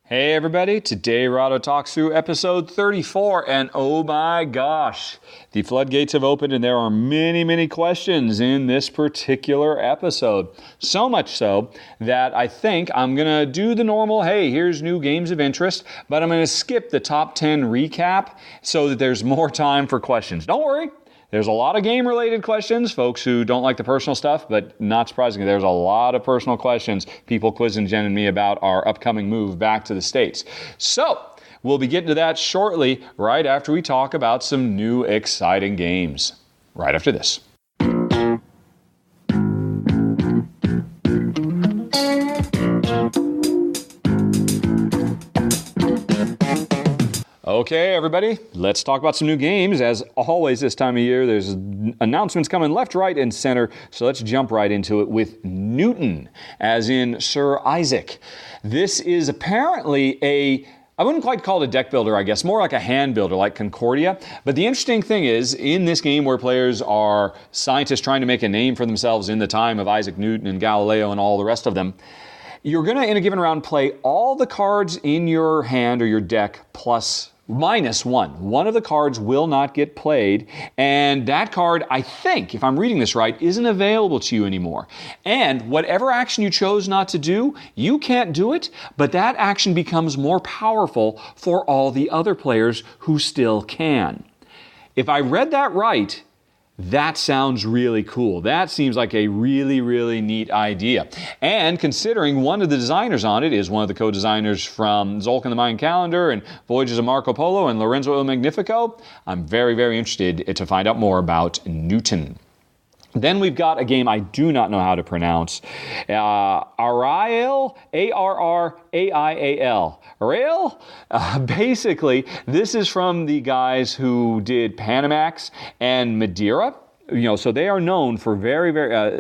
Hey everybody, today Rahdo talks through episode 34, and oh my gosh, the floodgates have opened and there are many questions in this particular episode. So much so that I think I'm going to do the normal, hey, here's new games of interest, but I'm going to skip the top 10 recap so that there's more time for questions. Don't worry. There's a lot of game-related questions, folks who don't like the personal stuff, but not surprisingly, there's a lot of personal questions, people quizzing Jen and me about our upcoming move back to the States. So, we'll be getting to that shortly, right after we talk about some new exciting games. Right after this. Okay, everybody, let's talk about some new games. As always this time of year, there's announcements coming left, right, and center. So let's jump right into it with Newton, as in Sir Isaac. This is apparently I wouldn't quite call it a deck builder, I guess, more like a hand builder, like Concordia. But the interesting thing is, in this game where players are scientists trying to make a name for themselves in the time of Isaac Newton and Galileo and all the rest of them, you're going to, in a given round, play all the cards in your hand or your deck minus one. One of the cards will not get played, and that card, I think, if I'm reading this right, isn't available to you anymore. And whatever action you chose not to do, you can't do it, but that action becomes more powerful for all the other players who still can. If I read that right, that sounds really cool. That seems like a really neat idea. And considering one of the designers on it is one of the co-designers from Zolk and the Mayan Calendar and Voyages of Marco Polo and Lorenzo Il Magnifico, I'm very interested to find out more about Newton. Then we've got a game I do not know how to pronounce. Arraial, A-R-R-A-I-A-L. Arraial? Basically, this is from the guys who did Panamax and Madeira. So they are known for very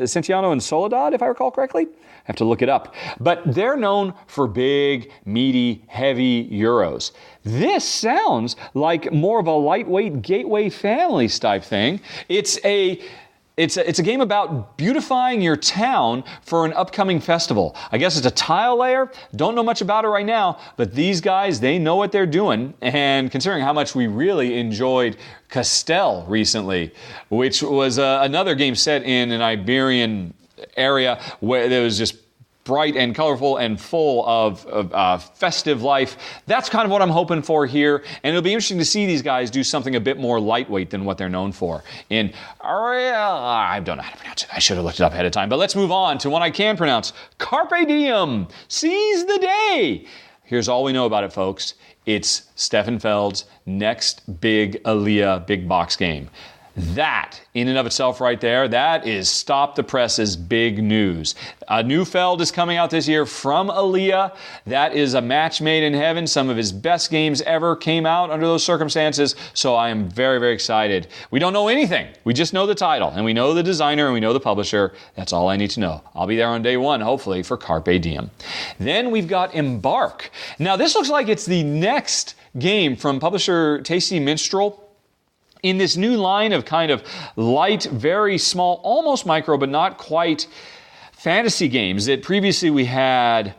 Scientia and Soledad, if I recall correctly. I have to look it up. But they're known for big, meaty, heavy Euros. This sounds like more of a lightweight Gateway Families type thing. It's a game about beautifying your town for an upcoming festival. I guess it's a tile layer. Don't know much about it right now, but these guys, they know what they're doing. And considering how much we really enjoyed Castel recently, which was another game set in an Iberian area where there was just bright and colorful and full of festive life. That's kind of what I'm hoping for here. And it'll be interesting to see these guys do something a bit more lightweight than what they're known for. In Arraial, I don't know how to pronounce it. I should have looked it up ahead of time. But let's move on to one I can pronounce. Carpe Diem. Seize the day. Here's all we know about it, folks. It's Stefan Feld's next big Aliyah big box game. That, in and of itself right there, that is Stop the Press's big news. A new Feld is coming out this year from Aliyah. That is a match made in heaven. Some of his best games ever came out under those circumstances, so I am very excited. We don't know anything. We just know the title, and we know the designer, and we know the publisher. That's all I need to know. I'll be there on day one, hopefully, for Carpe Diem. Then we've got Embark. Now, this looks like it's the next game from publisher Tasty Minstrel, in this new line of kind of light, very small, almost micro, but not quite fantasy games that previously we had,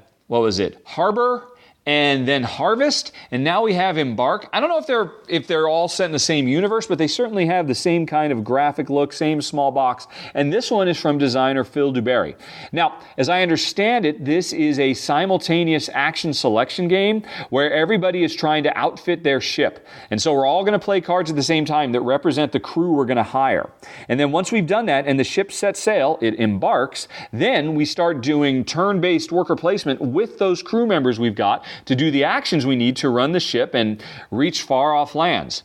Harbor and then Harvest, and now we have Embark. I don't know if they're all set in the same universe, but they certainly have the same kind of graphic look, same small box, and this one is from designer Phil Duberry. Now, as I understand it, this is a simultaneous action selection game where everybody is trying to outfit their ship, and so we're all going to play cards at the same time that represent the crew we're going to hire. And then once we've done that and the ship sets sail, it embarks, then we start doing turn-based worker placement with those crew members we've got to do the actions we need to run the ship and reach far off lands.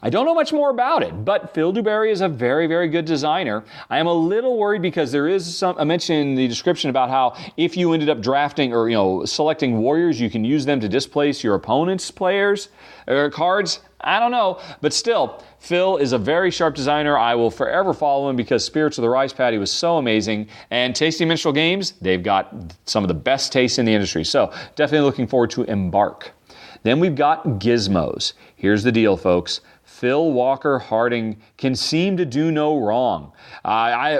I don't know much more about it, but Phil Duberry is a very good designer. I am a little worried because there is a mention in the description about how if you ended up drafting or selecting warriors, you can use them to displace your opponent's players or cards. I don't know, but still, Phil is a very sharp designer. I will forever follow him because Spirits of the Rice Paddy was so amazing. And Tasty Minstrel Games, they've got some of the best taste in the industry. So definitely looking forward to Embark. Then we've got Gizmos. Here's the deal, folks. Phil Walker Harding can seem to do no wrong.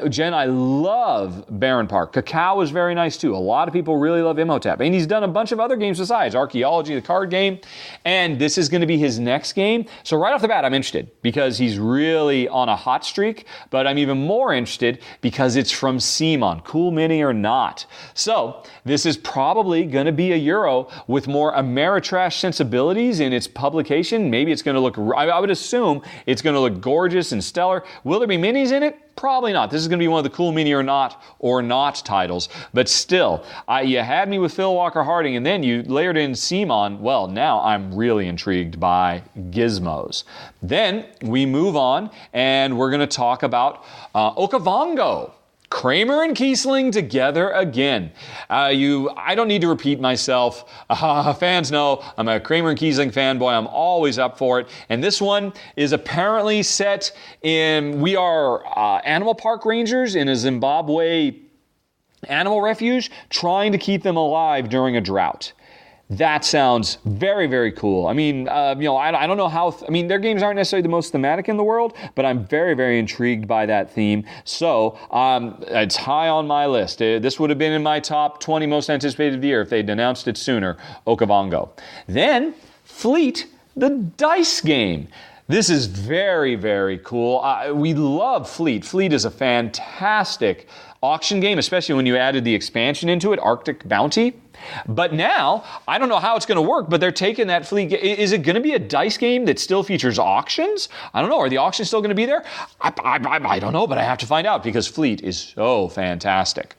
Jen, I love Baron Park. Cacao is very nice too. A lot of people really love Imhotep. And he's done a bunch of other games besides. Archaeology, the card game. And this is going to be his next game. So right off the bat, I'm interested because he's really on a hot streak. But I'm even more interested because it's from CMON, cool mini or not. So this is probably going to be a Euro with more Ameritrash sensibilities in its publication. Maybe it's going to look, I would assume it's going to look gorgeous and stellar. Will there be minis in it? Probably not. This is going to be one of the cool mini or not titles. But still, you had me with Phil Walker Harding, and then you layered in CMON. Well, now I'm really intrigued by Gizmos. Then we move on, and we're going to talk about Okavango. Kramer and Kiesling together again. I don't need to repeat myself. Fans know I'm a Kramer and Kiesling fanboy. I'm always up for it. And this one is apparently set in, we are animal park rangers in a Zimbabwe animal refuge trying to keep them alive during a drought. That sounds very, very cool. I mean, I don't know how, their games aren't necessarily the most thematic in the world, but I'm very, very intrigued by that theme. So it's high on my list. This would have been in my top 20 most anticipated of the year if they'd announced it sooner, Okavango. Then, Fleet, the dice game. This is very, very cool. We love Fleet. Fleet is a fantastic auction game, especially when you added the expansion into it, Arctic Bounty. But now, I don't know how it's going to work, but they're taking that Fleet. Is it going to be a dice game that still features auctions? I don't know. Are the auctions still going to be there? I don't know, but I have to find out because Fleet is so fantastic.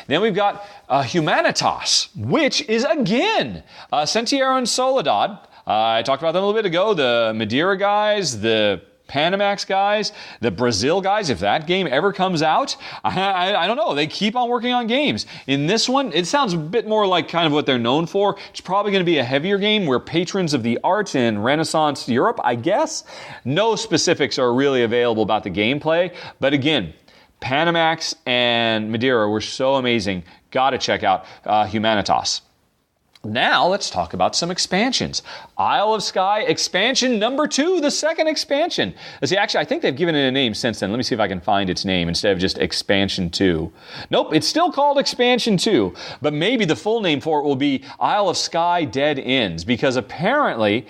Then we've got Humanitas, which is, again, Scientia and Soledad. I talked about them a little bit ago. The Madeira guys, the Panamax guys, the Brazil guys, if that game ever comes out, I don't know. They keep on working on games. In this one, it sounds a bit more like kind of what they're known for. It's probably going to be a heavier game where patrons of the arts in Renaissance Europe, I guess. No specifics are really available about the gameplay. But again, Panamax and Madeira were so amazing. Got to check out Humanitas. Now, let's talk about some expansions. Isle of Skye, expansion number 2, the second expansion. See, actually, I think they've given it a name since then. Let me see if I can find its name instead of just expansion 2. Nope, it's still called expansion 2, but maybe the full name for it will be Isle of Skye Dead Ends, because apparently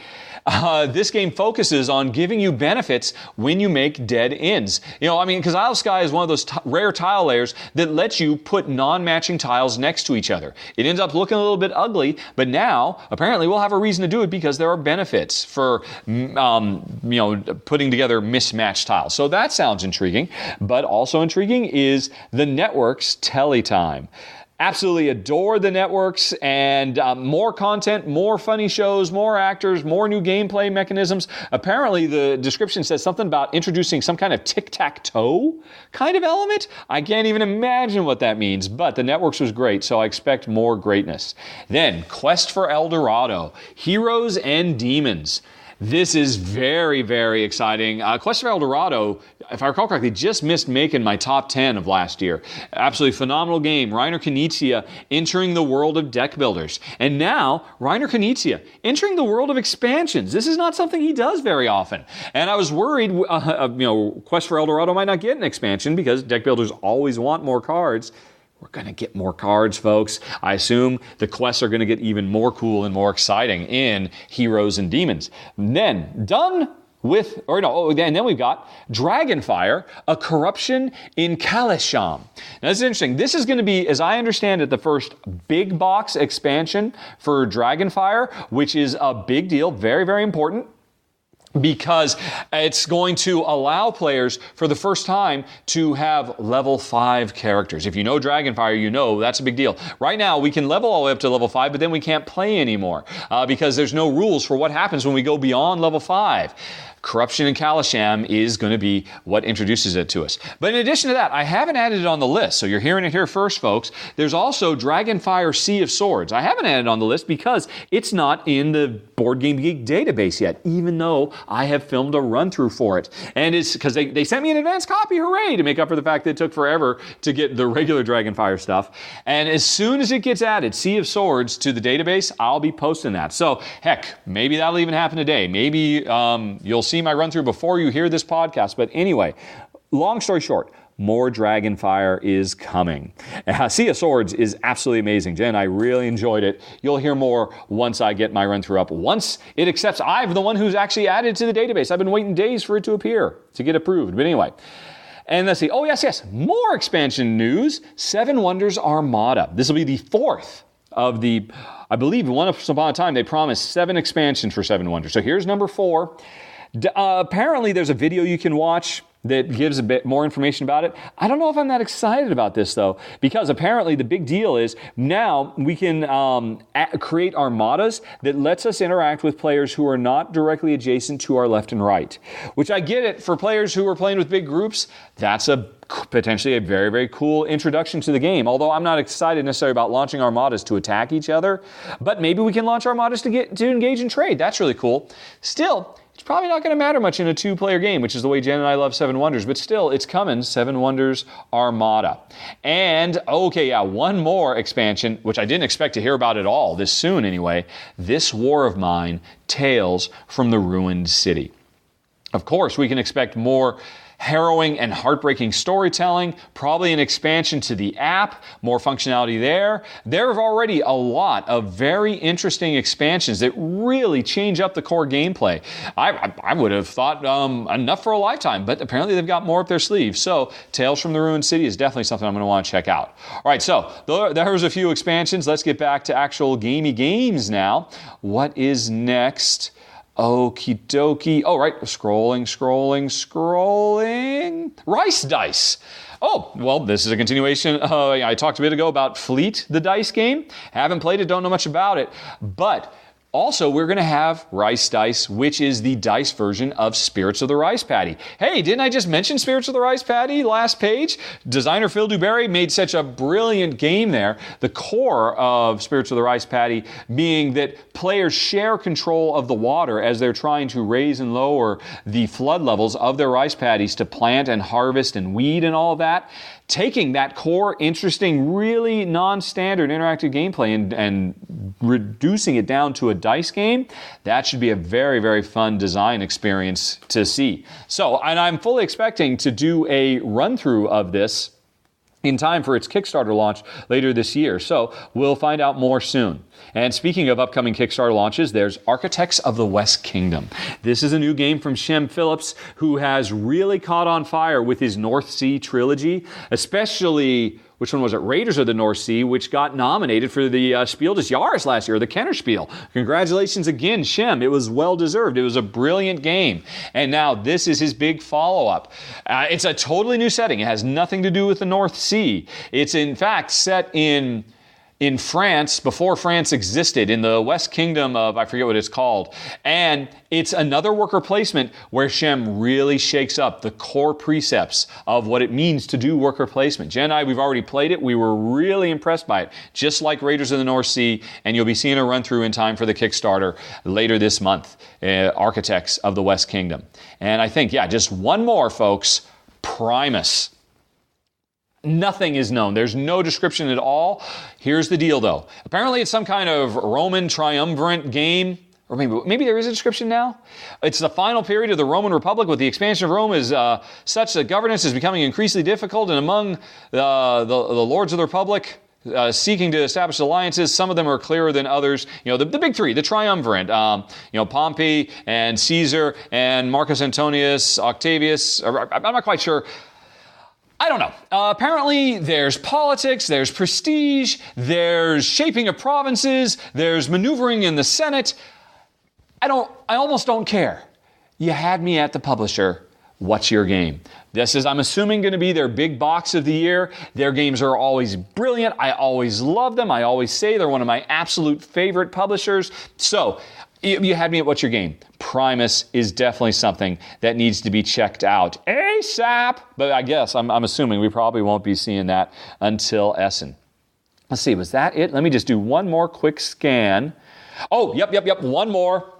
this game focuses on giving you benefits when you make dead ends. Because Isle of Skye is one of those rare tile layers that lets you put non-matching tiles next to each other. It ends up looking a little bit ugly, but now, apparently, we'll have a reason to do it because there are benefits for, putting together mismatched tiles. So that sounds intriguing. But also intriguing is the network's Telly time. Absolutely adore the networks and more content, more funny shows, more actors, more new gameplay mechanisms. Apparently, the description says something about introducing some kind of tic-tac-toe kind of element. I can't even imagine what that means, but the networks was great, so I expect more greatness. Then, Quest for El Dorado, Heroes and Demons. This is very, very exciting. Quest for El Dorado, if I recall correctly, just missed making my top 10 of last year. Absolutely phenomenal game. Reiner Knizia entering the world of deck builders. And now, Reiner Knizia entering the world of expansions. This is not something he does very often. And I was worried, Quest for El Dorado might not get an expansion because deck builders always want more cards. We're going to get more cards, folks. I assume the quests are going to get even more cool and more exciting in Heroes and Demons. And then we've got Dragonfire, a corruption in Calisham. Now, this is interesting. This is going to be, as I understand it, the first big box expansion for Dragonfire, which is a big deal, very, very important, because it's going to allow players for the first time to have level 5 characters. If you know Dragonfire, you know that's a big deal. Right now, we can level all the way up to level 5, but then we can't play anymore because there's no rules for what happens when we go beyond level 5. Corruption in Calisham is going to be what introduces it to us. But in addition to that, I haven't added it on the list, so you're hearing it here first, folks. There's also Dragonfire Sea of Swords. I haven't added it on the list because it's not in the Board Game Geek database yet, even though I have filmed a run-through for it. And it's because they sent me an advanced copy, hooray, to make up for the fact that it took forever to get the regular Dragonfire stuff. And as soon as it gets added, Sea of Swords, to the database, I'll be posting that. So, heck, maybe that'll even happen today. Maybe you'll see my run through before you hear this podcast. But anyway, long story short, more Dragonfire is coming. Sea of Swords is absolutely amazing. Jen, I really enjoyed it. You'll hear more once I get my run-through up. Once it accepts, I'm the one who's actually added to the database. I've been waiting days for it to appear, to get approved. But anyway, and let's see. Oh, yes. More expansion news. Seven Wonders Armada. This will be the fourth of the, I believe, once upon a time, they promised 7 expansions for Seven Wonders. So here's number 4. Apparently, there's a video you can watch that gives a bit more information about it. I don't know if I'm that excited about this, though, because apparently the big deal is now we can create armadas that lets us interact with players who are not directly adjacent to our left and right, which I get it. For players who are playing with big groups, that's potentially a very, very cool introduction to the game, although I'm not excited necessarily about launching armadas to attack each other, but maybe we can launch armadas to engage in trade. That's really cool. Still, it's probably not going to matter much in a 2-player game, which is the way Jen and I love Seven Wonders, but still, it's coming, Seven Wonders Armada. And, one more expansion, which I didn't expect to hear about at all, this soon anyway, This War of Mine, Tales from the Ruined City. Of course, we can expect more harrowing and heartbreaking storytelling, probably an expansion to the app, more functionality there. There are already a lot of very interesting expansions that really change up the core gameplay. I would have thought enough for a lifetime, but apparently they've got more up their sleeve. So Tales from the Ruined City is definitely something I'm going to want to check out. All right, so there's a few expansions. Let's get back to actual gamey games now. What is next? Okie dokie. Oh, right. Scrolling. Rice Dice. Oh, well, this is a continuation. I talked a bit ago about Fleet, the dice game. Haven't played it, don't know much about it. But also, we're going to have Rice Dice, which is the dice version of Spirits of the Rice Paddy. Hey, didn't I just mention Spirits of the Rice Paddy last page? Designer Phil Duberry made such a brilliant game there. The core of Spirits of the Rice Paddy being that players share control of the water as they're trying to raise and lower the flood levels of their rice paddies to plant and harvest and weed and all of that. Taking that core, interesting, really non-standard interactive gameplay and reducing it down to a dice game, that should be a very, very fun design experience to see. So, and I'm fully expecting to do a run-through of this in time for its Kickstarter launch later this year. So we'll find out more soon. And speaking of upcoming Kickstarter launches, there's Architects of the West Kingdom. This is a new game from Shem Phillips, who has really caught on fire with his North Sea trilogy, especially, which one was it? Raiders of the North Sea, which got nominated for the Spiel des Jahres last year, the Kenner Spiel. Congratulations again, Shem. It was well-deserved. It was a brilliant game. And now this is his big follow-up. It's a totally new setting. It has nothing to do with the North Sea. It's, in fact, set in France, before France existed, in the West Kingdom of, I forget what it's called. And it's another worker placement where Shem really shakes up the core precepts of what it means to do worker placement. Jen and I, we've already played it. We were really impressed by it, just like Raiders of the North Sea. And you'll be seeing a run-through in time for the Kickstarter later this month, Architects of the West Kingdom. And I think, just one more, folks, Primus. Nothing is known. There's no description at all. Here's the deal, though. Apparently, it's some kind of Roman triumvirate game. Or maybe there is a description now. It's the final period of the Roman Republic, with the expansion of Rome is such that governance is becoming increasingly difficult. And among the lords of the Republic seeking to establish alliances, some of them are clearer than others. The big three, the triumvirate. Pompey and Caesar and Marcus Antonius, Octavius. I'm not quite sure. I don't know. Apparently, there's politics, there's prestige, there's shaping of provinces, there's maneuvering in the Senate. I almost don't care. You had me at the publisher. What's your game? This is, I'm assuming, going to be their big box of the year. Their games are always brilliant. I always love them. I always say they're one of my absolute favorite publishers. So, you had me at what's your game? Primus is definitely something that needs to be checked out ASAP. But I guess, I'm assuming we probably won't be seeing that until Essen. Let's see, was that it? Let me just do one more quick scan. Oh, yep, one more.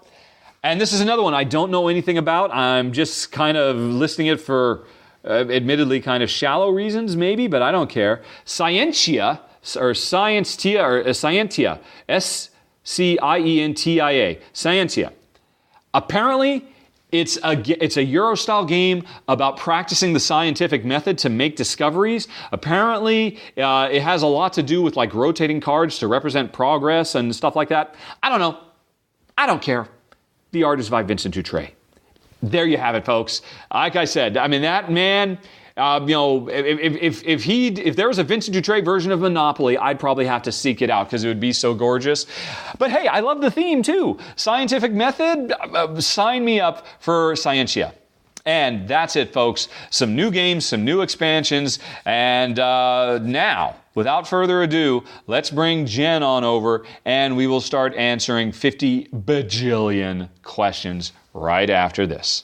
And this is another one I don't know anything about. I'm just kind of listing it for, admittedly, kind of shallow reasons, maybe, but I don't care. Scientia, or Scientia, Scientia. Scientia. Apparently, It's a Euro-style game about practicing the scientific method to make discoveries. Apparently, it has a lot to do with like rotating cards to represent progress and stuff like that. I don't know. I don't care. The art is by Vincent Dutray. There you have it, folks. Like I said, I mean, that man... if there was a Vincent Dutray version of Monopoly, I'd probably have to seek it out because it would be so gorgeous. But hey, I love the theme too. Scientific method, sign me up for Scientia. And that's it, folks. Some new games, some new expansions. And now, without further ado, let's bring Jen on over and we will start answering 50 bajillion questions right after this.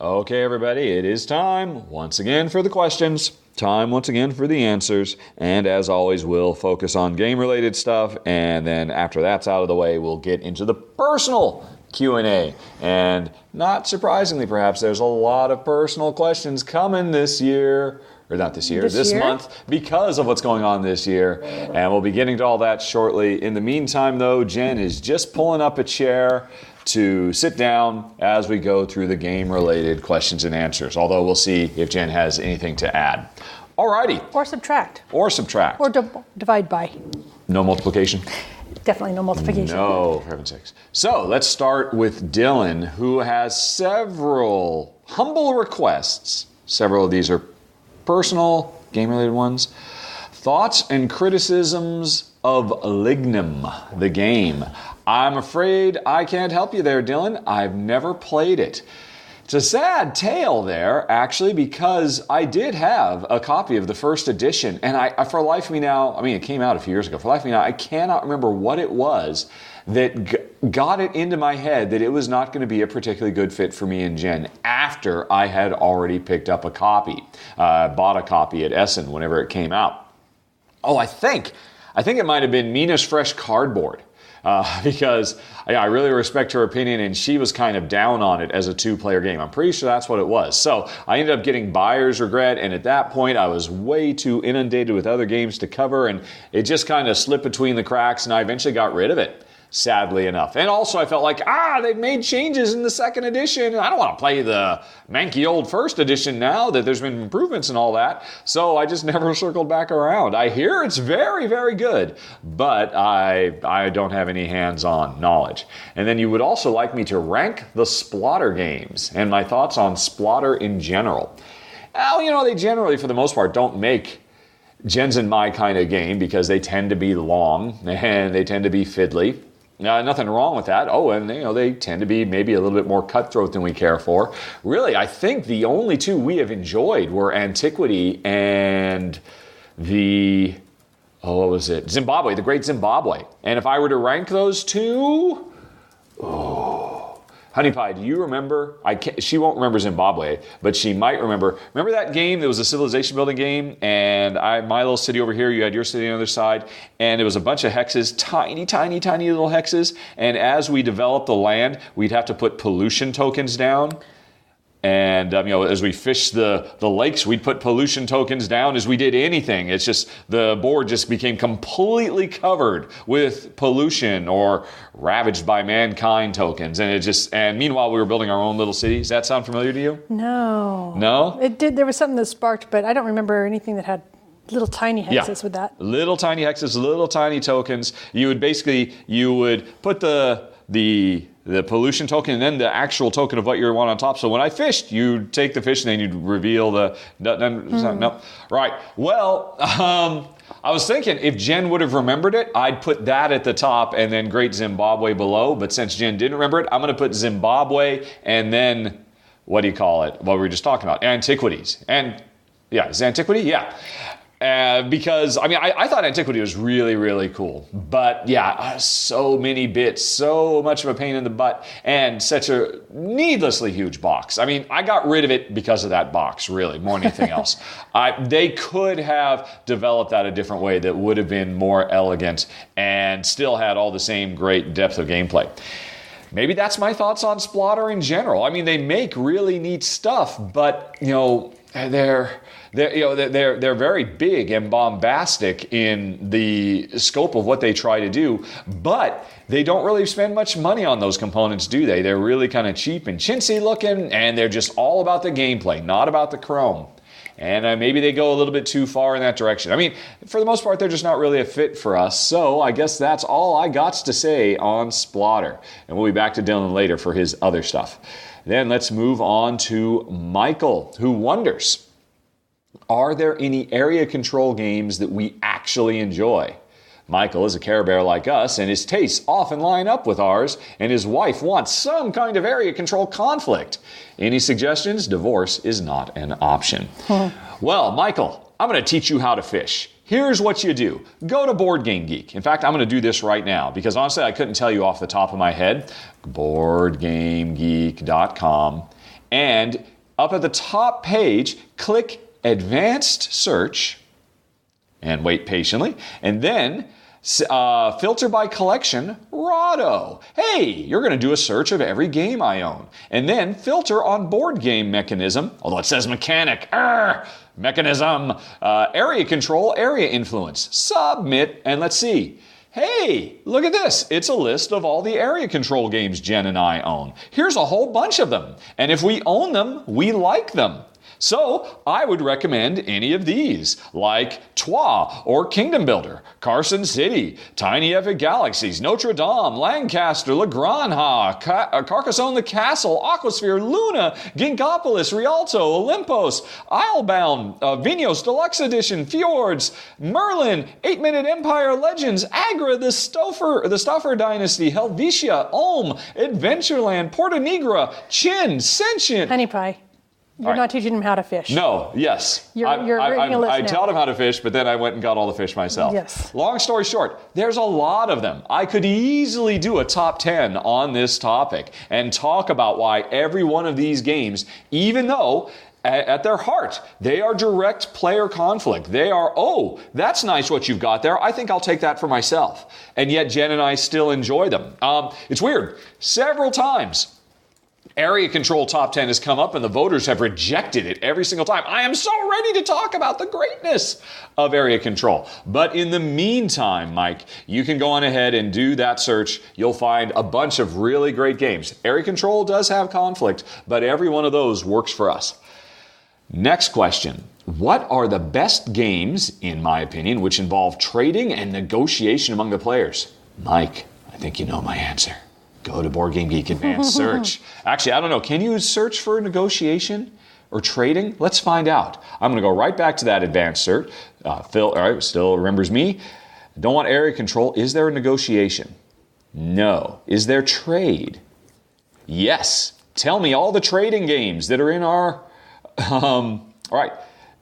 Okay, everybody, it is time once again for the questions. Time once again for the answers. And as always, we'll focus on game-related stuff. And then after that's out of the way, we'll get into the personal Q&A. And not surprisingly, perhaps, there's a lot of personal questions coming this year. Or not this year, this month, because of what's going on this year. And we'll be getting to all that shortly. In the meantime, though, Jen is just pulling up a chair to sit down as we go through the game-related questions and answers. Although we'll see if Jen has anything to add. Alrighty. Or subtract. Or subtract. Or divide by. No multiplication? Definitely no multiplication. No, for heaven's sakes. So let's start with Dylan, who has several humble requests. Several of these are personal, game-related ones. Thoughts and criticisms of Lignum, the game. I'm afraid I can't help you there, Dylan. I've never played it. It's a sad tale there, actually, because I did have a copy of the first edition, and I for life of me now, I mean, it came out a few years ago. For life of me now, I cannot remember what it was that got it into my head that it was not going to be a particularly good fit for me and Jen after I had already picked up a copy. Bought a copy at Essen whenever it came out. Oh, I think it might have been Mina's Fresh Cardboard. Because I really respect her opinion, and she was kind of down on it as a two-player game. I'm pretty sure that's what it was. So I ended up getting buyer's regret, and at that point I was way too inundated with other games to cover, and it just kind of slipped between the cracks, and I eventually got rid of it. Sadly enough. And also I felt like, they've made changes in the second edition. I don't want to play the manky old first edition now that there's been improvements and all that. So I just never circled back around. I hear it's very, very good, but I don't have any hands-on knowledge. And then you would also like me to rank the Splotter games and my thoughts on Splotter in general. Well, they generally, for the most part, don't make Jen's and my kind of game because they tend to be long and they tend to be fiddly. Nothing wrong with that. Oh, and they tend to be maybe a little bit more cutthroat than we care for. Really, I think the only two we have enjoyed were Antiquity and what was it? Zimbabwe, the Great Zimbabwe. And if I were to rank those two, Honey Pie, do you remember? She won't remember Zimbabwe, but she might remember. Remember that game? There was a civilization building game, and my little city over here, you had your city on the other side, and it was a bunch of hexes, tiny, tiny, tiny little hexes. And as we developed the land, we'd have to put pollution tokens down. And as we fished the lakes, we'd put pollution tokens down as we did anything. It's just the board just became completely covered with pollution or ravaged by mankind tokens. And meanwhile, we were building our own little city. Does that sound familiar to you? No. No? It did. There was something that sparked, but I don't remember anything that had little tiny hexes with that. Little tiny hexes, little tiny tokens. You would put the pollution token and then the actual token of what you want on top. So when I fished, you'd take the fish and then you'd reveal no. Right. Well, I was thinking if Jen would have remembered it, I'd put that at the top and then Great Zimbabwe below. But since Jen didn't remember it, I'm going to put Zimbabwe and then, what do you call it? What we were just talking about, Antiquities. And yeah, is it Antiquity? Yeah. Because, I thought Antiquity was really, really cool. But, so many bits, so much of a pain in the butt, and such a needlessly huge box. I got rid of it because of that box, really, more than anything else. They could have developed that a different way that would have been more elegant and still had all the same great depth of gameplay. maybe that's my thoughts on Splotter in general. I mean, they make really neat stuff, but they're very big and bombastic in the scope of what they try to do, but they don't really spend much money on those components, do they? They're really kind of cheap and chintzy looking, and they're just all about the gameplay, not about the chrome. And maybe they go a little bit too far in that direction. I mean, for the most part, they're just not really a fit for us. So I guess that's all I got to say on Splotter. And we'll be back to Dylan later for his other stuff. Then let's move on to Michael, who wonders, are there any area control games that we actually enjoy? Michael is a Care Bear like us, and his tastes often line up with ours, and his wife wants some kind of area control conflict. Any suggestions? Divorce is not an option. Well, Michael, I'm going to teach you how to fish. Here's what you do. Go to Board Game Geek. In fact, I'm going to do this right now, because honestly, I couldn't tell you off the top of my head. BoardGameGeek.com. And up at the top page, click Advanced Search, and wait patiently, and then filter by collection, Rahdo. Hey, you're going to do a search of every game I own. And then filter on board game mechanism, although it says mechanic, mechanism, area control, area influence. Submit, and let's see. Hey, look at this. It's a list of all the area control games Jen and I own. Here's a whole bunch of them. And if we own them, we like them. So I would recommend any of these, like Troyes or Kingdom Builder, Carson City, Tiny Epic Galaxies, Notre Dame, Lancaster, La Granja, Carcassonne the Castle, Aquasphere, Luna, Gingopolis, Rialto, Olympos, Islebound, Vinos Deluxe Edition, Fjords, Merlin, 8-Minute Empire Legends, Agra, the Stoffer Dynasty, Helvetia, Ulm, Adventureland, Porta Nigra, Chin, Sentient. Honey Pie. You're not teaching them how to fish. No, yes. You're reading a list I now. taught them how to fish, but then I went and got all the fish myself. Yes. Long story short, there's a lot of them. I could easily do a top 10 on this topic and talk about why every one of these games, even though at their heart, they are direct player conflict. They are, oh, that's nice what you've got there. I think I'll take that for myself. And yet Jen and I still enjoy them. It's weird. Several times, Area Control Top 10 has come up and the voters have rejected it every single time. I am so ready to talk about the greatness of Area Control. But in the meantime, Mike, you can go on ahead and do that search. You'll find a bunch of really great games. Area Control does have conflict, but every one of those works for us. Next question. What are the best games, in my opinion, which involve trading and negotiation among the players? Mike, I think you know my answer. Go to Board Game Geek Advanced Search. Actually, I don't know. Can you search for negotiation or trading? Let's find out. I'm going to go right back to that Advanced Search. Phil, all right, still remembers me. Don't want area control. Is there a negotiation? No. Is there trade? Yes. Tell me all the trading games that are in our... all right.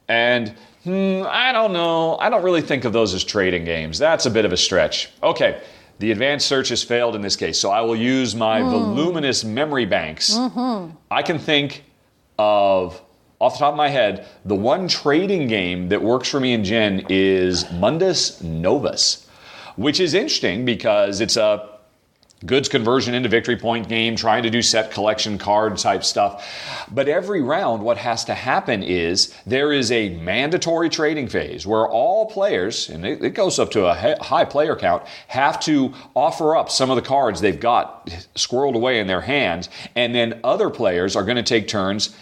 And I don't know. I don't really think of those as trading games. That's a bit of a stretch. Okay. The advanced search has failed in this case, so I will use my voluminous memory banks. I can think of, off the top of my head, the one trading game that works for me and Jen is Mundus Novus, which is interesting because it's a goods conversion into victory point game, trying to do set collection card type stuff. But every round, what has to happen is there is a mandatory trading phase where all players, and it goes up to a high player count, have to offer up some of the cards they've got squirreled away in their hands, and then other players are going to take turns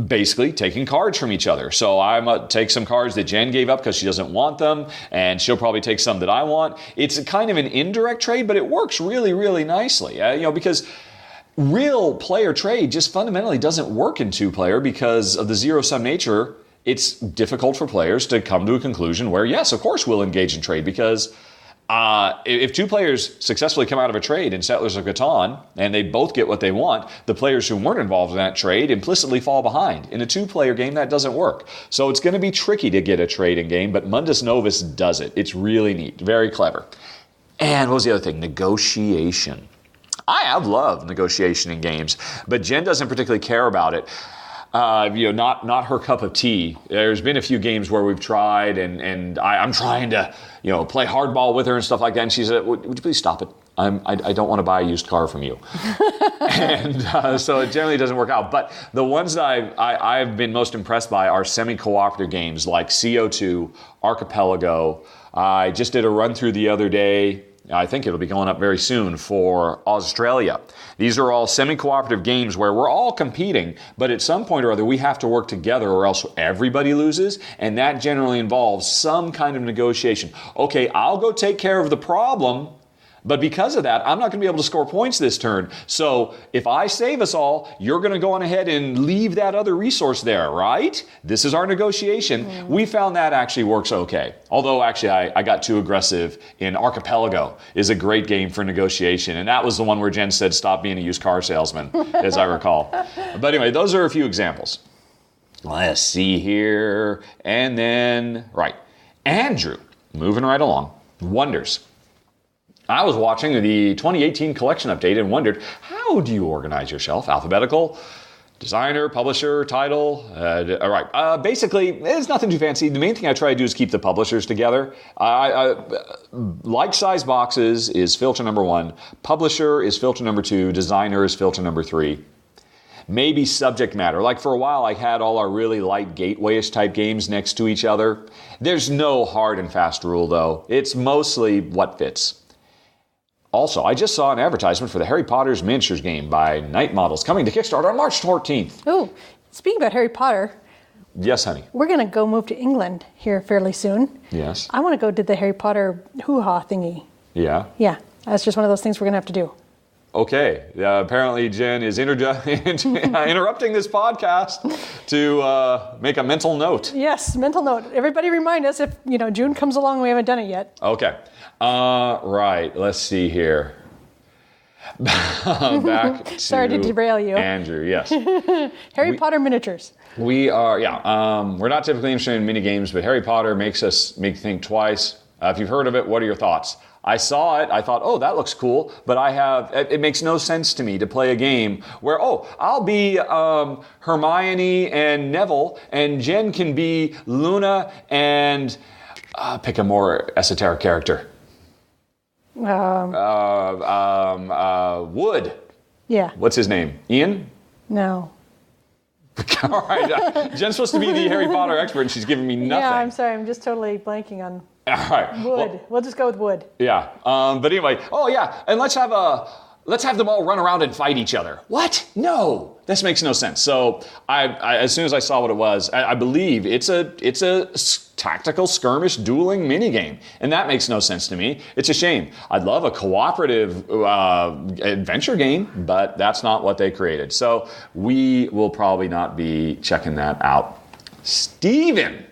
basically taking cards from each other. So I'm going to take some cards that Jen gave up because she doesn't want them, and she'll probably take some that I want. It's a kind of an indirect trade, but it works really, really nicely. Because real player trade just fundamentally doesn't work in two-player because of the zero-sum nature. It's difficult for players to come to a conclusion where, yes, of course we'll engage in trade because if two players successfully come out of a trade in Settlers of Catan and they both get what they want, the players who weren't involved in that trade implicitly fall behind. In a two-player game, that doesn't work. So it's going to be tricky to get a trading game, but Mundus Novus does it. It's really neat, very clever. And what was the other thing? Negotiation. I have loved negotiation in games, but Jen doesn't particularly care about it. Not her cup of tea. There's been a few games where we've tried, and I'm trying to, play hardball with her and stuff like that. And she said, "Would you please stop it? I don't want to buy a used car from you. And so it generally doesn't work out. But the ones that I've been most impressed by are semi-cooperative games like CO2, Archipelago. I just did a run through the other day. I think it'll be going up very soon for Australia. These are all semi-cooperative games where we're all competing, but at some point or other we have to work together or else everybody loses, and that generally involves some kind of negotiation. Okay, I'll go take care of the problem, but because of that, I'm not going to be able to score points this turn. So if I save us all, you're going to go on ahead and leave that other resource there, right? This is our negotiation. We found that actually works okay. Although actually I got too aggressive in Archipelago is a great game for negotiation. And that was the one where Jen said, stop being a used car salesman, as I recall. But anyway, those are a few examples. Let's see here. And then, right. Andrew, moving right along, wonders. I was watching the 2018 collection update and wondered, how do you organize yourself? Alphabetical, designer, publisher, title. All right. Basically, it's nothing too fancy. The main thing I try to do is keep the publishers together. Like size boxes is filter number 1. Publisher is filter number 2. Designer is filter number 3. Maybe subject matter. Like for a while, I had all our really light gateway-ish type games next to each other. There's no hard and fast rule, though. It's mostly what fits. Also, I just saw an advertisement for the Harry Potter's miniatures game by Night Models coming to Kickstarter on March 14th. Oh, speaking about Harry Potter. Yes, honey. We're going to go move to England here fairly soon. Yes. I want to go do the Harry Potter hoo-ha thingy. Yeah? Yeah, that's just one of those things we're going to have to do. Okay. Apparently, Jen is interrupting this podcast to make a mental note. Yes, mental note. Everybody remind us if, June comes along and we haven't done it yet. Okay. Right. Let's see here. Back to Sorry to derail you. Andrew, yes. Harry Potter miniatures. We are, we're not typically interested in mini games, but Harry Potter makes you think twice. If you've heard of it, what are your thoughts? I saw it, I thought, oh, that looks cool, but it makes no sense to me to play a game where, I'll be Hermione and Neville, and Jen can be Luna and pick a more esoteric character. Wood. Yeah. What's his name? Ian? No. All right. Jen's supposed to be the Harry Potter expert, and she's giving me nothing. Yeah, I'm sorry. I'm just totally blanking on all right. Wood. We'll just go with Wood. Yeah. But anyway, and let's have them all run around and fight each other. What? No, this makes no sense. So I as soon as I saw what it was, I believe it's a tactical skirmish dueling minigame, and that makes no sense to me. It's a shame. I'd love a cooperative adventure game, but that's not what they created. So we will probably not be checking that out. Steven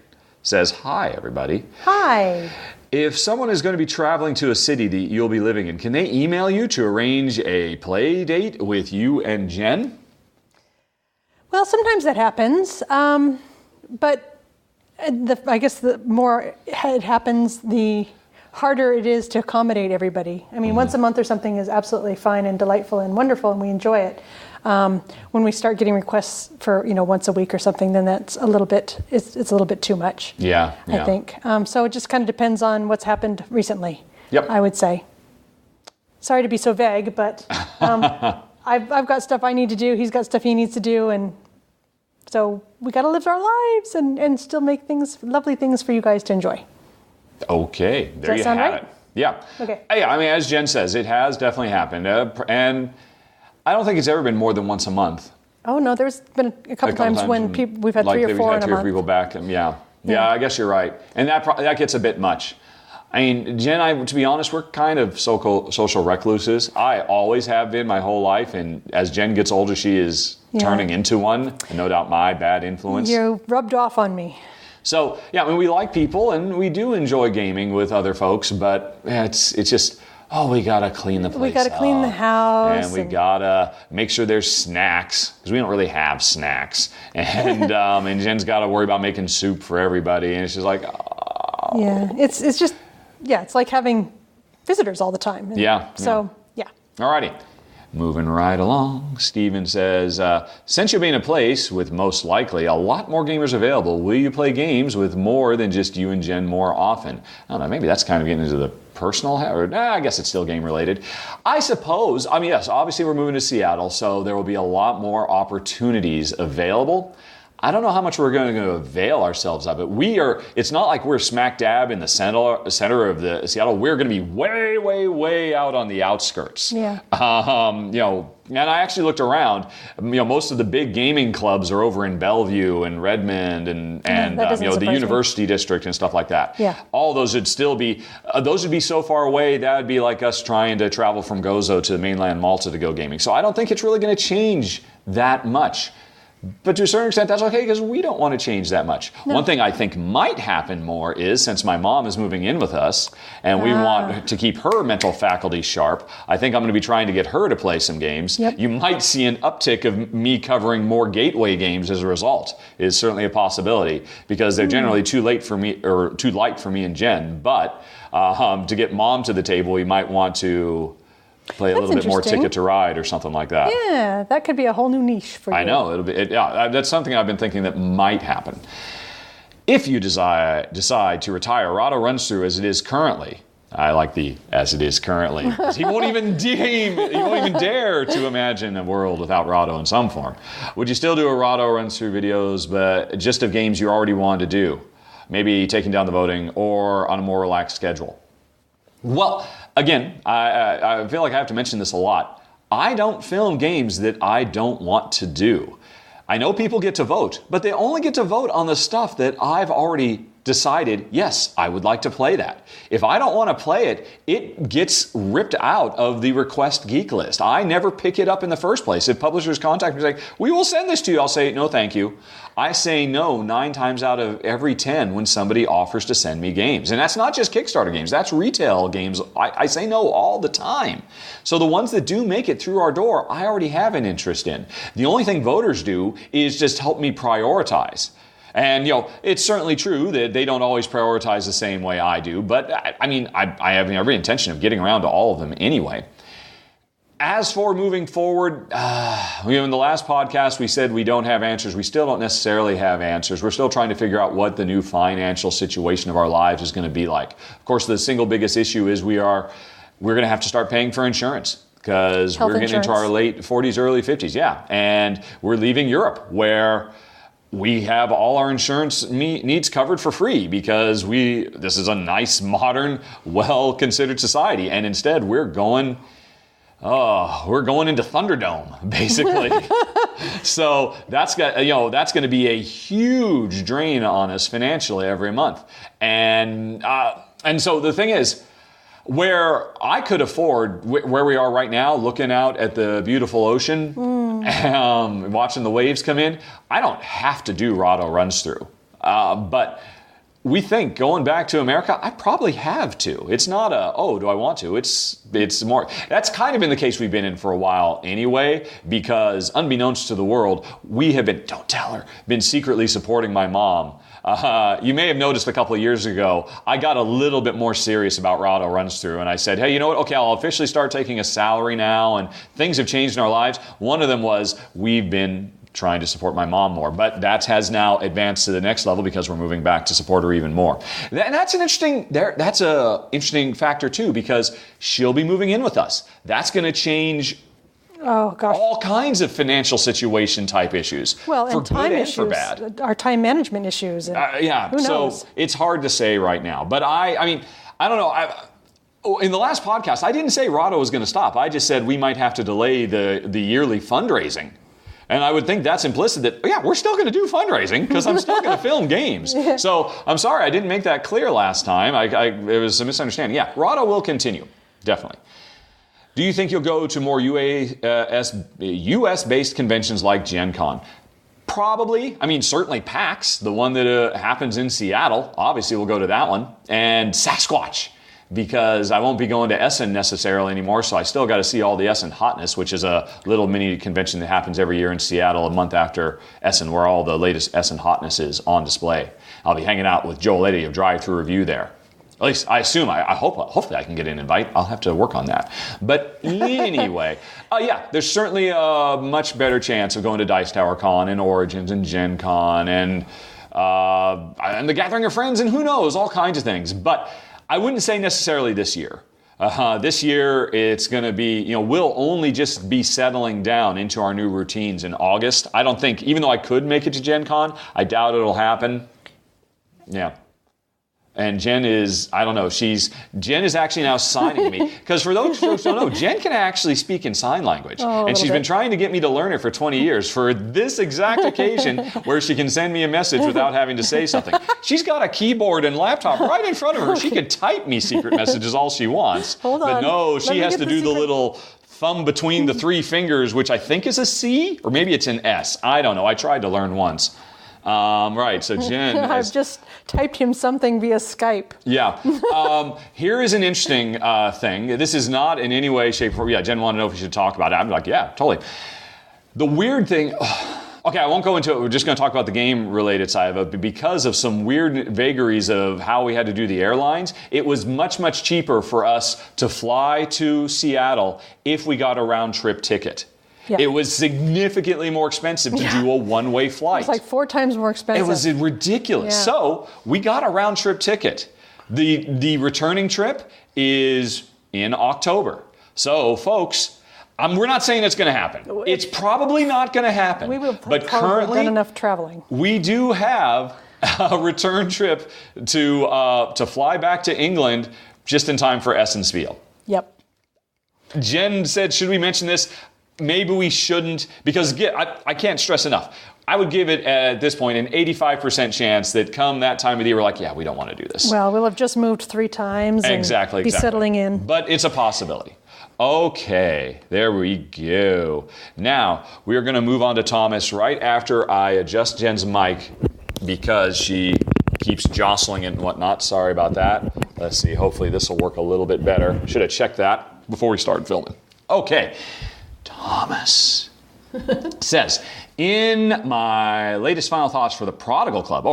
says, hi, everybody. Hi. If someone is going to be traveling to a city that you'll be living in, can they email you to arrange a play date with you and Jen? Well, sometimes that happens, but I guess the more it happens, the harder it is to accommodate everybody. I mean, once a month or something is absolutely fine and delightful and wonderful, and we enjoy it. When we start getting requests for once a week or something, then that's a little bit it's a little bit too much. Yeah. I think so. It just kind of depends on what's happened recently. Yep. I would say. Sorry to be so vague, but I've got stuff I need to do. He's got stuff he needs to do, and so we got to live our lives and still make lovely things for you guys to enjoy. Okay, there you have it. Yeah. Okay. Yeah, I mean, as Jen says, it has definitely happened, and I don't think it's ever been more than once a month. Oh no, there's been a couple times when we've had three or four in a month. We've had 3 or 4 people back, and yeah, I guess you're right, and that gets a bit much. I mean, Jen and I, to be honest, we're kind of social recluses. I always have been my whole life, and as Jen gets older, she is turning into one, and no doubt my bad influence. You rubbed off on me. So, yeah, I mean, we like people, and we do enjoy gaming with other folks, but it's just, we got to clean the place up. We got to clean the house. And we got to make sure there's snacks, because we don't really have snacks. And and Jen's got to worry about making soup for everybody, and it's just like, oh. Yeah, it's just, it's like having visitors all the time. Yeah. So, yeah. All righty. Moving right along, Steven says, since you'll be in a place with most likely a lot more gamers available, will you play games with more than just you and Jen more often? I don't know, maybe that's kind of getting into the personal, or I guess it's still game related. I suppose, yes, obviously we're moving to Seattle, so there will be a lot more opportunities available. I don't know how much we're going to avail ourselves of it. It's not like we're smack dab in the center of the Seattle. We're going to be way, way, way out on the outskirts. Yeah. And I actually looked around. Most of the big gaming clubs are over in Bellevue and Redmond and the University District and stuff like that. Yeah. All those would still be, those would be so far away, that would be like us trying to travel from Gozo to mainland Malta to go gaming. So I don't think it's really going to change that much. But to a certain extent, that's okay, because we don't want to change that much. No. One thing I think might happen more is, since my mom is moving in with us, and we want to keep her mental faculty sharp, I think I'm going to be trying to get her to play some games. Yep. You might see an uptick of me covering more gateway games as a result. Is certainly a possibility, because they're generally too light for me and Jen. But to get mom to the table, we might want to play a little bit more Ticket to Ride or something like that. Yeah, that could be a whole new niche for you. I know. That's something I've been thinking that might happen. If you decide to retire Rahdo Runs Through as it is currently, I like the as it is currently. He won't even dare to imagine a world without Rahdo in some form. Would you still do a Rahdo Runs Through videos, but just of games you already wanted to do? Maybe taking down the voting or on a more relaxed schedule? Well, again, I feel like I have to mention this a lot. I don't film games that I don't want to do. I know people get to vote, but they only get to vote on the stuff that I've already decided, yes, I would like to play that. If I don't want to play it, it gets ripped out of the request geek list. I never pick it up in the first place. If publishers contact me and say, we will send this to you, I'll say, no, thank you. I say no 9 times out of every 10 when somebody offers to send me games. And that's not just Kickstarter games, that's retail games. I say no all the time. So the ones that do make it through our door, I already have an interest in. The only thing voters do is just help me prioritize. And, it's certainly true that they don't always prioritize the same way I do, but I have every intention of getting around to all of them anyway. As for moving forward, in the last podcast, we said we don't have answers. We still don't necessarily have answers. We're still trying to figure out what the new financial situation of our lives is going to be like. Of course, the single biggest issue is we're going to have to start paying for insurance, because we're getting into our late 40s, early 50s. Yeah. And we're leaving Europe, where we have all our insurance needs covered for free, because this is a nice, modern, well-considered society. And instead, we're going into Thunderdome, basically. So that's going to be a huge drain on us financially every month. And so the thing is, where I could afford, where we are right now, looking out at the beautiful ocean, watching the waves come in, I don't have to do Rahdo Runs Through. But we think, going back to America, I probably have to. It's not do I want to? It's more, that's kind of been the case we've been in for a while anyway, because unbeknownst to the world, we have been secretly supporting my mom. You may have noticed a couple of years ago, I got a little bit more serious about Rahdo Runs Through, and I said, hey, you know what? Okay, I'll officially start taking a salary now, and things have changed in our lives. One of them was we've been trying to support my mom more, but that has now advanced to the next level, because we're moving back to support her even more. And that's an interesting factor too, because she'll be moving in with us. That's going to change all kinds of financial situation type issues. Well, for and time good issues, and for bad. Our time management issues. And who knows? So it's hard to say right now. But I don't know. In the last podcast, I didn't say Rahdo was going to stop. I just said we might have to delay the yearly fundraising. And I would think that's implicit that, we're still going to do fundraising, because I'm still going to film games. So I'm sorry I didn't make that clear last time. It was a misunderstanding. Yeah, Rahdo will continue, definitely. Do you think you'll go to more US-based conventions like Gen Con? Probably. Certainly PAX, the one that happens in Seattle. Obviously, we'll go to that one. And Sasquatch, because I won't be going to Essen necessarily anymore, so I still got to see all the Essen Hotness, which is a little mini convention that happens every year in Seattle a month after Essen, where all the latest Essen Hotness is on display. I'll be hanging out with Joel Eddy of Drive Through Review there. At least I assume. I hope. Hopefully, I can get an invite. I'll have to work on that. But anyway, there's certainly a much better chance of going to Dice Tower Con and Origins and Gen Con and the Gathering of Friends and who knows, all kinds of things. But I wouldn't say necessarily this year. This year, it's going to be, we'll only just be settling down into our new routines in August. I don't think, even though I could make it to Gen Con, I doubt it'll happen. Yeah. And Jen is, I don't know, Jen is actually now signing me. Because for those folks who don't know, Jen can actually speak in sign language. And she's been trying to get me to learn it for 20 years for this exact occasion where she can send me a message without having to say something. She's got a keyboard and laptop right in front of her. She can type me secret messages all she wants. Hold on. But no, she has to do the little thumb between the three fingers, which I think is a C, or maybe it's an S. I don't know. I tried to learn once. Right, so Jen I've just typed him something via Skype. Yeah. Here is an interesting thing. This is not in any way, shape, or form. Yeah, Jen wanted to know if we should talk about it. I'm like, yeah, totally. The weird thing... Okay, I won't go into it. We're just going to talk about the game-related side of it. But because of some weird vagaries of how we had to do the airlines, it was much, much cheaper for us to fly to Seattle if we got a round-trip ticket. Yeah. It was significantly more expensive to do a one-way flight. It was like 4 times more expensive. It was ridiculous. Yeah. So we got a round-trip ticket. The returning trip is in October. So, folks, we're not saying it's going to happen. It's probably not going to happen. We will but currently done enough traveling. We do have a return trip to fly back to England just in time for Essenspiel. Yep. Jen said, should we mention this? Maybe we shouldn't, because I can't stress enough. I would give it, at this point, an 85% chance that come that time of the year, we're like, yeah, we don't want to do this. Well, we'll have just moved 3 times and be settling in. But it's a possibility. Okay, there we go. Now, we are going to move on to Thomas right after I adjust Jen's mic because she keeps jostling it and whatnot. Sorry about that. Let's see, hopefully this will work a little bit better. Should have checked that before we started filming. Okay. Thomas says, in my latest final thoughts for the Prodigal Club,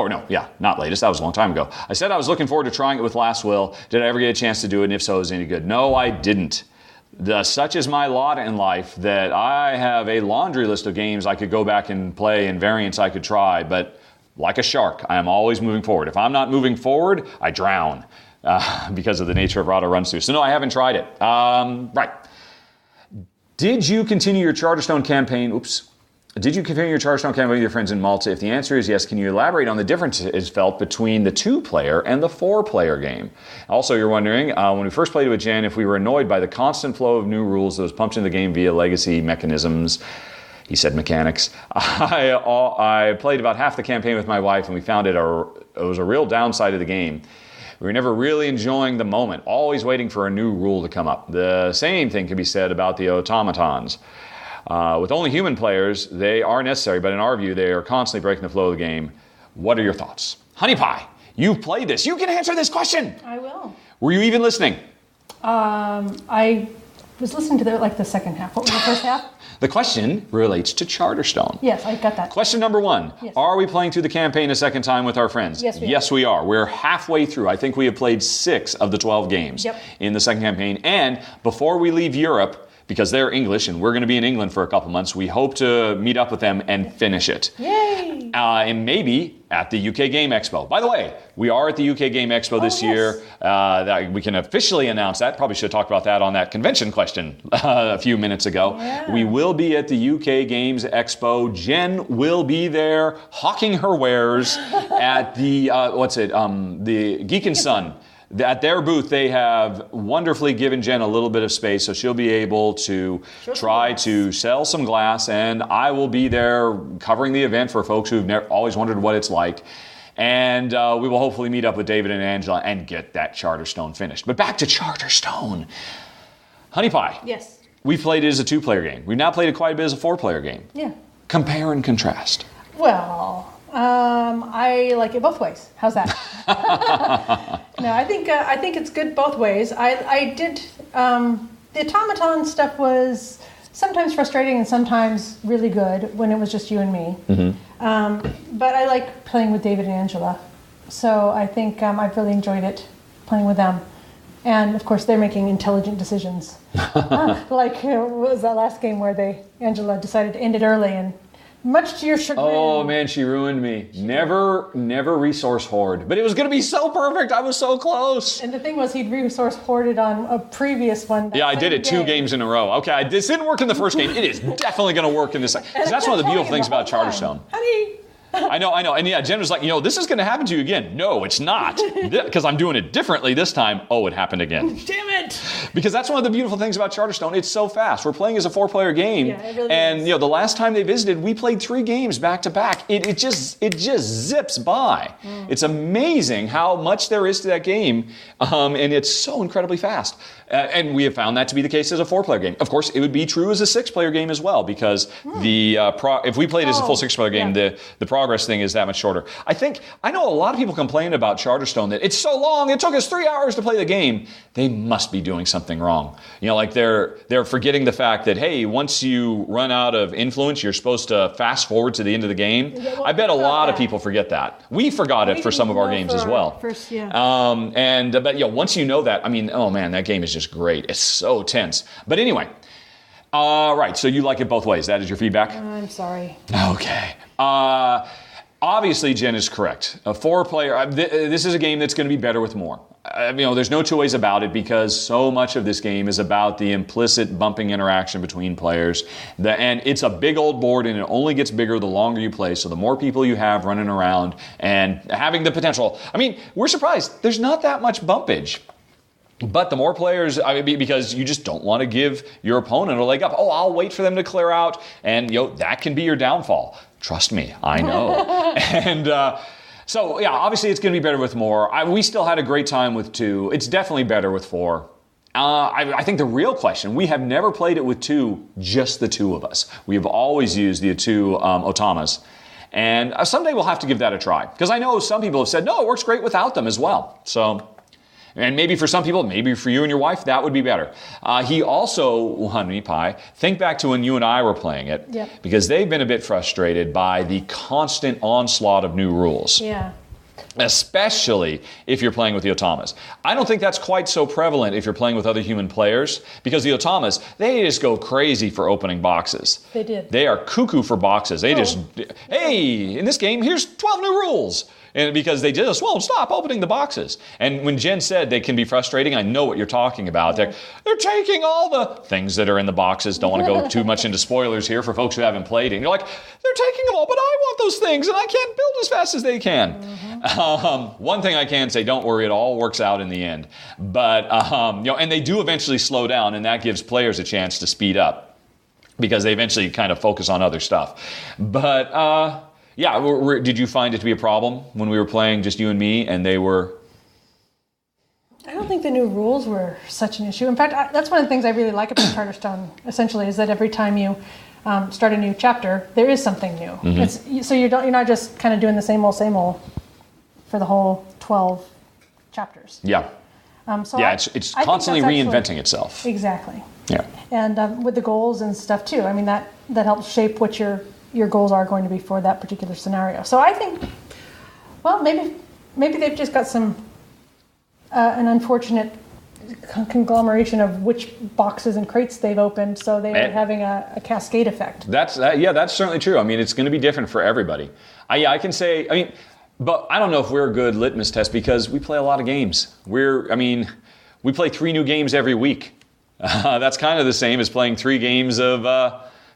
not latest, that was a long time ago. I said I was looking forward to trying it with Last Will. Did I ever get a chance to do it? And if so, is it any good? No, I didn't. Such is my lot in life that I have a laundry list of games I could go back and play and variants I could try, but like a shark, I am always moving forward. If I'm not moving forward, I drown because of the nature of Rahdo Runs Through. So no, I haven't tried it. Right. Did you continue your Charterstone campaign? Did you continue your Charterstone campaign with your friends in Malta? If the answer is yes, can you elaborate on the differences felt between the 2-player and the 4-player game? Also, you're wondering, when we first played it with Jen, if we were annoyed by the constant flow of new rules that was pumped into the game via legacy mechanisms. He said mechanics. I played about half the campaign with my wife, and we found it was a real downside of the game. We were never really enjoying the moment, always waiting for a new rule to come up. The same thing can be said about the automatons. With only human players, they are necessary, but in our view, they are constantly breaking the flow of the game. What are your thoughts? Honey Pie, you've played this. You can answer this question. I will. Were you even listening? I was listening to the second half. What was the first half? The question relates to Charterstone. Yes, I got that. Question number 1. Yes. Are we playing through the campaign a second time with our friends? Yes, we are. We're halfway through. I think we have played 6 of the 12 games in the second campaign. And before we leave Europe, because they're English and we're going to be in England for a couple months, we hope to meet up with them and finish it. Yay! And maybe at the UK Game Expo. By the way, we are at the UK Game Expo this year. That we can officially announce that. Probably should have talked about that on that convention question a few minutes ago. Yeah. We will be at the UK Games Expo. Jen will be there hawking her wares at the, the Geek and Sun. At their booth, they have wonderfully given Jen a little bit of space, so she'll be able to try to sell some glass, and I will be there covering the event for folks who've always wondered what it's like. And we will hopefully meet up with David and Angela and get that Charterstone finished. But back to Charterstone. Honey Pie. Yes. We played it as a 2-player game. We've now played it quite a bit as a 4-player game. Yeah. Compare and contrast. Well, I like it both ways. How's that? No, I think it's good both ways. I did the automaton stuff was sometimes frustrating and sometimes really good when it was just you and me. Mm-hmm. But I like playing with David and Angela, so I think I've really enjoyed it playing with them. And of course, they're making intelligent decisions. Like, what was that last game where Angela decided to end it early, and much to your chagrin. Oh man, she ruined me. Never resource hoard. But it was going to be so perfect. I was so close. And the thing was, he'd resource hoarded on a previous one. Yeah, I did it 2 games in a row. Okay, this didn't work in the first game. It is definitely going to work in this. Because that's one of the beautiful things about Charterstone. Honey. I know. And yeah, Jen was like, this is going to happen to you again. No, it's not. Because I'm doing it differently this time. Oh, it happened again. Damn it. Because that's one of the beautiful things about Charterstone. It's so fast. We're playing as a 4-player game. Yeah, it really and, is. The last time they visited, we played 3 games back to back. It just zips by. It's amazing how much there is to that game. And it's so incredibly fast. And we have found that to be the case as a 4-player game. Of course, it would be true as a 6-player game as well, because if we played as a full 6-player game, the progress thing is that much shorter. I know a lot of people complain about Charterstone that it's so long, it took us 3 hours to play the game. They must be doing something wrong. Like they're forgetting the fact that, hey, once you run out of influence, you're supposed to fast forward to the end of the game. Yeah, well, I bet a lot of people forget that. We forgot it for some of our games as well. First, yeah. But once you know that, oh man, that game is just great. It's so tense. But anyway, right, so you like it both ways. That is your feedback? I'm sorry. Okay. Obviously, Jen is correct. A 4-player, this is a game that's going to be better with more. There's no two ways about it, because so much of this game is about the implicit bumping interaction between players. And it's a big old board, and it only gets bigger the longer you play. So the more people you have running around and having the potential. We're surprised. There's not that much bumpage. But the more players, because you just don't want to give your opponent a leg up. Oh, I'll wait for them to clear out, and that can be your downfall. Trust me, I know. And so, yeah, obviously it's going to be better with more. We still had a great time with 2. It's definitely better with 4. I think the real question, we have never played it with 2, just the 2 of us. We have always used the 2 otamas. And someday we'll have to give that a try. Because I know some people have said, no, it works great without them as well. So... And maybe for some people, maybe for you and your wife, that would be better. He also, Honey Pie, think back to when you and I were playing it. Yep. Because they've been a bit frustrated by the constant onslaught of new rules. Yeah. Especially if you're playing with the otamas. I don't think that's quite so prevalent if you're playing with other human players, because the otamas, they just go crazy for opening boxes. They did. They are cuckoo for boxes. They just, hey, in this game, here's 12 new rules. And because they just won't stop opening the boxes. And when Jen said they can be frustrating, I know what you're talking about. They're taking all the things that are in the boxes. Don't want to go too much into spoilers here for folks who haven't played it. And you're like, they're taking them all, but I want those things, and I can't build as fast as they can. One thing I can say, don't worry, it all works out in the end. But, and they do eventually slow down, and that gives players a chance to speed up, because they eventually kind of focus on other stuff. But, yeah, did you find it to be a problem when we were playing, just you and me, and they were... I don't think the new rules were such an issue. In fact, that's one of the things I really like about Charterstone, essentially, is that every time you start a new chapter, there is something new. Mm-hmm. So you're not just kind of doing the same old for the whole 12 chapters. Yeah. It's constantly reinventing itself. Exactly. Yeah. And with the goals and stuff, too. That helps shape what your goals are going to be for that particular scenario. So I think, well, maybe they've just got some an unfortunate conglomeration of which boxes and crates they've opened, so they were having a cascade effect. That's certainly true. It's going to be different for everybody. I can say, but I don't know if we're a good litmus test, because we play a lot of games. We play 3 new games every week. That's kind of the same as playing 3 games of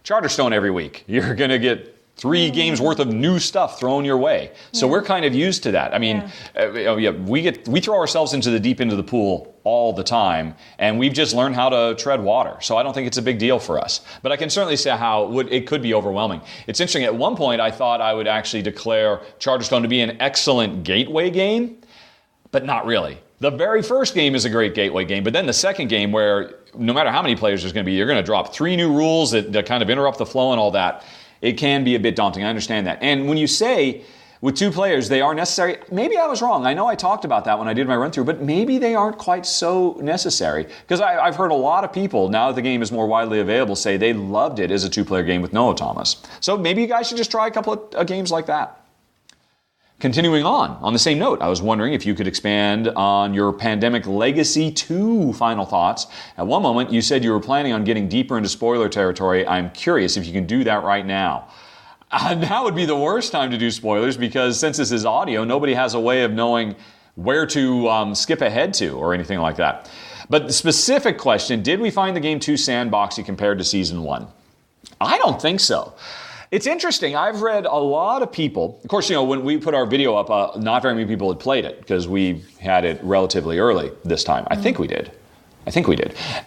Charterstone every week. You're going to get 3 games worth of new stuff thrown your way. So we're kind of used to that. We throw ourselves into the deep end of the pool all the time, and we've just learned how to tread water. So I don't think it's a big deal for us. But I can certainly see how it could be overwhelming. It's interesting. At one point, I thought I would actually declare Charterstone to be an excellent gateway game, but not really. The very first game is a great gateway game, but then the second game, where no matter how many players there's going to be, you're going to drop 3 new rules that kind of interrupt the flow and all that. It can be a bit daunting. I understand that. And when you say with 2 players they are necessary, maybe I was wrong. I know I talked about that when I did my run through, but maybe they aren't quite so necessary. Because I've heard a lot of people, now that the game is more widely available, say they loved it as a 2-player game with no otamas. So maybe you guys should just try a couple of games like that. Continuing on the same note, I was wondering if you could expand on your Pandemic Legacy 2 final thoughts. At one moment, you said you were planning on getting deeper into spoiler territory. I'm curious if you can do that right now. Now would be the worst time to do spoilers because since this is audio, nobody has a way of knowing where to skip ahead to or anything like that. But the specific question, did we find the game too sandboxy compared to Season 1? I don't think so. It's interesting. I've read a lot of people. Of course, when we put our video up, not very many people had played it because we had it relatively early this time. I think we did.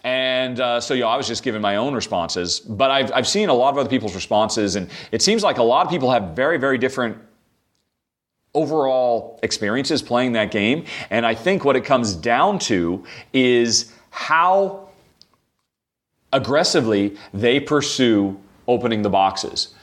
And so I was just giving my own responses. But I've seen a lot of other people's responses, and it seems like a lot of people have very, very different overall experiences playing that game. And I think what it comes down to is how aggressively they pursue opening the boxes.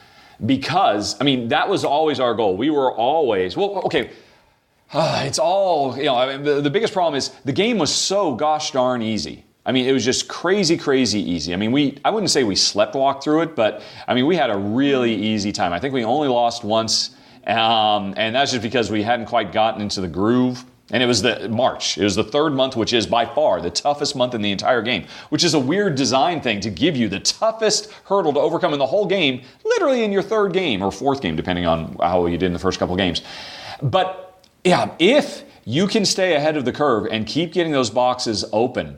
Because, that was always our goal. We were always, it's all, the biggest problem is the game was so gosh darn easy. It was just crazy, crazy easy. I wouldn't say we sleptwalked through it, but, we had a really easy time. I think we only lost once, and that's just because we hadn't quite gotten into the groove. And it was March. It was the third month, which is by far the toughest month in the entire game, which is a weird design thing to give you the toughest hurdle to overcome in the whole game, literally in your third game or fourth game, depending on how you did in the first couple games. But yeah, if you can stay ahead of the curve and keep getting those boxes open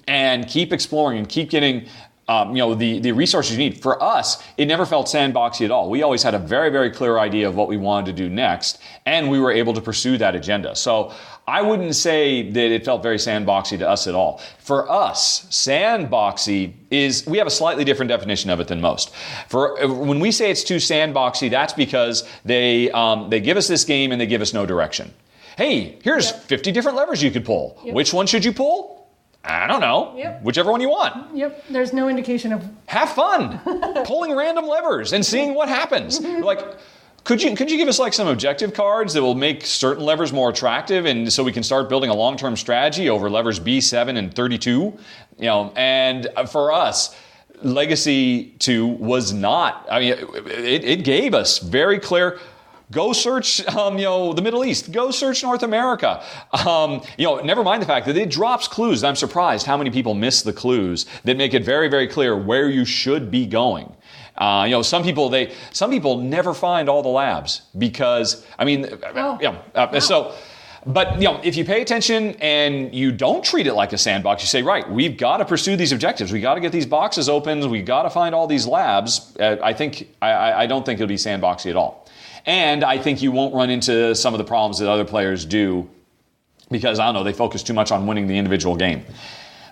and keep exploring and keep getting the resources you need. For us, it never felt sandboxy at all. We always had a very, very clear idea of what we wanted to do next, and we were able to pursue that agenda. So I wouldn't say that it felt very sandboxy to us at all. For us, sandboxy we have a slightly different definition of it than most. When we say it's too sandboxy, that's because they give us this game and they give us no direction. Hey, here's 50 different levers you could pull. Yep. Which one should you pull? I don't know. Yep. Whichever one you want. Yep. There's no indication of... Have fun pulling random levers and seeing what happens. Like, could you give us some objective cards that will make certain levers more attractive, and so we can start building a long-term strategy over levers B7 and 32? And for us, Legacy 2 was not. It gave us very clear. Go search, the Middle East. Go search North America. Never mind the fact that it drops clues. I'm surprised how many people miss the clues that make it very, very clear where you should be going. Some people never find all the labs because, So, but if you pay attention and you don't treat it like a sandbox, you say, right, we've got to pursue these objectives. We got to get these boxes open. We got to find all these labs. I don't think it'll be sandboxy at all. And I think you won't run into some of the problems that other players do because, they focus too much on winning the individual game.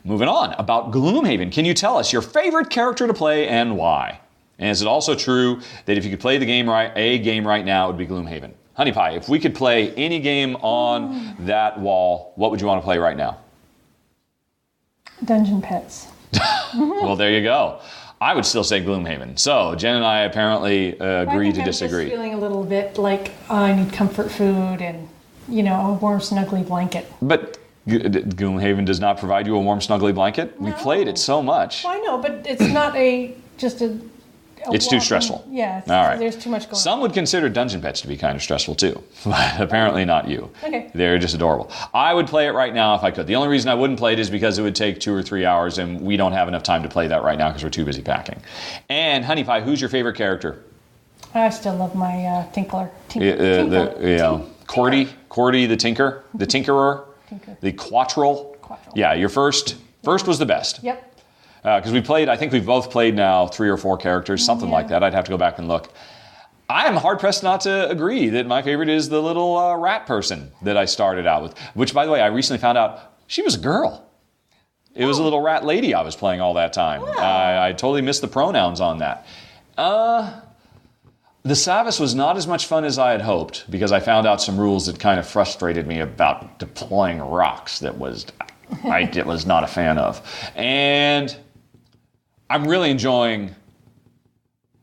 Moving on, about Gloomhaven. Can you tell us your favorite character to play and why? And is it also true that if you could play a game right now, it would be Gloomhaven? Honey Pie, if we could play any game on that wall, what would you want to play right now? Dungeon Pets. Well, there you go. I would still say Gloomhaven. So Jen and I apparently agree to disagree. I'm just feeling a little bit like I need comfort food and, a warm, snuggly blanket. But Gloomhaven does not provide you a warm, snuggly blanket? No. We played it so much. Well, I know, but it's not it's too stressful. Yeah, all right. There's too much going on. Some would consider Dungeon Pets to be kind of stressful too, but apparently not you. Okay. They're just adorable. I would play it right now if I could. The only reason I wouldn't play it is because it would take 2 or 3 hours, and we don't have enough time to play that right now because we're too busy packing. And Honey Pie, who's your favorite character? I still love my Tinkler. Cordy, the Tinker, the Tinkerer, the Quattrel. Yeah, your first was the best. Yep. Because I think we've both played now 3 or 4 characters, something like that. I'd have to go back and look. I am hard-pressed not to agree that my favorite is the little rat person that I started out with, which, by the way, I recently found out she was a girl. It was a little rat lady I was playing all that time. I totally missed the pronouns on that. The Savas was not as much fun as I had hoped because I found out some rules that kind of frustrated me about deploying rocks that I was not a fan of. And I'm really enjoying,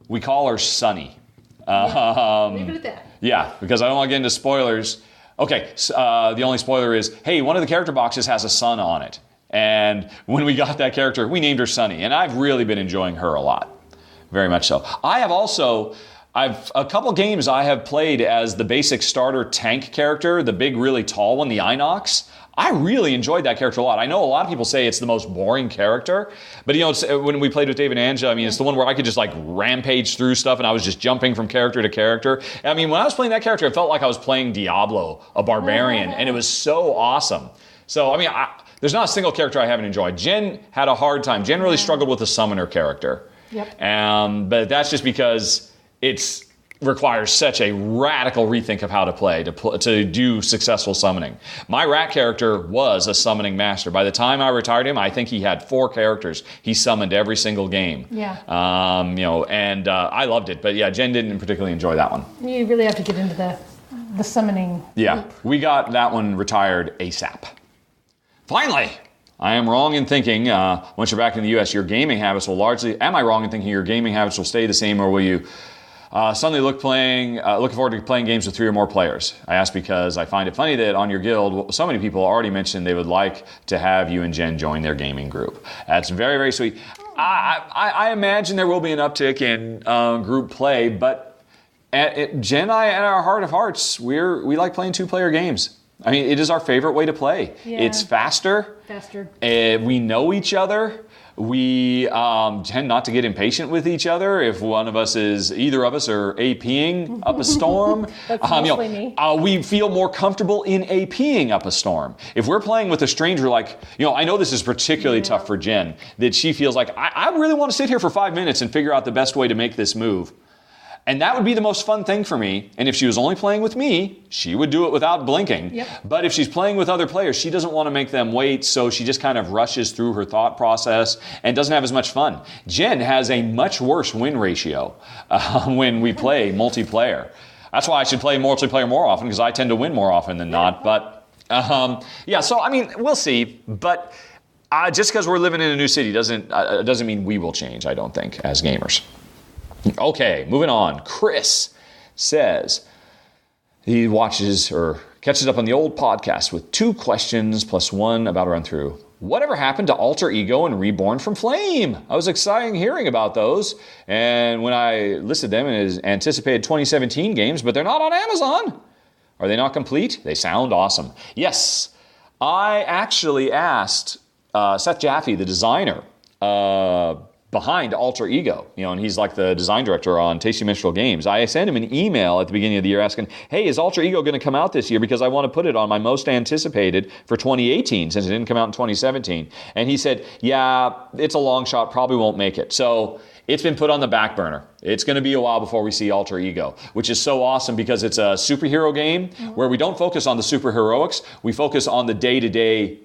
we call her Sunny. Leave it at that. Yeah, because I don't want to get into spoilers. Okay, the only spoiler is, hey, one of the character boxes has a sun on it. And when we got that character, we named her Sunny. And I've really been enjoying her a lot. Very much so. I have also A couple games I have played as the basic starter tank character, the big, really tall one, the Inox. I really enjoyed that character a lot. I know a lot of people say it's the most boring character, but when we played with Dave and Anja, I mean, it's the one where I could just like rampage through stuff and I was just jumping from character to character. I mean, when I was playing that character, it felt like I was playing Diablo, a barbarian, and it was so awesome. So, I mean, there's not a single character I haven't enjoyed. Jen had a hard time. Jen really struggled with the summoner character. Yep. But that's just because it requires such a radical rethink of how to play to do successful summoning. My rat character was a summoning master. By the time I retired him, I think he had 4 characters he summoned every single game. Yeah. And I loved it. But yeah, Jen didn't particularly enjoy that one. You really have to get into the summoning. Yeah, loop. we got that one retired ASAP. Finally, I am wrong in thinking, once you're back in the U.S., your gaming habits will am I wrong in thinking your gaming habits will stay the same, or will you suddenly looking forward to playing games with 3 or more players? I ask because I find it funny that on your guild, so many people already mentioned they would like to have you and Jen join their gaming group. That's very, very sweet. I imagine there will be an uptick in group play, but Jen and I, at our heart of hearts, we like playing 2-player games. I mean, it is our favorite way to play. Yeah. It's faster. We know each other. We tend not to get impatient with each other if either of us are APing up a storm. That's mostly me. We feel more comfortable in APing up a storm. If we're playing with a stranger, I know this is particularly tough for Jen, that she feels like, I really want to sit here for 5 minutes and figure out the best way to make this move. And that would be the most fun thing for me. And if she was only playing with me, she would do it without blinking. Yep. But if she's playing with other players, she doesn't want to make them wait, so she just kind of rushes through her thought process and doesn't have as much fun. Jen has a much worse win ratio when we play multiplayer. That's why I should play multiplayer more often, because I tend to win more often than not. But so I mean, we'll see. But just because we're living in a new city doesn't mean we will change, I don't think, as gamers. Okay, moving on. Chris says he watches or catches up on the old podcast with 2 questions plus 1 about a run-through. Whatever happened to Alter Ego and Reborn from Flame? I was excited hearing about those, and when I listed them as anticipated 2017 games, but they're not on Amazon. Are they not complete? They sound awesome. Yes, I actually asked Seth Jaffe, the designer, behind Alter Ego, and he's like the design director on Tasty Minstrel Games. I sent him an email at the beginning of the year asking, hey, is Alter Ego going to come out this year? Because I want to put it on my most anticipated for 2018 since it didn't come out in 2017. And he said, yeah, it's a long shot, probably won't make it. So it's been put on the back burner. It's going to be a while before we see Alter Ego, which is so awesome because it's a superhero game where we don't focus on the superheroics. We focus on the day-to-day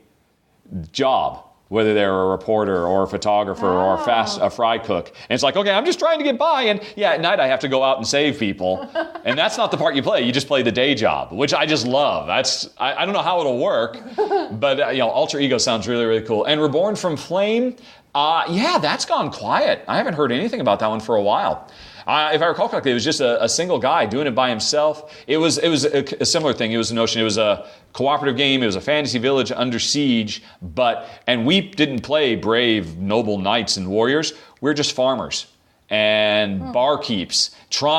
job, whether they're a reporter or a photographer or a fry cook. And it's like, okay, I'm just trying to get by, and at night I have to go out and save people. And that's not the part you play. You just play the day job, which I just love. I don't know how it'll work, but Alter Ego sounds really, really cool. And Reborn from Flame, that's gone quiet. I haven't heard anything about that one for a while. If I recall correctly, it was just a single guy doing it by himself. It was a similar thing. It was a cooperative game. It was a fantasy village under siege, and we didn't play brave, noble knights and warriors. We're just farmers and barkeeps.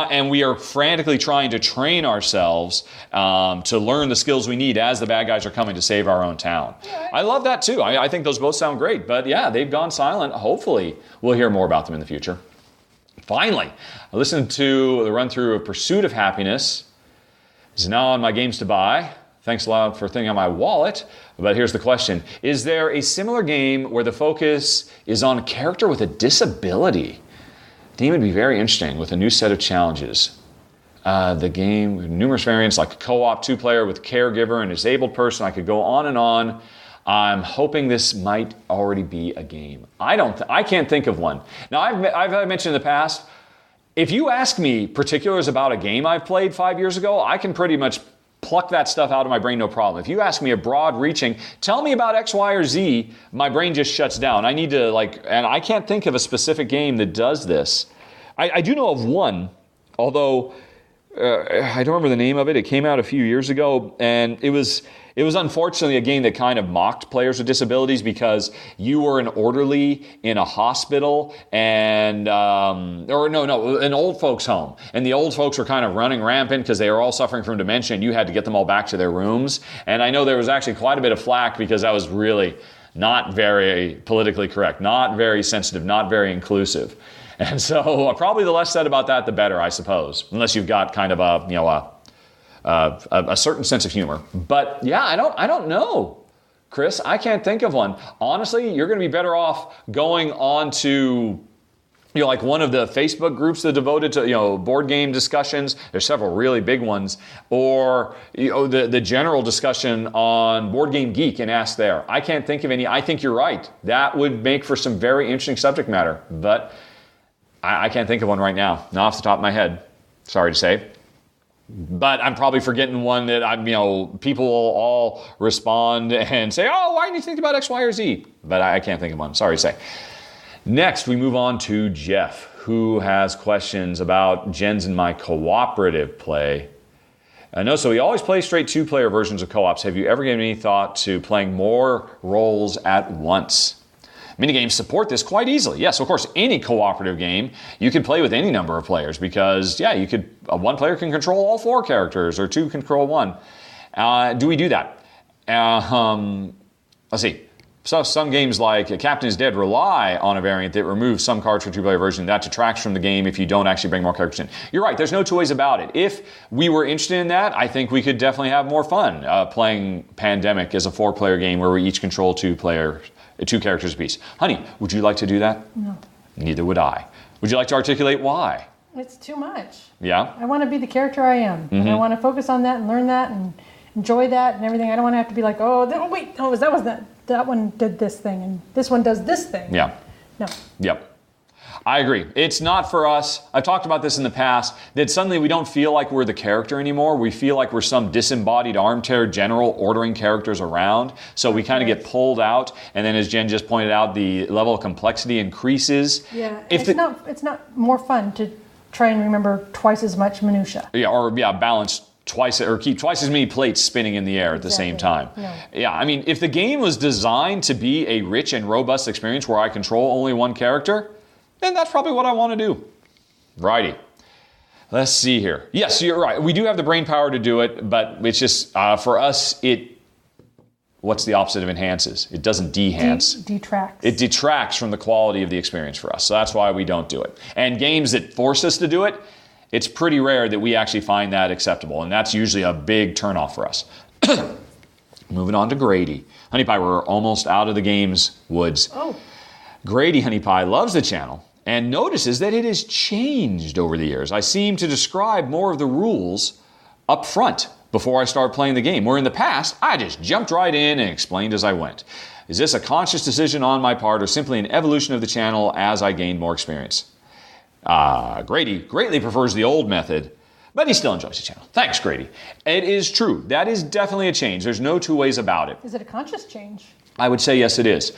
And we are frantically trying to train ourselves to learn the skills we need as the bad guys are coming to save our own town. Yeah. I love that too. I think those both sound great. But yeah, they've gone silent. Hopefully, we'll hear more about them in the future. Finally, I listened to the run-through of Pursuit of Happiness. It's now on my games to buy. Thanks a lot for thinking on my wallet. But here's the question. Is there a similar game where the focus is on a character with a disability? The game would be very interesting with a new set of challenges. The game with numerous variants like co-op 2-player with caregiver and disabled person. I could go on and on. I'm hoping this might already be a game. I can't think of one. Now, I've mentioned in the past, if you ask me particulars about a game I've played 5 years ago, I can pretty much pluck that stuff out of my brain, no problem. If you ask me a broad-reaching, tell me about X, Y, or Z, my brain just shuts down. I need to, and I can't think of a specific game that does this. I do know of one, although I don't remember the name of it. It came out a few years ago, and it was unfortunately a game that kind of mocked players with disabilities because you were an orderly in a hospital and an old folks home, and the old folks were kind of running rampant because they were all suffering from dementia, and you had to get them all back to their rooms. And I know there was actually quite a bit of flack because that was really not very politically correct, not very sensitive, not very inclusive. And so probably the less said about that, the better, I suppose, unless you've got kind of a certain sense of humor. But yeah, I don't know, Chris. I can't think of one. Honestly, you're going to be better off going on to, like one of the Facebook groups that are devoted to, board game discussions. There's several really big ones. Or, the general discussion on Board Game Geek and ask there. I can't think of any. I think you're right. That would make for some very interesting subject matter. But I can't think of one right now. Not off the top of my head. Sorry to say. But I'm probably forgetting one that people will all respond and say, oh, why didn't you think about X, Y, or Z? But I can't think of one. Sorry to say. Next, we move on to Jeff, who has questions about Jen's and my cooperative play. So we always play straight two-player versions of co-ops. Have you ever given any thought to playing more roles at once? Minigames support this quite easily. Yes, of course, any cooperative game, you can play with any number of players because, one player can control all four characters or two can control one. Do we do that? Let's see. So some games like Captain is Dead rely on a variant that removes some cards for two-player version. That detracts from the game if you don't actually bring more characters in. You're right. There's no two ways about it. If we were interested in that, I think we could definitely have more fun playing Pandemic as a four-player game where we each control two characters apiece. Honey, would you like to do that? No. Neither would I. Would you like to articulate why? It's too much. Yeah? I want to be the character I am. Mm-hmm. And I want to focus on that and learn that and enjoy that and everything. I don't want to have to be like, that one did this thing and this one does this thing. Yeah. No. Yep. I agree. It's not for us. I've talked about this in the past, that suddenly we don't feel like we're the character anymore. We feel like we're some disembodied armchair general ordering characters around. So we kind of get pulled out. And then as Jen just pointed out, the level of complexity increases. Yeah. It's not more fun to try and remember twice as much minutia. Balance twice or keep twice as many plates spinning in the air at the same time. No. Yeah, I mean, if the game was designed to be a rich and robust experience where I control only one character, then that's probably what I want to do. Righty. Let's see here. Yes, you're right. We do have the brain power to do it, but it's just, for us, what's the opposite of enhances? It doesn't de-hance. Detracts. It detracts from the quality of the experience for us. So that's why we don't do it. And games that force us to do it, it's pretty rare that we actually find that acceptable. And that's usually a big turnoff for us. Moving on to Grady. Honey Pie, we're almost out of the game's woods. Oh. Grady, Honey Pie, loves the channel and notices that it has changed over the years. I seem to describe more of the rules up front before I start playing the game, where in the past, I just jumped right in and explained as I went. Is this a conscious decision on my part or simply an evolution of the channel as I gained more experience? Grady greatly prefers the old method, but he still enjoys the channel. Thanks, Grady. It is true. That is definitely a change. There's no two ways about it. Is it a conscious change? I would say yes, it is.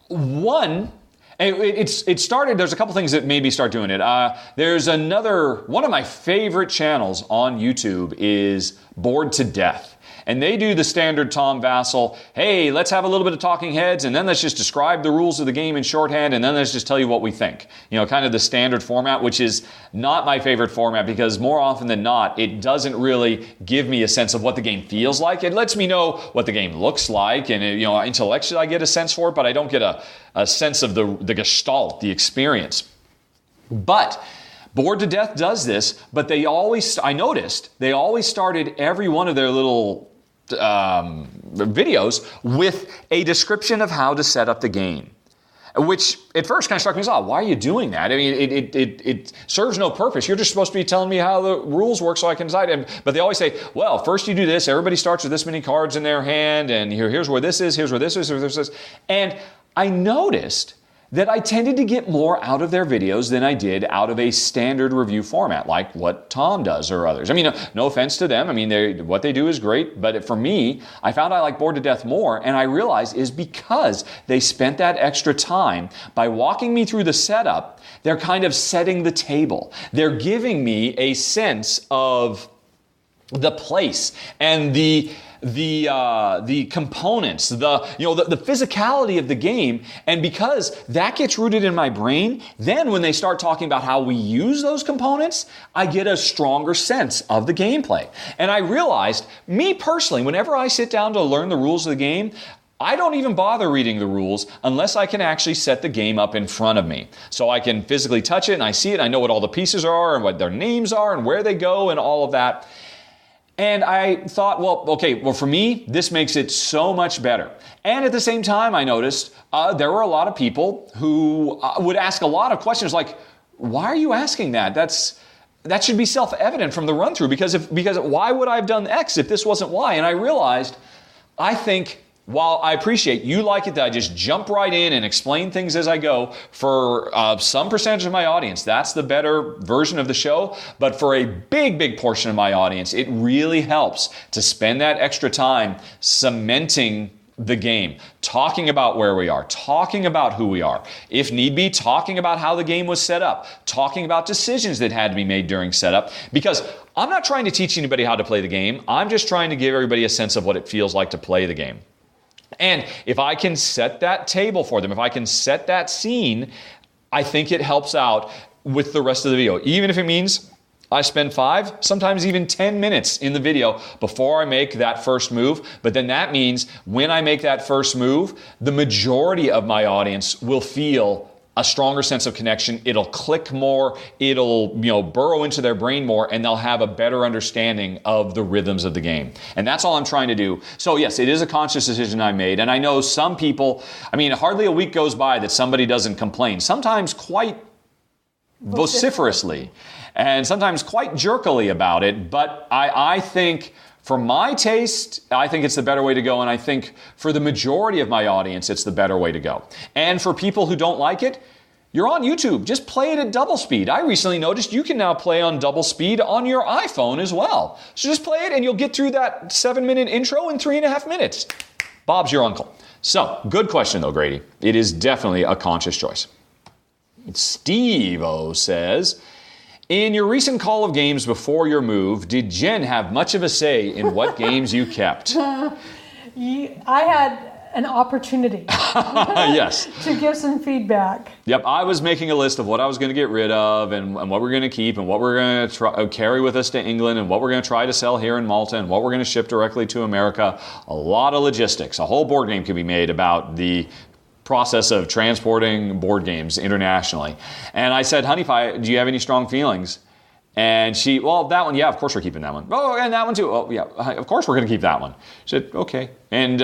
One, it started, there's a couple things that made me start doing it. There's one of my favorite channels on YouTube is Bored to Death. And they do the standard Tom Vassell, hey, let's have a little bit of talking heads, and then let's just describe the rules of the game in shorthand, and then let's just tell you what we think. Kind of the standard format, which is not my favorite format because more often than not, it doesn't really give me a sense of what the game feels like. It lets me know what the game looks like, and intellectually I get a sense for it, but I don't get a sense of the gestalt, the experience. But Bored to Death does this, but I noticed they always started every one of their little videos with a description of how to set up the game, which at first kind of struck me as odd. Why are you doing that? I mean, it serves no purpose. You're just supposed to be telling me how the rules work so I can decide. But they always say, well, first you do this. Everybody starts with this many cards in their hand, and here's where this is, here's where this is, here's where this is. And I noticed that I tended to get more out of their videos than I did out of a standard review format, like what Tom does or others. I mean, no offense to them. I mean, what they do is great, but for me, I found I like Bored to Death more, and I realized is because they spent that extra time by walking me through the setup, they're kind of setting the table. They're giving me a sense of the place and the components, the physicality of the game, and because that gets rooted in my brain, then when they start talking about how we use those components, I get a stronger sense of the gameplay. And I realized, me personally, whenever I sit down to learn the rules of the game, I don't even bother reading the rules unless I can actually set the game up in front of me. So I can physically touch it and I see it, I know what all the pieces are and what their names are and where they go and all of that. And I thought, well, for me, this makes it so much better. And at the same time, I noticed there were a lot of people who would ask a lot of questions like, why are you asking that? That should be self-evident from the run-through because why would I have done X if this wasn't Y? And I realized, I think, while I appreciate you like it that I just jump right in and explain things as I go, for some percentage of my audience, that's the better version of the show. But for a big portion of my audience, it really helps to spend that extra time cementing the game, talking about where we are, talking about who we are, if need be, talking about how the game was set up, talking about decisions that had to be made during setup, because I'm not trying to teach anybody how to play the game. I'm just trying to give everybody a sense of what it feels like to play the game. And if I can set that table for them, if I can set that scene, I think it helps out with the rest of the video. Even if it means I spend 5, sometimes even 10 minutes in the video before I make that first move. But then that means when I make that first move, the majority of my audience will feel a stronger sense of connection. It'll click more, it'll burrow into their brain more, and they'll have a better understanding of the rhythms of the game. And that's all I'm trying to do. So yes, it is a conscious decision I made. And I know some people, hardly a week goes by that somebody doesn't complain, sometimes quite vociferously, and sometimes quite jerkily about it. But I think, for my taste, I think it's the better way to go, and I think for the majority of my audience, it's the better way to go. And for people who don't like it, you're on YouTube. Just play it at double speed. I recently noticed you can now play on double speed on your iPhone as well. So just play it, and you'll get through that 7-minute intro in 3.5 minutes. Bob's your uncle. So, good question though, Grady. It is definitely a conscious choice. Steve-O says, in your recent call of games before your move, did Jen have much of a say in what games you kept? I had an opportunity yes. to give some feedback. Yep, I was making a list of what I was going to get rid of and what we're going to keep and what we're going to carry with us to England and what we're going to try to sell here in Malta and what we're going to ship directly to America. A lot of logistics. A whole board game could be made about the process of transporting board games internationally. And I said, honey pie, do you have any strong feelings? And she, well, that one, yeah, of course we're keeping that one. Oh, and that one too. Oh, yeah, of course we're going to keep that one. She said, okay. And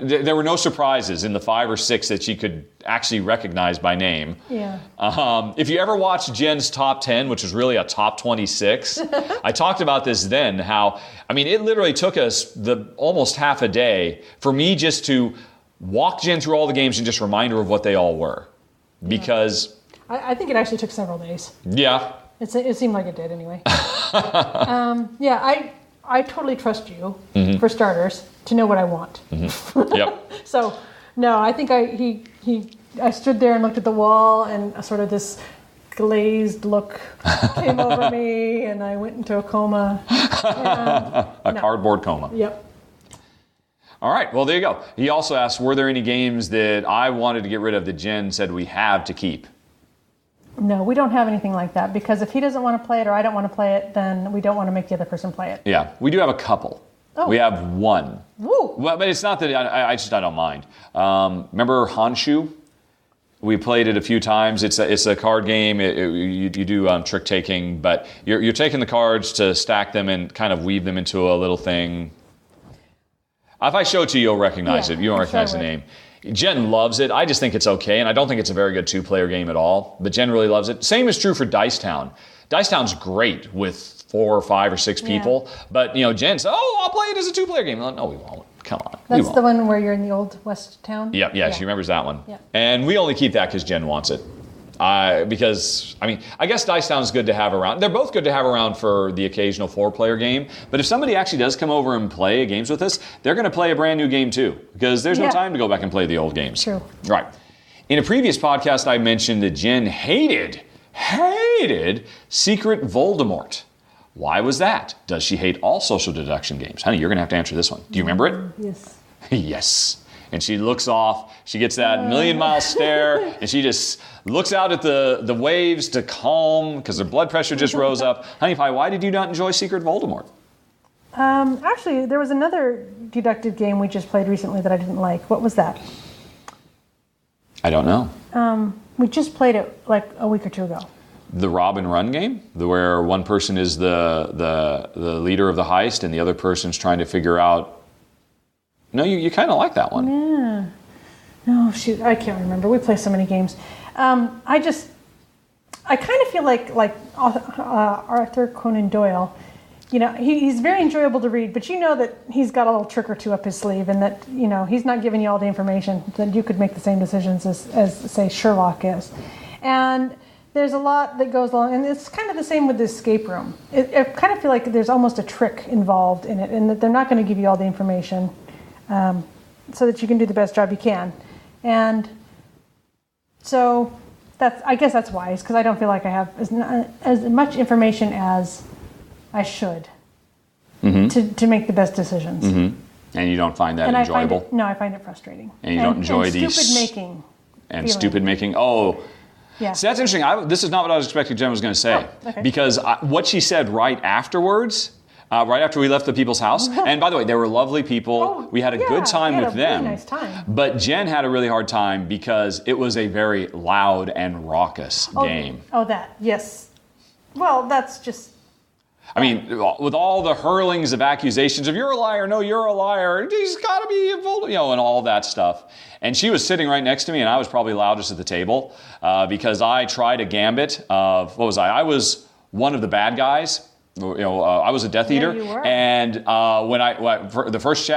there were no surprises in the 5 or 6 that she could actually recognize by name. Yeah. If you ever watched Jen's top 10, which was really a top 26, I talked about this then, how, it literally took us almost half a day for me just to walk Jen through all the games and just remind her of what they all were. Because I think it actually took several days. Yeah. It seemed like it did anyway. I totally trust you, for starters, to know what I want. Mm-hmm. Yep. So, no, I think I stood there and looked at the wall, and sort of this glazed look came over me, and I went into a coma. Cardboard coma. Yep. All right, well, there you go. He also asked, were there any games that I wanted to get rid of that Jen said we have to keep? No, we don't have anything like that, because if he doesn't want to play it or I don't want to play it, then we don't want to make the other person play it. Yeah, we do have a couple. Oh. We have one. Woo! Well, but it's not that I don't mind. Remember Honshu? We played it a few times. It's a card game. You do trick taking, but you're taking the cards to stack them and kind of weave them into a little thing. If I show it to you, you'll recognize it. You don't recognize the name. Jen loves it. I just think it's okay, and I don't think it's a very good 2-player game at all, but Jen really loves it. Same is true for Dice Town. Dice Town's great with 4 or 5 or 6 people, but Jen says, oh, I'll play it as a 2-player game. No, we won't. come on. That's the one where you're in the old West town? Yeah, she remembers that one. Yeah. And we only keep that because Jen wants it. Because, I mean, I guess Dice Town's good to have around. They're both good to have around for the occasional 4-player game. But if somebody actually does come over and play games with us, they're going to play a brand new game too. Because there's no time to go back and play the old games. True. Right. In a previous podcast, I mentioned that Jen hated Secret Voldemort. Why was that? Does she hate all social deduction games? Honey, you're going to have to answer this one. Do you remember it? Yes. Yes. And she looks off, she gets that million-mile stare, and she just looks out at the waves to calm, because her blood pressure just rose up. Honey Pie, why did you not enjoy Secret Voldemort? Actually, there was another deductive game we just played recently that I didn't like. What was that? I don't know. We just played it like a week or two ago. The Rob and Run game, where one person is the leader of the heist, and the other person's trying to figure out. No, you kind of like that one. Yeah. No, shoot, I can't remember. We play so many games. I kind of feel like Arthur Conan Doyle. You know, he's very enjoyable to read, but you know that he's got a little trick or two up his sleeve, and that, you know, he's not giving you all the information that you could make the same decisions as say, Sherlock is. And there's a lot that goes along, and it's kind of the same with the escape room. I kind of feel like there's almost a trick involved in it, and that they're not going to give you all the information. So that you can do the best job you can. And so I guess that's wise, because I don't feel like I have as much information as I should to make the best decisions. Mm-hmm. And you don't find that enjoyable? I find it frustrating. And you don't enjoy these... stupid making. And stupid making. Oh. Yeah. See, that's interesting. This is not what I was expecting Jen was going to say. Oh, okay. Because what she said right afterwards... right after we left the people's house. And by the way, they were lovely people. We had a good time with them. Really nice time. But Jen had a really hard time because it was a very loud and raucous game. Oh, that. Yes. Well, that's just... I mean, with all the hurlings of accusations of you're a liar, no, you're a liar, he's got to be involved, you know, and all that stuff. And she was sitting right next to me, and I was probably loudest at the table because I tried a gambit of, what was I? I was one of the bad guys. You know, I was a Death Eater, you were. and for the first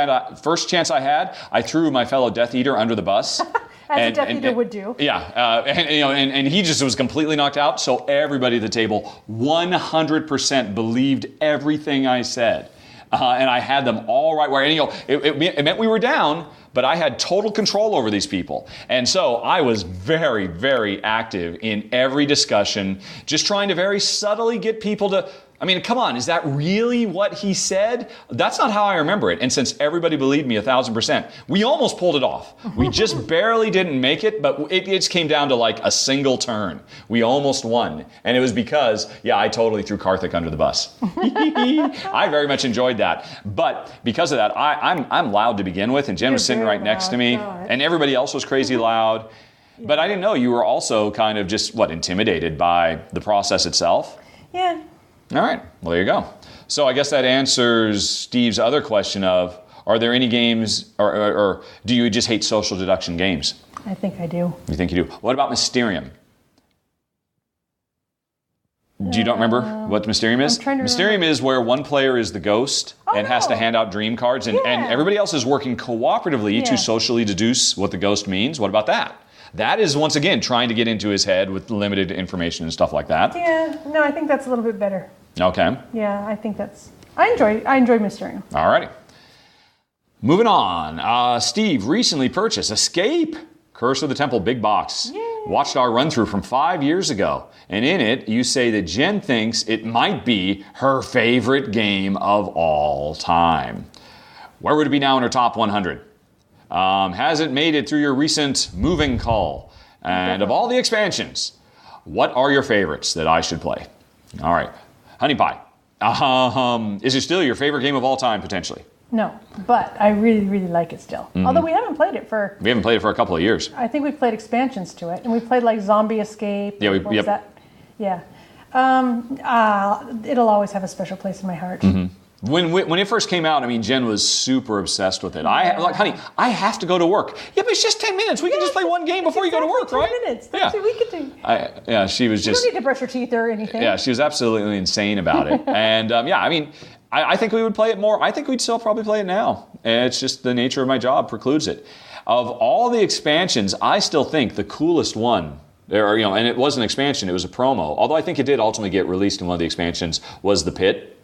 chance I had, I threw my fellow Death Eater under the bus. As a Death Eater would do. Yeah, and he just was completely knocked out. So everybody at the table 100% believed everything I said, and I had them all right where. And it meant we were down, but I had total control over these people. And so I was very, very active in every discussion, just trying to very subtly get people to. I mean, come on, is that really what he said? That's not how I remember it. And since everybody believed me 1,000%, we almost pulled it off. We just barely didn't make it, but it just came down to like a single turn. We almost won. And it was because, I totally threw Karthik under the bus. I very much enjoyed that. But because of that, I'm loud to begin with, and Jen was sitting right next to me, and everybody else was crazy loud. But I didn't know you were also kind of just, intimidated by the process itself? Yeah. All right. Well, there you go. So I guess that answers Steve's other question of, are there any games, or do you just hate social deduction games? I think I do. You think you do? What about Mysterium? Do you don't remember what Mysterium is? I'm trying to Mysterium is where one player is the ghost and has to hand out dream cards, and everybody else is working cooperatively to socially deduce what the ghost means. What about that? That is, once again, trying to get into his head with limited information and stuff like that. Yeah, no, I think that's a little bit better. Okay. Yeah, I think that's... I enjoy Mysterium. All righty. Moving on. Steve recently purchased Escape, Curse of the Temple Big Box. Yay. Watched our run-through from 5 years ago. And in it, you say that Jen thinks it might be her favorite game of all time. Where would it be now in her top 100? Has it made it through your recent moving call? And of all the expansions, what are your favorites that I should play? All right. Honey Pie. Is it still your favorite game of all time, potentially? No, but I really, really like it still. Mm-hmm. Although we haven't played it for... We haven't played it for a couple of years. I think we've played expansions to it. And we played like Zombie Escape. Yeah, what was that? Yeah. It'll always have a special place in my heart. Mm-hmm. When it first came out, I mean, Jen was super obsessed with it. Honey, I have to go to work. Yeah, but it's just 10 minutes. We can just play one game before you go to work, right? 10 minutes. That's what we could do. She was just... You don't need to brush your teeth or anything. Yeah, she was absolutely insane about it. And, I mean, I think we would play it more. I think we'd still probably play it now. And it's just the nature of my job precludes it. Of all the expansions, I still think the coolest one, and it was an expansion, it was a promo, although I think it did ultimately get released in one of the expansions, was the Pit.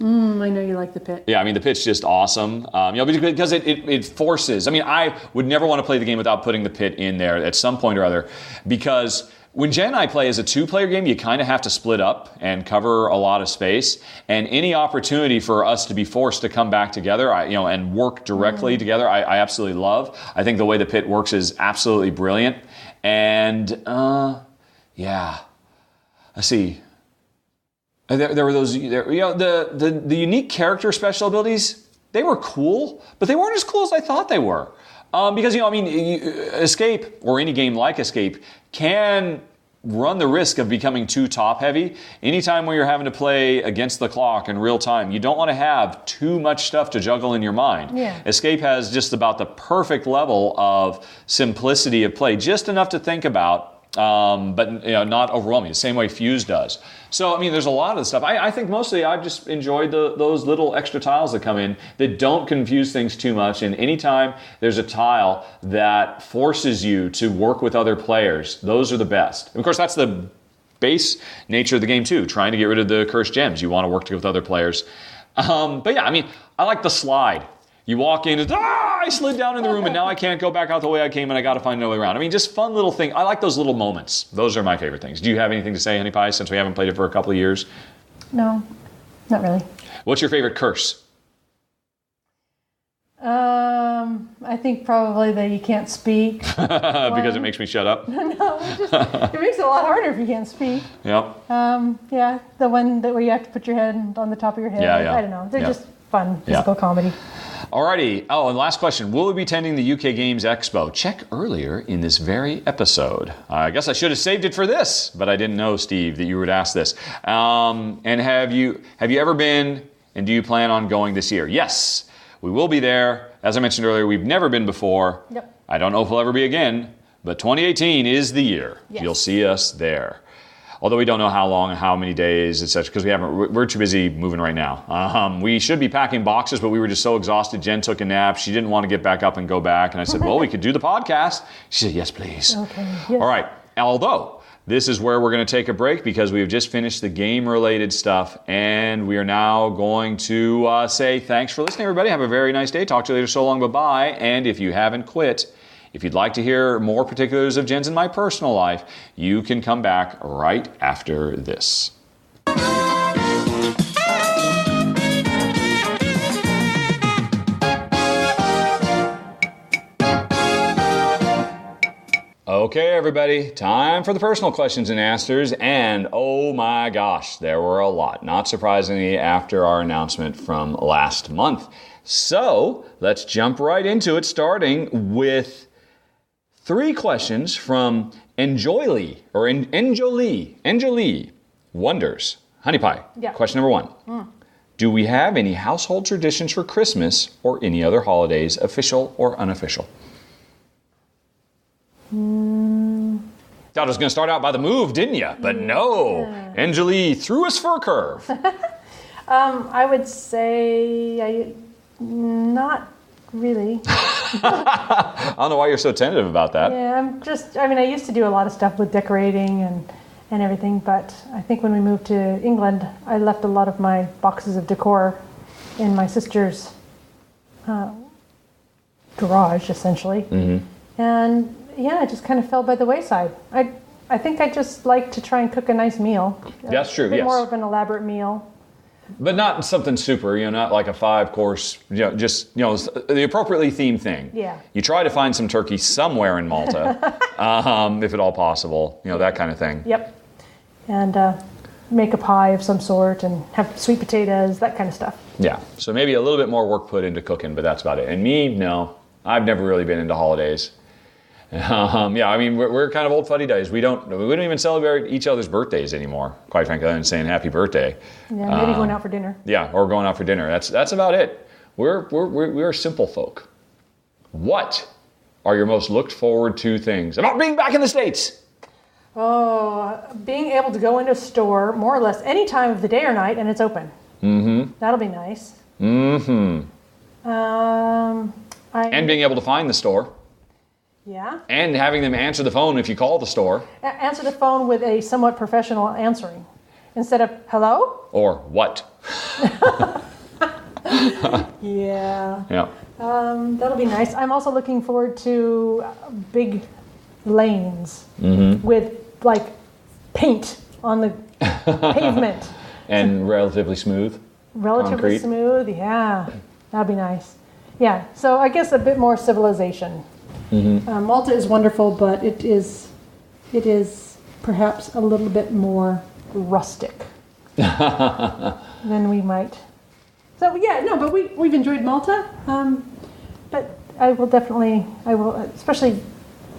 I know you like the Pit. Yeah, I mean, the Pit's just awesome. Because it forces. I mean, I would never want to play the game without putting the Pit in there at some point or other, because when Jen and I play as a 2-player game, you kind of have to split up and cover a lot of space. And any opportunity for us to be forced to come back together, and work directly together, I absolutely love. I think the way the Pit works is absolutely brilliant. And let's see. There were those, the unique character special abilities. They were cool, but they weren't as cool as I thought they were. Because, Escape, or any game like Escape, can run the risk of becoming too top-heavy. Anytime when you're having to play against the clock in real time, you don't want to have too much stuff to juggle in your mind. Yeah. Escape has just about the perfect level of simplicity of play, just enough to think about, but not overwhelming, the same way Fuse does. So, I mean, there's a lot of the stuff. I think mostly I've just enjoyed those little extra tiles that come in that don't confuse things too much. And anytime there's a tile that forces you to work with other players, those are the best. And of course, that's the base nature of the game too, trying to get rid of the cursed gems. You want to work with other players. But yeah, I mean, I like the slide. You walk in and, I slid down in the room and now I can't go back out the way I came and I got to find another way around. I mean, just fun little thing. I like those little moments. Those are my favorite things. Do you have anything to say, Honey Pie, since we haven't played it for a couple of years? No, not really. What's your favorite curse? I think probably that you can't speak. Because it makes me shut up? No, it makes it a lot harder if you can't speak. Yep. Yeah, the one where you have to put your head on the top of your head. Yeah. I don't know. They're just fun physical comedy. Alrighty. Oh, and last question. Will we be attending the UK Games Expo? Check earlier in this very episode. I guess I should have saved it for this, but I didn't know, Steve, that you would ask this. And have you ever been, and do you plan on going this year? Yes, we will be there. As I mentioned earlier, we've never been before. Yep. I don't know if we'll ever be again, but 2018 is the year. Yes. You'll see us there. Although we don't know how long and how many days, etc., because we're too busy moving right now. We should be packing boxes, but we were just so exhausted. Jen took a nap. She didn't want to get back up and go back. And I said, well, we could do the podcast. She said, yes, please. Okay. Yes. All right. Although, this is where we're going to take a break because we have just finished the game-related stuff. And we are now going to say thanks for listening, everybody. Have a very nice day. Talk to you later. So long. Bye-bye. And if you haven't quit, if you'd like to hear more particulars of Jen's and my personal life, you can come back right after this. Okay, everybody, time for the personal questions and answers, and oh my gosh, there were a lot, not surprisingly, after our announcement from last month. So, let's jump right into it, starting with 3 questions from Enjoylee Wonders. Honey Pie. Yeah. Question number 1. Do we have any household traditions for Christmas or any other holidays, official or unofficial? Thought I was going to start out by the move, didn't you? But no. Enjoylee threw us for a curve. I would say not really. I don't know why you're so tentative about that. Yeah, I used to do a lot of stuff with decorating and everything, but I think when we moved to England, I left a lot of my boxes of decor in my sister's garage, essentially. Mm-hmm. And yeah, it just kind of fell by the wayside. I think I just like to try and cook a nice meal. That's true, yes. More of an elaborate meal. But not something super, not like a 5-course, just, the appropriately themed thing. Yeah. You try to find some turkey somewhere in Malta, if at all possible, that kind of thing. Yep. And make a pie of some sort and have sweet potatoes, that kind of stuff. Yeah. So maybe a little bit more work put into cooking, but that's about it. And me, no. I've never really been into holidays. We're kind of old fuddy-duddies. We don't even celebrate each other's birthdays anymore, quite frankly, other than saying happy birthday. Yeah, maybe going out for dinner. Yeah, or going out for dinner. That's about it. We're simple folk. What are your most looked forward to things about being back in the States? Oh, being able to go into a store more or less any time of the day or night and it's open. Mm-hmm. That'll be nice. And being able to find the store. Yeah. And having them answer the phone if you call the store. Answer the phone with a somewhat professional answering. Instead of, hello? Or what? Yeah. Yeah. That'll be nice. I'm also looking forward to big lanes with, like, paint on the pavement. And relatively smooth. Relatively concrete. smooth, yeah. That'd be nice. Yeah, so I guess a bit more civilization. Malta is wonderful, but it is perhaps a little bit more rustic than we might. So yeah, no, but we've enjoyed Malta. But I will, especially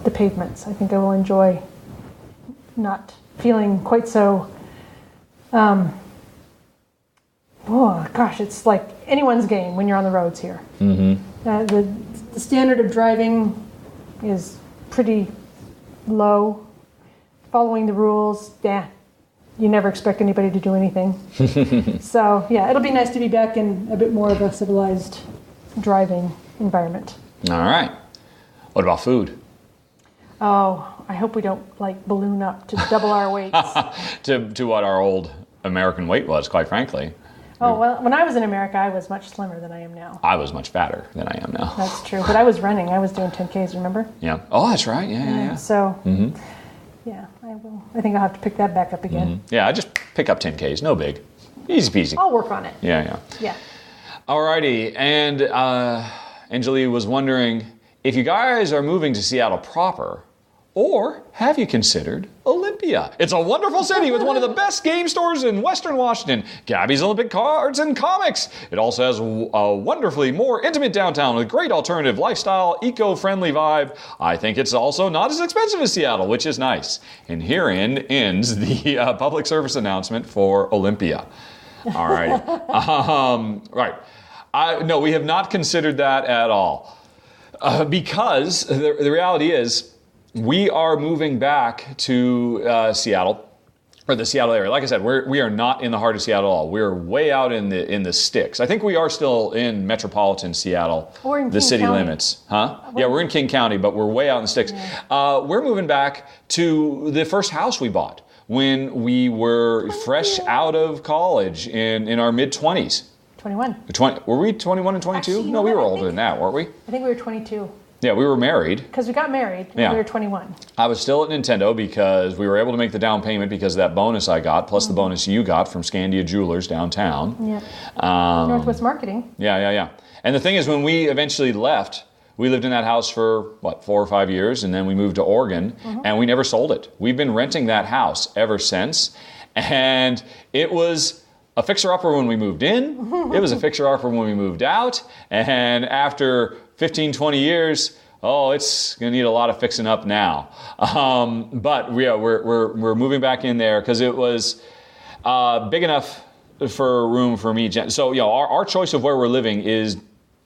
the pavements. I think I will enjoy not feeling quite so. Oh gosh, it's like anyone's game when you're on the roads here. The standard of driving is pretty low. Following the rules, you never expect anybody to do anything. So yeah, it'll be nice to be back in a bit more of a civilized driving environment. All right. What about food? Oh, I hope we don't like balloon up to double our weights. to what our old American weight was, quite frankly. Oh, well, when I was in America, I was much slimmer than I am now. I was much fatter than I am now. That's true, but I was running. I was doing 10Ks, remember? Yeah. Oh, that's right. Yeah. So, yeah, I will. I think I'll have to pick that back up again. Yeah, I just pick up 10Ks. No big. Easy peasy. I'll work on it. Yeah. Yeah. Alrighty, and Angelie was wondering if you guys are moving to Seattle proper, or have you considered Olympia? It's a wonderful city with one of the best game stores in Western Washington, Gabby's Olympic Cards and Comics. It also has a wonderfully more intimate downtown with great alternative lifestyle, eco-friendly vibe. I think it's also not as expensive as Seattle, which is nice. And herein ends the public service announcement for Olympia. All right. Right. No, we have not considered that at all. Because the reality is, we are moving back to Seattle, or the Seattle area. Like I said, we are not in the heart of Seattle at all. We're way out in the sticks. I think we are still in metropolitan Seattle, or in the King city County. limits. Huh? Yeah, we're in King County, but we're way out in the sticks. Yeah. We're moving back to the first house we bought when we were fresh out of college in our mid-20s. 21. Were we 21 and 22? Actually, No, we were I older than that, weren't we? I think we were 22. Yeah, we were married. Because we got married when Yeah. we were 21. I was still at Nintendo because we were able to make the down payment because of that bonus I got, plus the bonus you got from Scandia Jewelers downtown. Yeah. Northwest Marketing. Yeah. And the thing is, when we eventually left, we lived in that house for, 4 or 5 years, and then we moved to Oregon, and we never sold it. We've been renting that house ever since, and it was a fixer-upper when we moved in, it was a fixer-upper when we moved out, and after 15, 20 years, it's going to need a lot of fixing up now. But we're moving back in there because it was big enough for room for me. So, our choice of where we're living is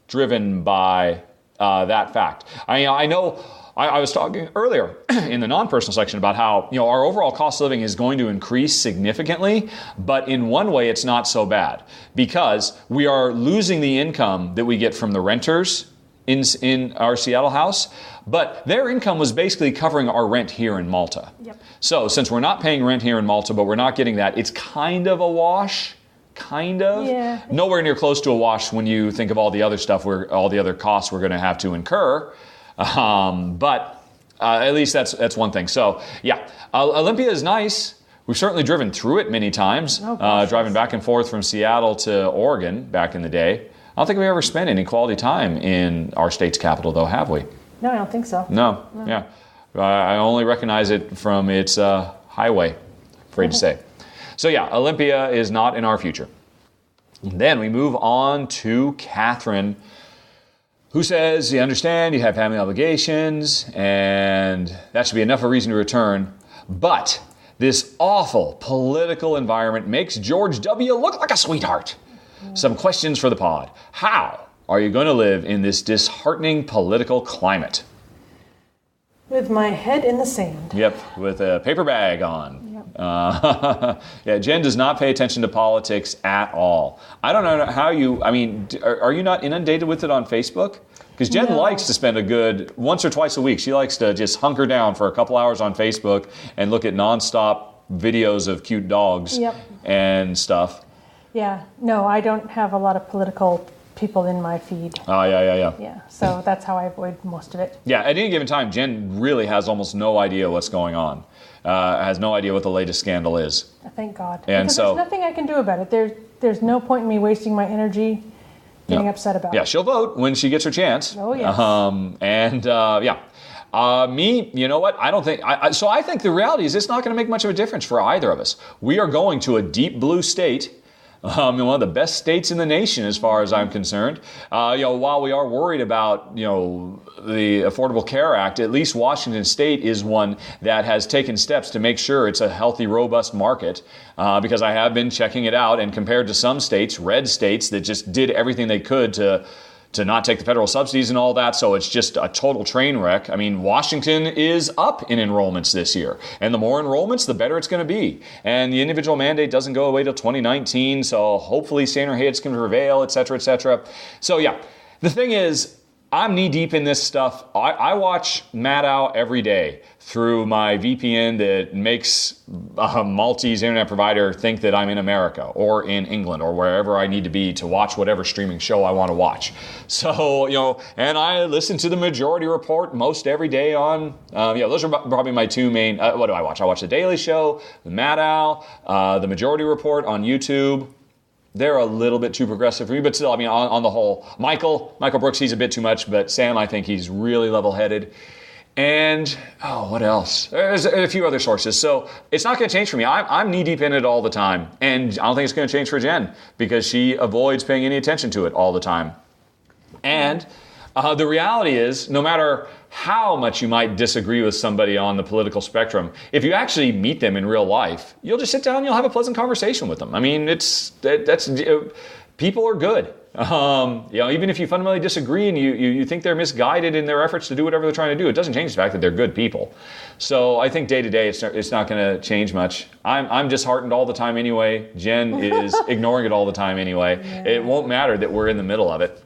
driven by that fact. I know I was talking earlier in the non-personal section about how our overall cost of living is going to increase significantly, but in one way it's not so bad because we are losing the income that we get from the renters in our Seattle house, but their income was basically covering our rent here in Malta. Yep. So since we're not paying rent here in Malta, but we're not getting that, it's kind of a wash. Kind of. Yeah. Nowhere near close to a wash when you think of all the other stuff, all the other costs we're going to have to incur. But at least that's one thing. So yeah, Olympia is nice. We've certainly driven through it many times, driving back and forth from Seattle to Oregon back in the day. I don't think we ever spent any quality time in our state's capital, though, have we? No, I don't think so. No. Yeah. I only recognize it from its highway, afraid to say. So yeah, Olympia is not in our future. And then we move on to Catherine, who says, you understand, you have family obligations, and that should be enough of a reason to return. But this awful political environment makes George W. look like a sweetheart. Some questions for the pod. How are you going to live in this disheartening political climate? With my head in the sand. Yep, with a paper bag on. Yep. Yeah, Jen does not pay attention to politics at all. I don't know how you, I mean, are you not inundated with it on Facebook? Because Jen likes to spend a good once or twice a week. She likes to just hunker down for a couple hours on Facebook and look at nonstop videos of cute dogs and stuff. Yeah, no, I don't have a lot of political people in my feed. Oh, yeah. Yeah, so that's how I avoid most of it. Yeah, at any given time, Jen really has almost no idea what's going on. Has no idea what the latest scandal is. Thank God. And because so, there's nothing I can do about it. There's no point in me wasting my energy getting upset about it. Yeah, she'll vote when she gets her chance. Oh, yes. Me, you know what? I don't think, so I think the reality is it's not going to make much of a difference for either of us. We are going to a deep blue state, one of the best states in the nation as far as I'm concerned. While we are worried about, the Affordable Care Act, at least Washington State is one that has taken steps to make sure it's a healthy, robust market, because I have been checking it out, and compared to some states, red states that just did everything they could to not take the federal subsidies and all that, so it's just a total train wreck. I mean, Washington is up in enrollments this year, and the more enrollments, the better it's going to be. And the individual mandate doesn't go away till 2019, so hopefully saner heads can prevail, et cetera, et cetera. So yeah, the thing is, I'm knee-deep in this stuff. I watch Maddow every day through my VPN that makes a Maltese internet provider think that I'm in America or in England or wherever I need to be to watch whatever streaming show I want to watch. So, and I listen to the Majority Report most every day on, those are probably my two main, what do I watch? I watch The Daily Show, the Maddow, the Majority Report on YouTube. They're a little bit too progressive for me, but still, I mean, on the whole, Michael Brooks, he's a bit too much, but Sam, I think he's really level-headed. And, what else? There's a few other sources. So it's not going to change for me. I'm knee-deep in it all the time. And I don't think it's going to change for Jen because she avoids paying any attention to it all the time. And the reality is, no matter how much you might disagree with somebody on the political spectrum, if you actually meet them in real life, you'll just sit down and you'll have a pleasant conversation with them. I mean, people are good. Even if you fundamentally disagree and you think they're misguided in their efforts to do whatever they're trying to do, it doesn't change the fact that they're good people. So I think day to day, it's not going to change much. I'm disheartened all the time anyway. Jen is ignoring it all the time anyway. Yeah. It won't matter that we're in the middle of it.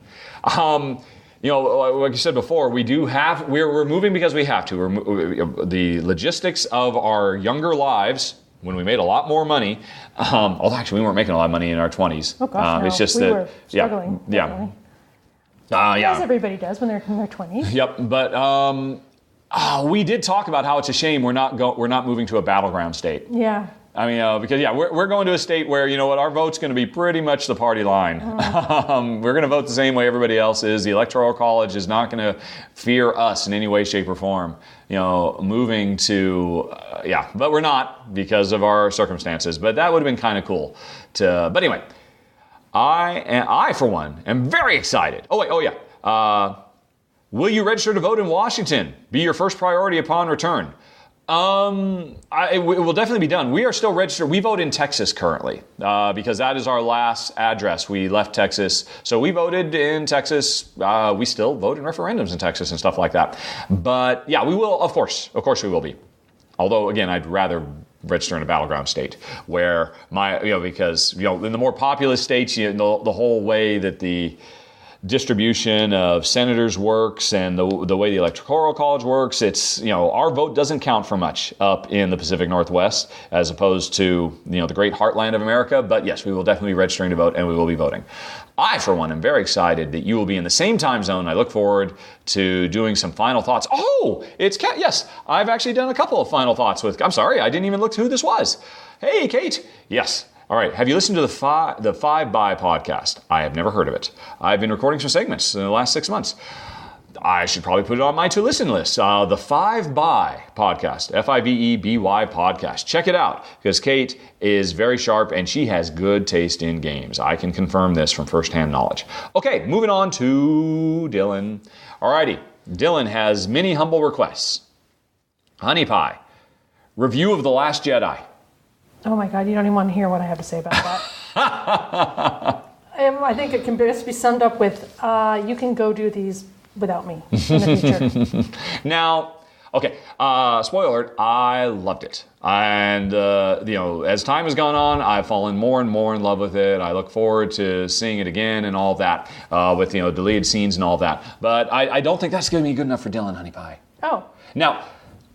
Like you said before, we're moving because we have to. The logistics of our younger lives, when we made a lot more money, although actually we weren't making a lot of money in our 20s. Oh gosh, no. It's just we were struggling. As everybody does when they're in their 20s. Yep, but we did talk about how it's a shame we're not moving to a battleground state. Yeah. I mean, because we're going to a state where, our vote's going to be pretty much the party line. We're going to vote the same way everybody else is. The Electoral College is not going to fear us in any way, shape, or form. Moving to, but we're not because of our circumstances. But that would have been kind of cool. But anyway, I for one am very excited. Will you register to vote in Washington? Be your first priority upon return. It will definitely be done. We are still registered. We vote in Texas currently because that is our last address. We left Texas. So we voted in Texas. We still vote in referendums in Texas and stuff like that. But yeah, we will, of course we will be. Although, again, I'd rather register in a battleground state where because in the more populous states, the whole way that the distribution of senators works and the way the Electoral College works, it's, our vote doesn't count for much up in the Pacific Northwest as opposed to, the great heartland of America. But yes, we will definitely be registering to vote and we will be voting. I, for one, am very excited that you will be in the same time zone. I look forward to doing some final thoughts. Oh, it's Kat. Yes, I've actually done a couple of final thoughts I'm sorry, I didn't even look who this was. Hey, Kate. Yes. All right, have you listened to the Five By podcast? I have never heard of it. I've been recording some segments in the last 6 months. I should probably put it on my to-listen list. The Five By podcast, Fiveby podcast. Check it out, because Kate is very sharp and she has good taste in games. I can confirm this from firsthand knowledge. Okay, moving on to Dylan. All righty, Dylan has many humble requests. Honey Pie, review of The Last Jedi. Oh my God, you don't even want to hear what I have to say about that. I think it can best be summed up with, you can go do these without me in the future. Now, Okay, spoiler alert, I loved it. And, as time has gone on, I've fallen more and more in love with it. I look forward to seeing it again and all that, with, deleted scenes and all that. But I don't think that's going to be good enough for Dylan, Honey Pie. Oh. Now,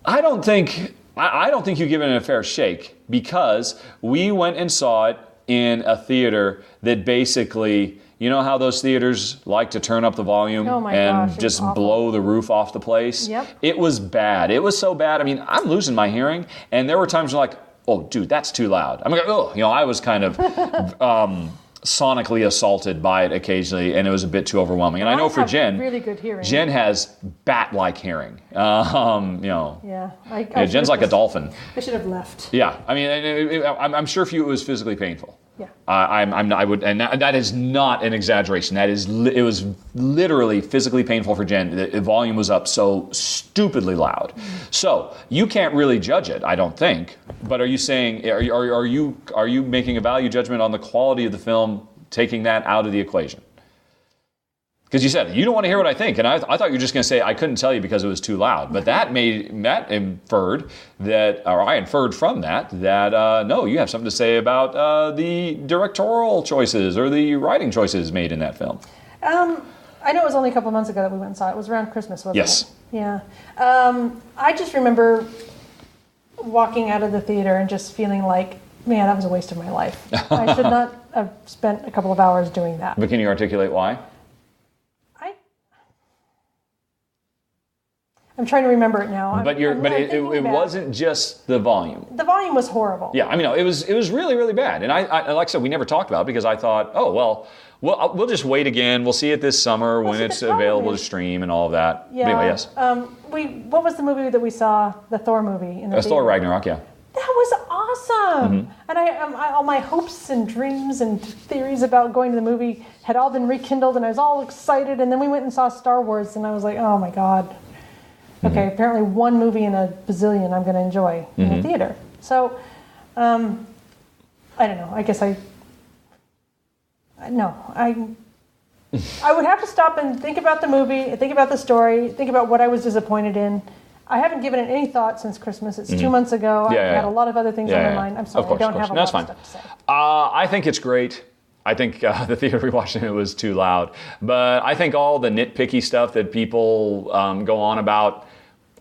I don't think you've given it a fair shake, because we went and saw it in a theater that basically... You know how those theaters like to turn up the volume and just blow the roof off the place? Yep. It was bad. It was so bad. I mean, I'm losing my hearing, and there were times like, oh, dude, that's too loud. I'm like, oh, I was kind of sonically assaulted by it occasionally, and it was a bit too overwhelming. And I know for Jen, really good hearing. Jen has bat-like hearing. Yeah. Jen's like a dolphin. I should have left. Yeah, I mean, I'm sure for you it was physically painful. Yeah. That is not an exaggeration. It was literally physically painful for Jen. The volume was up so stupidly loud. So you can't really judge it, I don't think. But are you saying are you making a value judgment on the quality of the film, taking that out of the equation? Because you said, you don't want to hear what I think. And I thought you were just going to say, I couldn't tell you because it was too loud. But I inferred from that, no, you have something to say about the directorial choices or the writing choices made in that film. I know it was only a couple months ago that we went and saw it. It was around Christmas, wasn't it? Yes. Yeah. I just remember walking out of the theater and just feeling like, man, that was a waste of my life. I should not have spent a couple of hours doing that. But can you articulate why? I'm trying to remember it now. It wasn't just the volume. The volume was horrible. Yeah, I mean, it was really, really bad. And I like I said, we never talked about it because I thought, oh, well, we'll just wait again. We'll see it this summer when it's available to stream and all of that. Yeah. Anyway, yes. What was the movie that we saw? The Thor movie in the theater? Thor Ragnarok, yeah. That was awesome. Mm-hmm. And all my hopes and dreams and theories about going to the movie had all been rekindled, and I was all excited. And then we went and saw Star Wars, and I was like, oh my God. Okay, apparently one movie in a bazillion I'm going to enjoy in the theater. So, I don't know. I guess I would have to stop and think about the movie, think about the story, think about what I was disappointed in. I haven't given it any thought since Christmas. It's 2 months ago. I had a lot of other things on my mind. I'm sorry, I don't have a lot of stuff to say. I think it's great. I think the theater we watched it was too loud. But I think all the nitpicky stuff that people go on about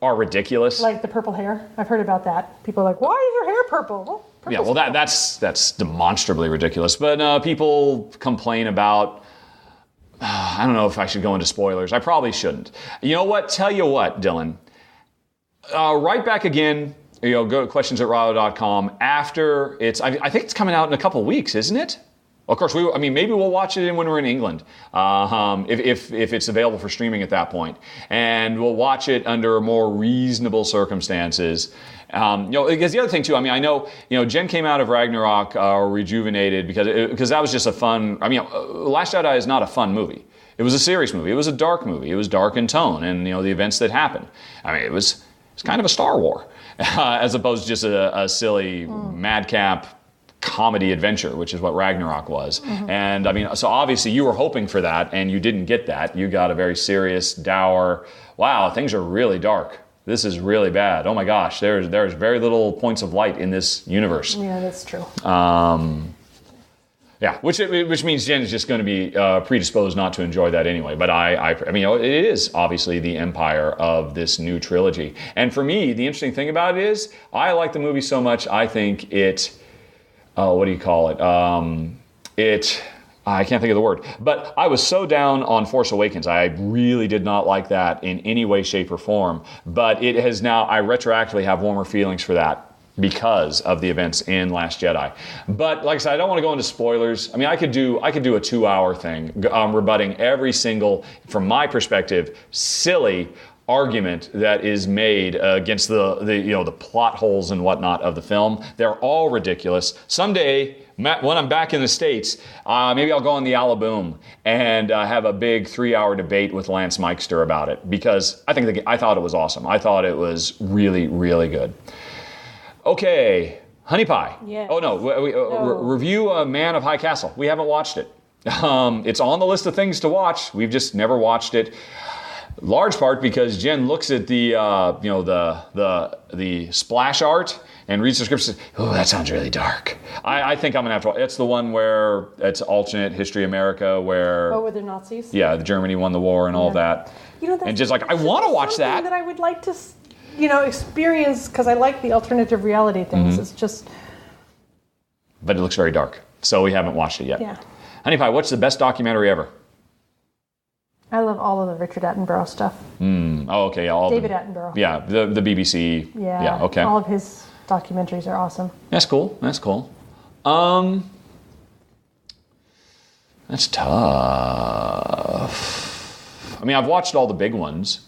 are ridiculous. Like the purple hair. I've heard about that. People are like, why is your hair purple? Well, that's demonstrably ridiculous. But people complain about, I don't know if I should go into spoilers. I probably shouldn't. You know what? Tell you what, Dylan. Right back again, go to questions@rado.com after I think it's coming out in a couple weeks, isn't it? Of course, maybe we'll watch it when we're in England, if it's available for streaming at that point, and we'll watch it under more reasonable circumstances. Because the other thing too, I know, Jen came out of Ragnarok rejuvenated because that was just a fun. Last Jedi is not a fun movie. It was a serious movie. It was a dark movie. It was dark in tone, and the events that happened. It's kind of a Star War, as opposed to just a silly madcap comedy adventure, which is what Ragnarok was. Mm-hmm. And so obviously you were hoping for that, and you didn't get that. You got a very serious, dour, wow, things are really dark. This is really bad. Oh my gosh, there's very little points of light in this universe. Yeah, that's true. Which means Jen is just going to be predisposed not to enjoy that anyway. But it is obviously the empire of this new trilogy. And for me, the interesting thing about it is, I like the movie so much, I think it. What do you call it? I can't think of the word. But I was so down on Force Awakens. I really did not like that in any way, shape, or form. But it has now, I retroactively have warmer feelings for that because of the events in Last Jedi. But like I said, I don't want to go into spoilers. I could do a 2-hour thing, rebutting every single, from my perspective, silly argument that is made against the plot holes and whatnot of the film. They're all ridiculous. Someday, when I'm back in the States, maybe I'll go on the Alaboom and have a big 3-hour debate with Lance Mikester about it, because I thought it was awesome. I thought it was really, really good. Okay, Honey Pie. Yes. Oh no, review Man of High Castle. We haven't watched it. It's on the list of things to watch. We've just never watched it. Large part because Jen looks at the the splash art and reads the script and says, "Oh, that sounds really dark." I think I'm gonna have to. It's the one where it's alternate history America, where Oh, were there Nazis? yeah, the Germany won the war and all that. That's and just like I want to watch that. That I would like to, experience because I like the alternative reality things. It's just. But it looks very dark, so we haven't watched it yet. Yeah. Honey Pie, what's the best documentary ever? I love all of the Richard Attenborough stuff. Oh, okay. Yeah, David Attenborough. Yeah, the BBC. Yeah. Yeah, okay. All of his documentaries are awesome. That's cool. That's cool. That's tough. I mean, I've watched all the big ones.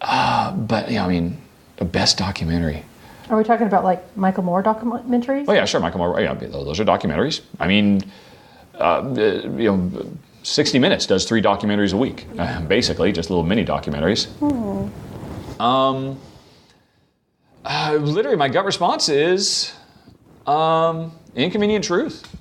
But, the best documentary. Are we talking about like Michael Moore documentaries? Oh, yeah, sure. Michael Moore. Yeah, those are documentaries. I mean, 60 Minutes does 3 documentaries a week, basically, just little mini documentaries. Literally, my gut response is Inconvenient Truth,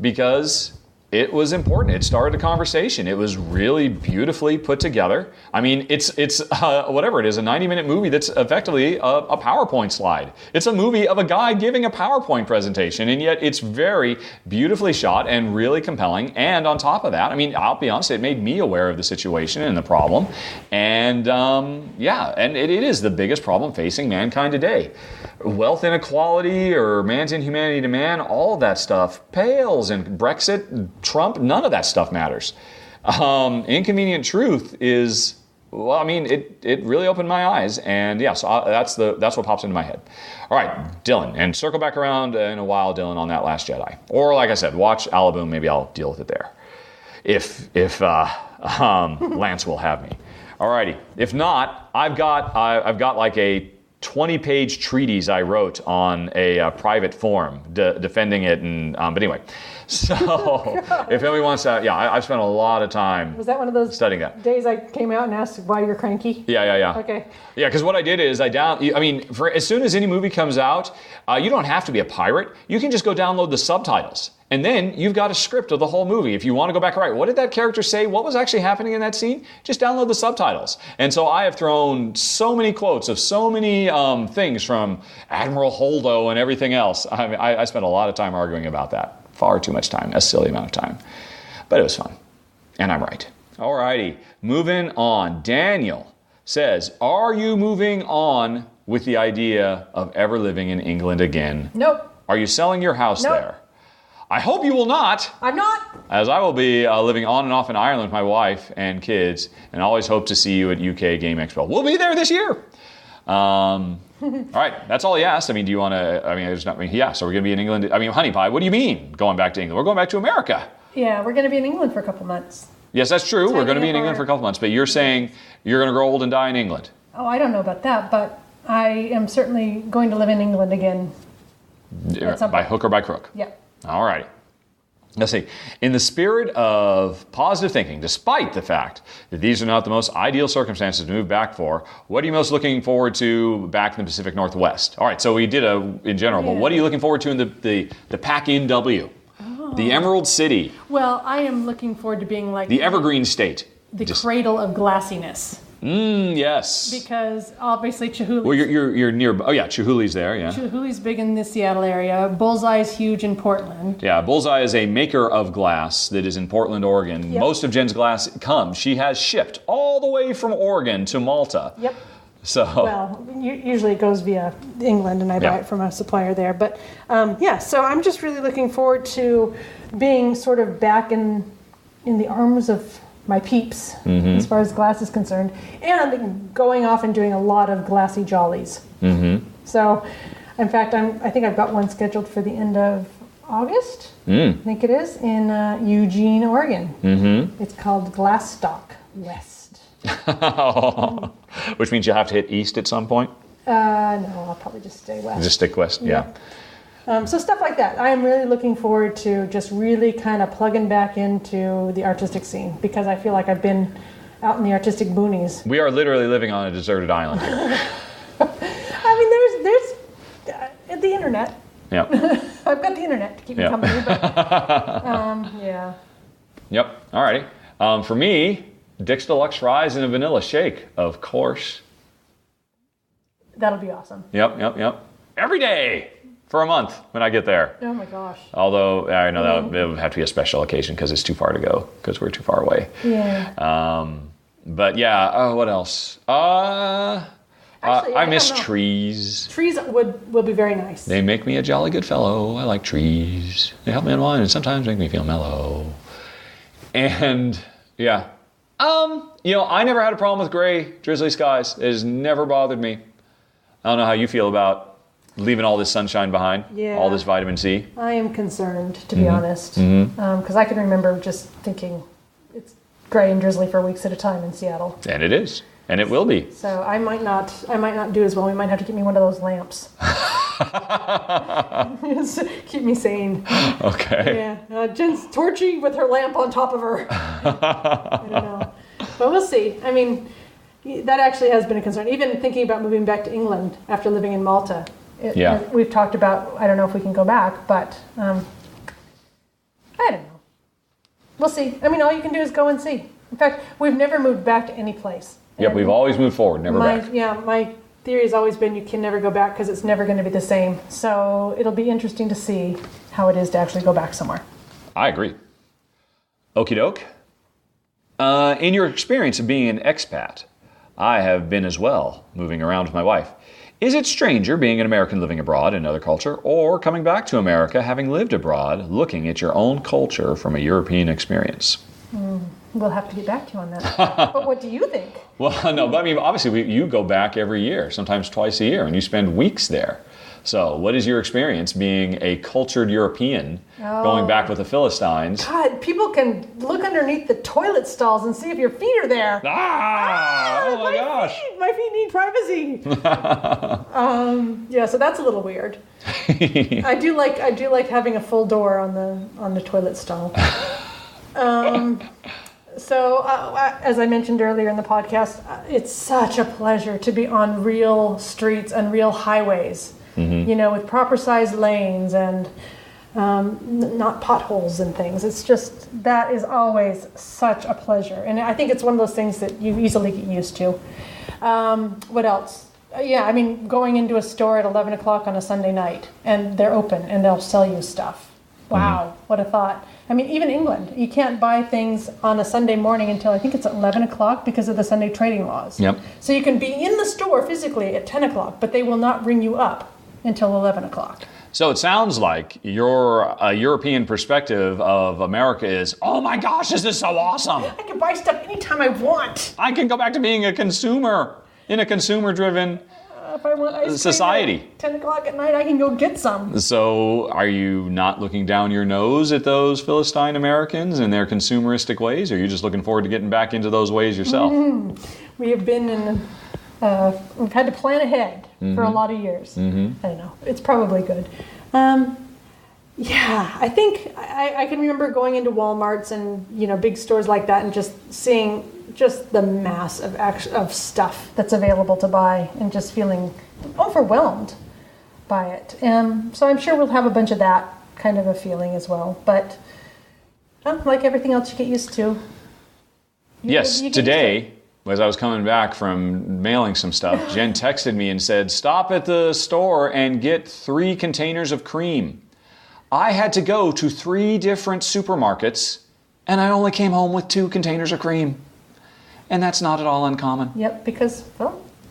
because it was important. It started a conversation. It was really beautifully put together. I mean, it's whatever it is, a 90-minute movie that's effectively a PowerPoint slide. It's a movie of a guy giving a PowerPoint presentation, and yet it's very beautifully shot and really compelling. And on top of that, I mean, I'll be honest, it made me aware of the situation and the problem. And and it is the biggest problem facing mankind today. Wealth inequality or man's inhumanity to man, all of that stuff pales. And Brexit, Trump, none of that stuff matters. Inconvenient Truth is, well, I mean, it really opened my eyes, and yeah, so that's what pops into my head. All right, Dylan, and circle back around in a while, Dylan, on that Last Jedi, or like I said, watch Alaboom. Maybe I'll deal with it there, if Lance will have me. All righty. If not, I've got like a 20-page treatise I wrote on a private forum defending it, and but anyway. So, if anybody wants to, I've spent a lot of time. Was that one of those studying that days I came out and asked why you're cranky? Yeah. Okay. Yeah, because what I did is for as soon as any movie comes out, you don't have to be a pirate. You can just go download the subtitles. And then you've got a script of the whole movie. If you want to go back and write, what did that character say? What was actually happening in that scene? Just download the subtitles. And so I have thrown so many quotes of so many things from Admiral Holdo and everything else. I mean, I spent a lot of time arguing about that. Far too much time, a silly amount of time. But it was fun. And I'm right. All righty, moving on. Daniel says, are you moving on with the idea of ever living in England again? Nope. Are you selling your house there? I hope you will not. I'm not. As I will be living on and off in Ireland with my wife and kids, and always hope to see you at UK Game Expo. We'll be there this year. All right, that's all he asked. I mean, do you want to, so we're going to be in England. I mean, Honey Pie, what do you mean going back to England? We're going back to America. Yeah, we're going to be in England for a couple months. Yes, that's true. We're going to be in England for a couple months, but you're saying you're going to grow old and die in England. Oh, I don't know about that, but I am certainly going to live in England again. By hook or by crook? Yeah. All right. Let's see. In the spirit of positive thinking, despite the fact that these are not the most ideal circumstances to move back for, what are you most looking forward to back in the Pacific Northwest? All right, so we did in general, but what are you looking forward to in the Pac-NW? Oh. The Emerald City. Well, I am looking forward to being like the Evergreen State. The cradle of glassiness. Yes. Because obviously Chihuly. Well, you're near. Oh yeah, Chihuly's there. Yeah. Chihuly's big in the Seattle area. Bullseye's huge in Portland. Yeah, Bullseye is a maker of glass that is in Portland, Oregon. Yep. Most of Jen's glass comes. She has shipped all the way from Oregon to Malta. Yep. So. Well, usually it goes via England, and I buy it from a supplier there. But so I'm just really looking forward to being sort of back in the arms of my peeps, as far as glass is concerned, and going off and doing a lot of glassy jollies. So, in fact, I think I've got one scheduled for the end of August. I think it is in Eugene, Oregon. It's called Glassstock West. Which means you have to hit east at some point. No, I'll probably just stay west. Just stick west, yeah. So stuff like that. I am really looking forward to just really kind of plugging back into the artistic scene, because I feel like I've been out in the artistic boonies. We are literally living on a deserted island here. I mean, there's the internet. Yeah. I've got the internet to keep me company, but yeah. Yep. All righty. For me, Dick's Deluxe fries and a vanilla shake, of course. That'll be awesome. Yep. Every day for a month when I get there. Oh my gosh. Although I know that it would have to be a special occasion because it's too far to go because we're too far away. Yeah. But yeah, what else? Actually, I miss trees. Trees will be very nice. They make me a jolly good fellow. I like trees. They help me unwind and sometimes make me feel mellow. And yeah. I never had a problem with gray, drizzly skies. It has never bothered me. I don't know how you feel about leaving all this sunshine behind, all this vitamin C. I am concerned, to be honest, because I can remember just thinking it's gray and drizzly for weeks at a time in Seattle. And it is, and it will be. So I might not do as well. We might have to get me one of those lamps. Keep me sane. Okay. Yeah, Jen's torching with her lamp on top of her. I don't know, but we'll see. I mean, that actually has been a concern. Even thinking about moving back to England after living in Malta. We've talked about, I don't know if we can go back, but I don't know. We'll see. I mean, all you can do is go and see. In fact, we've never moved back to any place. Yep, we've always moved forward, never back. Yeah, my theory has always been you can never go back because it's never going to be the same. So it'll be interesting to see how it is to actually go back somewhere. I agree. Okie doke. In your experience of being an expat, I have been as well, moving around with my wife. Is it stranger being an American living abroad in another culture, or coming back to America having lived abroad, looking at your own culture from a European experience? We'll have to get back to you on that. But what do you think? Well, no, but I mean, obviously you go back every year, sometimes twice a year, and you spend weeks there. So what is your experience being a cultured European going back with the Philistines? God, people can look underneath the toilet stalls and see if your feet are there. Oh my gosh. My feet need privacy. So that's a little weird. I do like having a full door on the toilet stall. As I mentioned earlier in the podcast, it's such a pleasure to be on real streets and real highways. With proper sized lanes and not potholes and things. It's just, that is always such a pleasure. And I think it's one of those things that you easily get used to. What else? Going into a store at 11 o'clock on a Sunday night and they're open and they'll sell you stuff. Wow, what a thought. I mean, even England, you can't buy things on a Sunday morning until I think it's 11 o'clock because of the Sunday trading laws. Yep. So you can be in the store physically at 10 o'clock, but they will not ring you up until 11 o'clock. So it sounds like your European perspective of America is, oh my gosh, this is so awesome. I can buy stuff anytime I want. I can go back to being a consumer in a consumer-driven if I want ice cream society. At 10 o'clock at night, I can go get some. So are you not looking down your nose at those Philistine Americans and their consumeristic ways? Or are you just looking forward to getting back into those ways yourself? We have been we've had to plan ahead for a lot of years. I don't know. It's probably good. I think I can remember going into Walmarts and big stores like that and just seeing just the mass of stuff that's available to buy and just feeling overwhelmed by it. So I'm sure we'll have a bunch of that kind of a feeling as well. But like everything else you get used to. Yes, today, as I was coming back from mailing some stuff, Jen texted me and said, stop at the store and get 3 containers of cream. I had to go to 3 different supermarkets, and I only came home with 2 containers of cream. And that's not at all uncommon. Yep, because,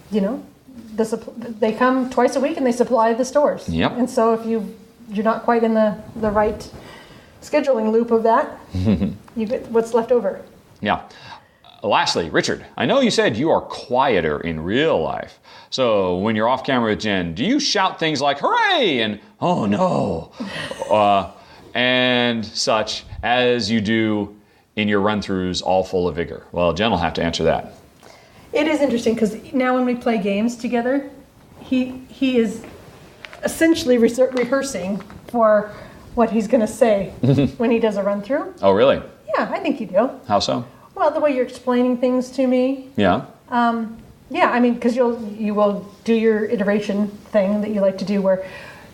they come twice a week and they supply the stores. Yep. And so if you're not quite in the right scheduling loop of that, you get what's left over. Yeah. Lastly, Richard, I know you said you are quieter in real life. So when you're off camera with Jen, do you shout things like, hooray, and oh no, and such as you do in your run-throughs all full of vigor? Well, Jen will have to answer that. It is interesting because now when we play games together, he is essentially rehearsing for what he's going to say when he does a run-through. Oh, really? Yeah, I think you do. How so? Well, the way you're explaining things to me. Yeah. Because you will do your iteration thing that you like to do where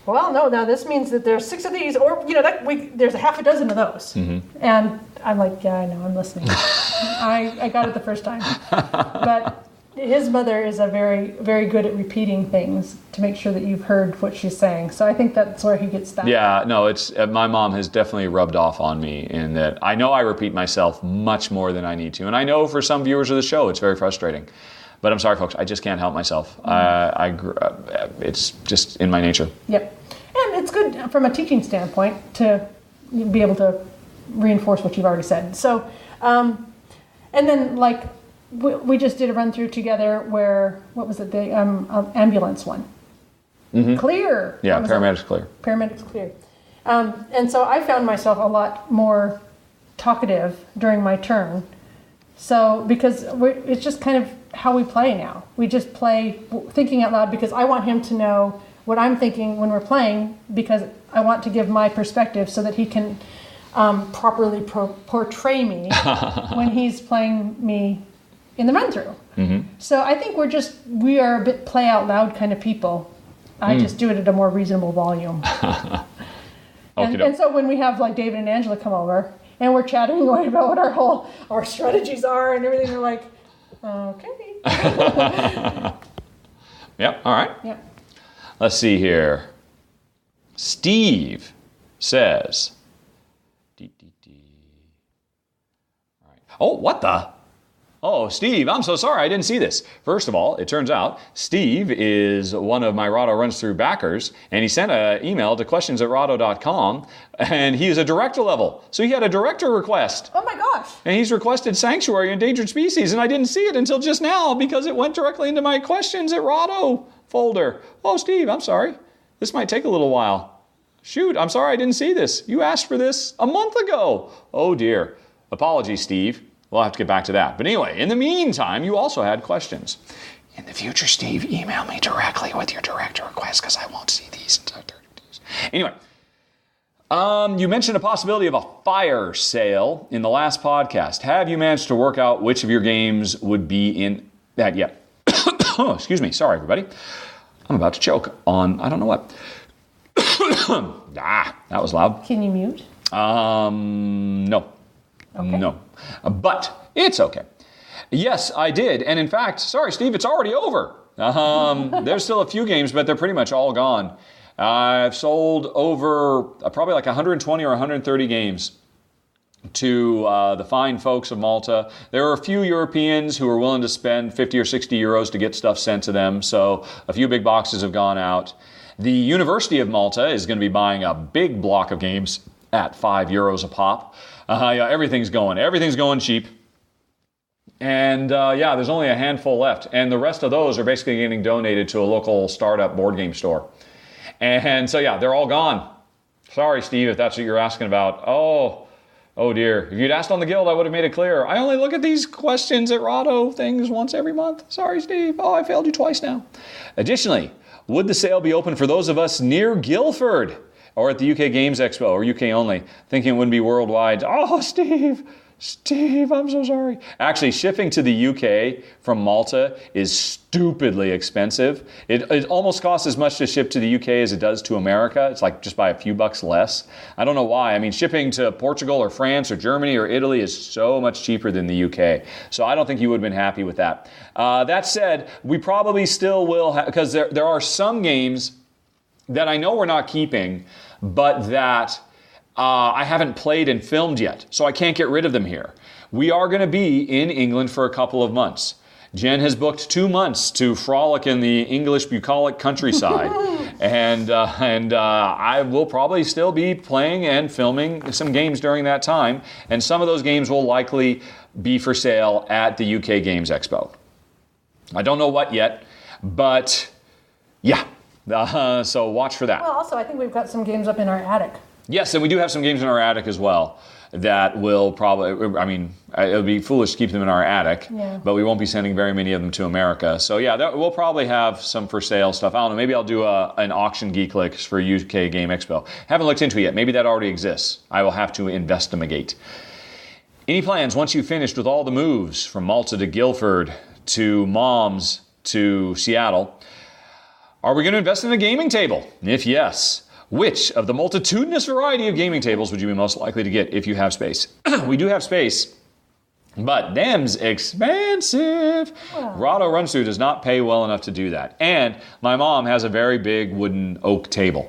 well, no, now this means that there's 6 of these, or, there's a half a dozen of those. And I'm like, yeah, I know, I'm listening. I got it the first time. But his mother is a very, very good at repeating things to make sure that you've heard what she's saying. So I think that's where he gets that. Yeah, no, it's my mom has definitely rubbed off on me in that I know I repeat myself much more than I need to. And I know for some viewers of the show, it's very frustrating. But I'm sorry, folks, I just can't help myself. It's just in my nature. Yep. And it's good from a teaching standpoint to be able to reinforce what you've already said. So, and then like we just did a run through together where, what was it, the ambulance one? Clear. Yeah, paramedics clear. Paramedics clear. And so I found myself a lot more talkative during my turn. So, because it's just kind of how we play now. We just play thinking out loud because I want him to know what I'm thinking when we're playing, because I want to give my perspective so that he can properly portray me when he's playing me in the run-through. So I think we are a bit play out loud kind of people. I just do it at a more reasonable volume. And so when we have like David and Angela come over and we're chatting away about what our strategies are and everything, they're like, okay. Yep, all right. Yep. Let's see here. Steve says, all right. Oh, what the? Oh, Steve, I'm so sorry. I didn't see this. First of all, it turns out Steve is one of my Rahdo Runs Through backers, and he sent an email to questions@rahdo.com, and he is a director level. So he had a director request. Oh my gosh. And he's requested Sanctuary Endangered Species, and I didn't see it until just now because it went directly into my Questions at Rahdo folder. Oh, Steve, I'm sorry. This might take a little while. Shoot, I'm sorry I didn't see this. You asked for this a month ago. Oh dear. Apologies, Steve. We'll have to get back to that. But anyway, in the meantime, you also had questions. In the future, Steve, email me directly with your director request because I won't see these until 30 days. Anyway, you mentioned a possibility of a fire sale in the last podcast. Have you managed to work out which of your games would be in that yet? Oh, excuse me. Sorry, everybody. I'm about to choke on I don't know what. That was loud. Can you mute? No. Okay. No. But it's okay. Yes, I did. And in fact, sorry, Steve, it's already over. There's still a few games, but they're pretty much all gone. I've sold over probably like 120 or 130 games to the fine folks of Malta. There are a few Europeans who are willing to spend 50 or 60 euros to get stuff sent to them. So a few big boxes have gone out. The University of Malta is going to be buying a big block of games at 5 euros a pop. Everything's going cheap. And there's only a handful left. And the rest of those are basically getting donated to a local startup board game store. And so, they're all gone. Sorry, Steve, if that's what you're asking about. Oh dear. If you'd asked on the guild, I would have made it clear. I only look at these questions at Rahdo things once every month. Sorry, Steve. Oh, I failed you twice now. Additionally, would the sale be open for those of us near Guildford or at the UK Games Expo or UK only, thinking it wouldn't be worldwide? Oh, Steve, I'm so sorry. Actually, shipping to the UK from Malta is stupidly expensive. It almost costs as much to ship to the UK as it does to America. It's like just by a few bucks less. I don't know why. I mean, shipping to Portugal or France or Germany or Italy is so much cheaper than the UK. So I don't think you would have been happy with that. That said, we probably still will, because there are some games that I know we're not keeping, but that I haven't played and filmed yet, so I can't get rid of them here. We are going to be in England for a couple of months. Jen has booked 2 months to frolic in the English bucolic countryside, and I will probably still be playing and filming some games during that time, and some of those games will likely be for sale at the UK Games Expo. I don't know what yet, but so watch for that. Well, also, I think we've got some games up in our attic. Yes, and we do have some games in our attic as well that will probably, it would be foolish to keep them in our attic, but we won't be sending very many of them to America. So we'll probably have some for sale stuff. I don't know, maybe I'll do an auction Geeklicks for UK Game Expo. Haven't looked into it yet. Maybe that already exists. I will have to investigate. Any plans once you've finished with all the moves from Malta to Guildford to Moms to Seattle? Are we going to invest in a gaming table? If yes, which of the multitudinous variety of gaming tables would you be most likely to get if you have space? We do have space, but them's expensive. Rahdo runs through does not pay well enough to do that. And my mom has a very big wooden oak table.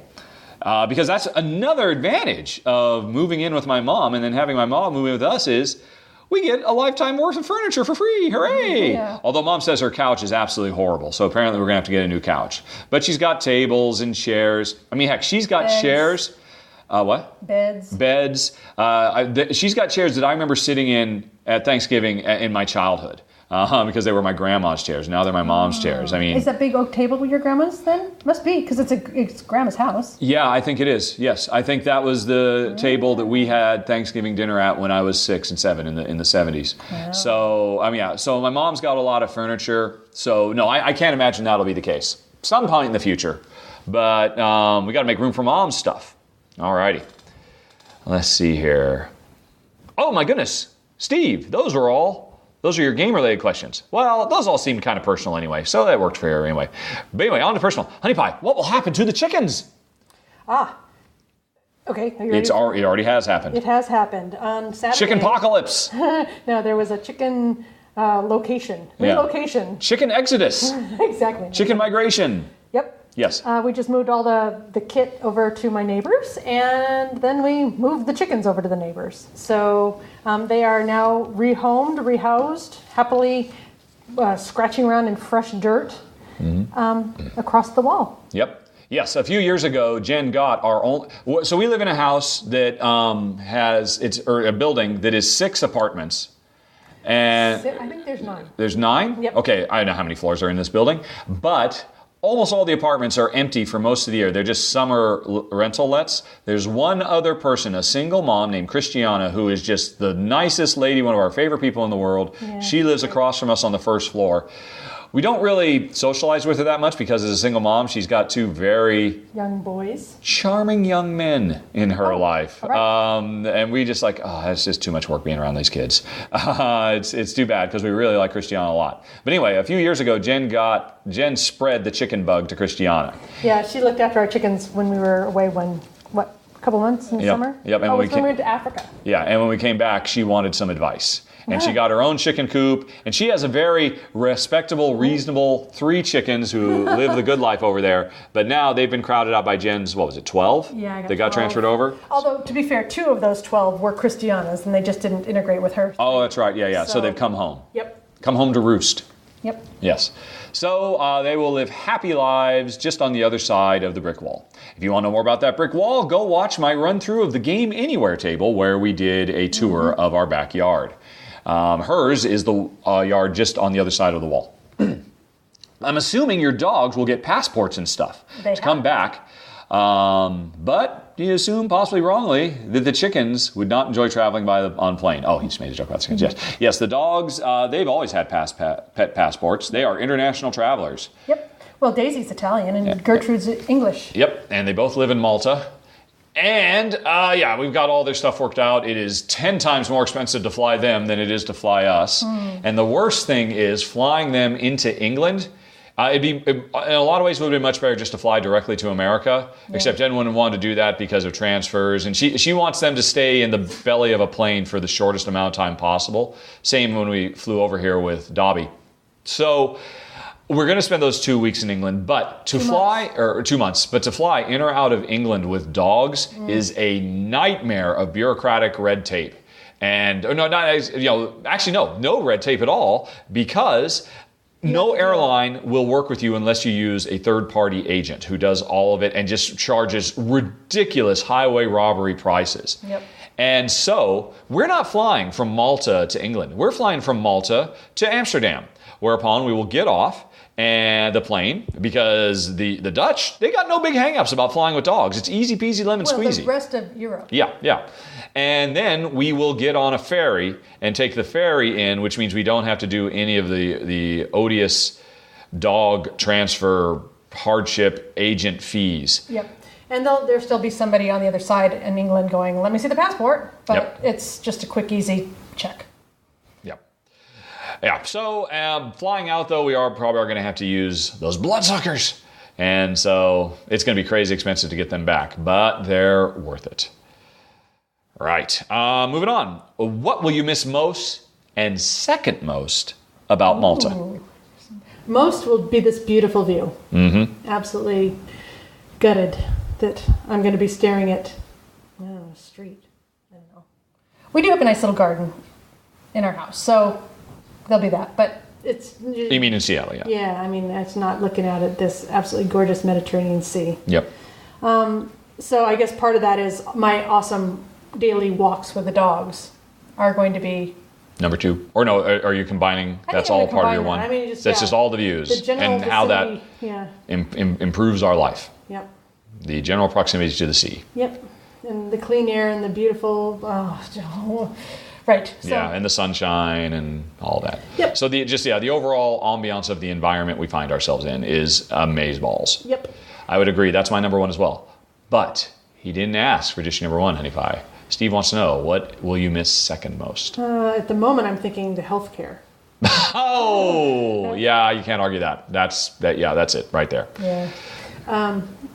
Because that's another advantage of moving in with my mom and then having my mom move in with us is we get a lifetime worth of furniture for free. Hooray! Yeah. Although Mom says her couch is absolutely horrible, so apparently we're going to have to get a new couch. But she's got tables and chairs. I mean, heck, she's got chairs. What? Beds. She's got chairs that I remember sitting in at Thanksgiving in my childhood. Because they were my grandma's chairs. Now they're my mom's chairs. I mean, is that big oak table your grandma's then? Must be, because it's grandma's house. Yeah, I think it is. Yes, I think that was the table that we had Thanksgiving dinner at when I was 6 and 7 in the 70s. Wow. So So my mom's got a lot of furniture. So no, I can't imagine that'll be the case. Some point in the future, but we got to make room for mom's stuff. Alrighty, let's see here. Oh my goodness, Steve, those are your game-related questions. Well, those all seemed kind of personal anyway, so that worked for you anyway. But anyway, on to personal. Honey Pie, what will happen to the chickens? Okay. Are you ready? It already has happened. It has happened. On Saturday. Chicken apocalypse. No, there was a chicken relocation. Chicken exodus. Exactly. Chicken migration. Yep. Yes. We just moved all the kit over to my neighbors, and then we moved the chickens over to the neighbors. So they are now rehomed, rehoused, happily scratching around in fresh dirt across the wall. Yep. Yes, a few years ago, Jen got our own. So we live in a house that has a building that is 6 apartments. And I think there's 9. There's 9? Yep. Okay, I don't know how many floors are in this building, but almost all the apartments are empty for most of the year. They're just summer rental lets. There's one other person, a single mom named Christiana, who is just the nicest lady, one of our favorite people in the world. Yeah. She lives across from us on the first floor. We don't really socialize with her that much because as a single mom, she's got 2 very young boys, charming young men in her life. Right. And we just it's just too much work being around these kids. It's too bad because we really like Christiana a lot. But anyway, a few years ago, Jen spread the chicken bug to Christiana. Yeah, she looked after our chickens when we were away a couple months in the summer? Yep. And when we went to Africa. Yeah, and when we came back, she wanted some advice. And she got her own chicken coop, and she has a very respectable, reasonable 3 chickens who live the good life over there. But now they've been crowded out by Jen's, 12? Yeah, I got They got 12. transferred over? Although, to be fair, 2 of those 12 were Christiana's, and they just didn't integrate with her. Oh, that's right. Yeah. So they've come home. Yep. Come home to roost. Yep. Yes. So they will live happy lives just on the other side of the brick wall. If you want to know more about that brick wall, go watch my run-through of the Game Anywhere table where we did a tour of our backyard. Hers is the yard just on the other side of the wall. I'm assuming your dogs will get passports and stuff to come back. But you assume, possibly wrongly, that the chickens would not enjoy traveling on plane. Oh, he just made a joke about the chickens. Yes, the dogs, they've always had pet passports. They are international travelers. Yep. Well, Daisy's Italian and Gertrude's English. Yep, and they both live in Malta. And, we've got all their stuff worked out. It is 10 times more expensive to fly them than it is to fly us. And the worst thing is flying them into England. In a lot of ways, it would have been much better just to fly directly to America, except Jen wouldn't want to do that because of transfers. And she wants them to stay in the belly of a plane for the shortest amount of time possible. Same when we flew over here with Dobby. So we're going to spend those 2 weeks in England, but to fly, or 2 months, but to fly in or out of England with dogs is a nightmare of bureaucratic red tape. And no red tape at all, because no airline will work with you unless you use a third-party agent who does all of it and just charges ridiculous highway robbery prices. Yep. And so we're not flying from Malta to England. We're flying from Malta to Amsterdam, whereupon we will get off and the plane, because the Dutch, they got no big hang-ups about flying with dogs. It's easy peasy lemon squeezy. The rest of Europe. Yeah. And then we will get on a ferry and take the ferry in, which means we don't have to do any of the odious dog transfer hardship agent fees. Yep. And there'll still be somebody on the other side in England going, let me see the passport. But it's just a quick, easy check. Yeah, so flying out, though, we are probably going to have to use those bloodsuckers. And so it's going to be crazy expensive to get them back, but they're worth it. Right. Moving on. What will you miss most and second most about Malta? Ooh. Most will be this beautiful view. Mm-hmm. Absolutely gutted that I'm going to be staring at a street. I don't know. We do have a nice little garden in our house, so there'll be that. But it's... You mean in Seattle, yeah. Yeah, I mean, it's not looking out at this absolutely gorgeous Mediterranean Sea. Yep. So I guess part of that is my awesome daily walks with the dogs are going to be... Number two. Or no, are you combining? That's all part of your one? I mean, that's just all the views and how that improves our life. Yep. The general proximity to the sea. Yep. And the clean air and the beautiful... right. So. Yeah, and the sunshine and all that. Yep. So the overall ambiance of the environment we find ourselves in is amazeballs. Yep. I would agree. That's my number one as well. But he didn't ask for dish number one, Honey Pie. Steve wants to know, what will you miss second most? At the moment, I'm thinking the healthcare. Oh, yeah, you can't argue that. That's it right there. Yeah.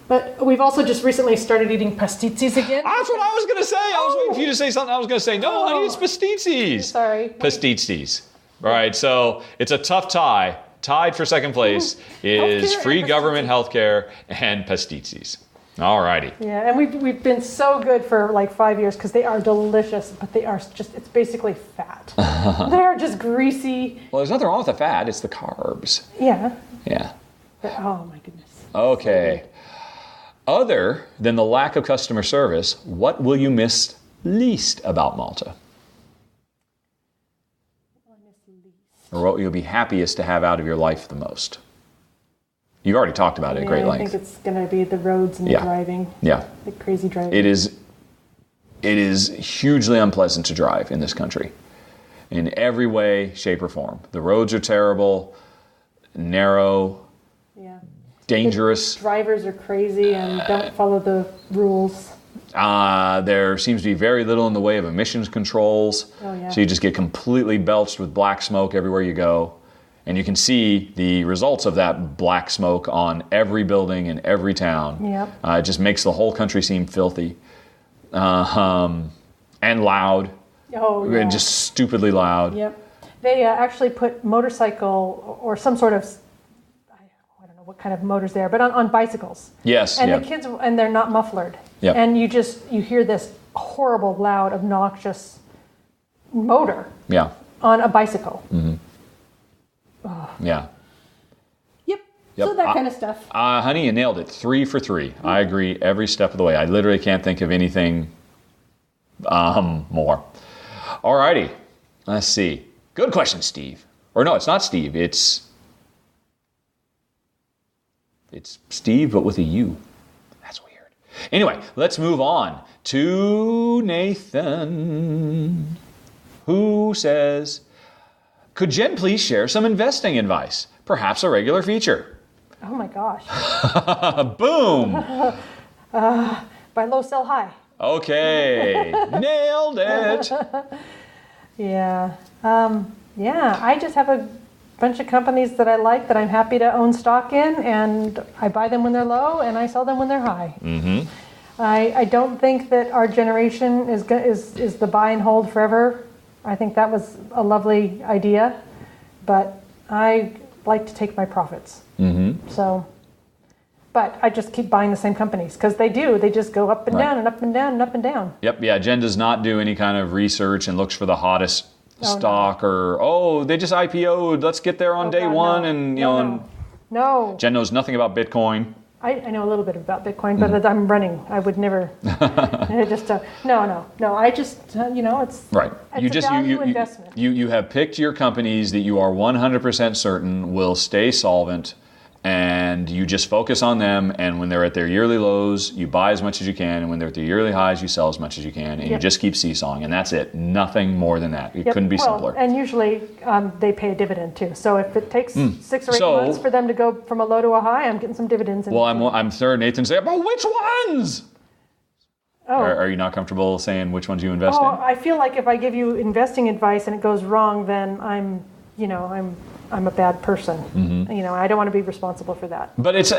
But we've also just recently started eating pastizzis again. That's what I was going to say. I was waiting for you to say something. I was going to say, no, honey, it's pastizzis. Sorry. Pastizzis. All right, so it's a tough tie. Tied for second place is free government healthcare and pastizzis. All righty. Yeah, and we've been so good for like 5 years because they are delicious, but they are just, it's basically fat. They are just greasy. Well, there's nothing wrong with the fat. It's the carbs. Yeah. Yeah. But, oh, my goodness. Okay. Other than the lack of customer service, what will you miss least about Malta? Or what you'll be happiest to have out of your life the most? You've already talked about it at great length. I think it's going to be the roads and the driving. Yeah. The crazy driving. It is hugely unpleasant to drive in this country. In every way, shape, or form. The roads are terrible, narrow, dangerous. The drivers are crazy and don't follow the rules. There seems to be very little in the way of emissions controls. Oh, yeah. So you just get completely belched with black smoke everywhere you go. And you can see the results of that black smoke on every building in every town. Yep. It just makes the whole country seem filthy. And loud. Oh, yeah. And just stupidly loud. Yep. They actually put motorcycle or some sort of, I don't know what kind of motors they are, but on bicycles. Yes. And the kids, and they're not mufflered. Yep. And you hear this horrible, loud, obnoxious motor on a bicycle. Mm-hmm. Oh. Yeah. Yep. So that kind of stuff. Honey, you nailed it. 3 for 3. I agree every step of the way. I literally can't think of anything more. All righty. Let's see. Good question, Steve. Or no, it's not Steve. It's Steve, but with a U. That's weird. Anyway, let's move on to Nathan, who says, could Jen please share some investing advice? Perhaps a regular feature. Oh my gosh. Boom. Buy low, sell high. Okay. Nailed it. Yeah. I just have a bunch of companies that I like that I'm happy to own stock in, and I buy them when they're low and I sell them when they're high. Mm-hmm. I don't think that our generation is the buy and hold forever. I think that was a lovely idea, but I like to take my profits. Mm-hmm. So, but I just keep buying the same companies because they just go up and down and up and down and up and down. Yep, yeah, Jen does not do any kind of research and looks for the hottest stock or, they just IPO'd, let's get there on day one. And, No. Jen knows nothing about Bitcoin. I know a little bit about Bitcoin, but I'm running. I would never. No. I just, it's right. It's a value investment. You have picked your companies that you are 100% certain will stay solvent, and you just focus on them. And when they're at their yearly lows, you buy as much as you can, and when they're at their yearly highs, you sell as much as you can, and you just keep seesawing, and that's it. Nothing more than that. It couldn't be simpler. And usually they pay a dividend too. So if it takes 6 or 8 months for them to go from a low to a high, I'm getting some dividends. I'm third. Nathan say, but which ones? Oh. Are you not comfortable saying which ones you invest in? I feel like if I give you investing advice and it goes wrong, then I'm I'm a bad person. You know, I don't want to be responsible for that. But it's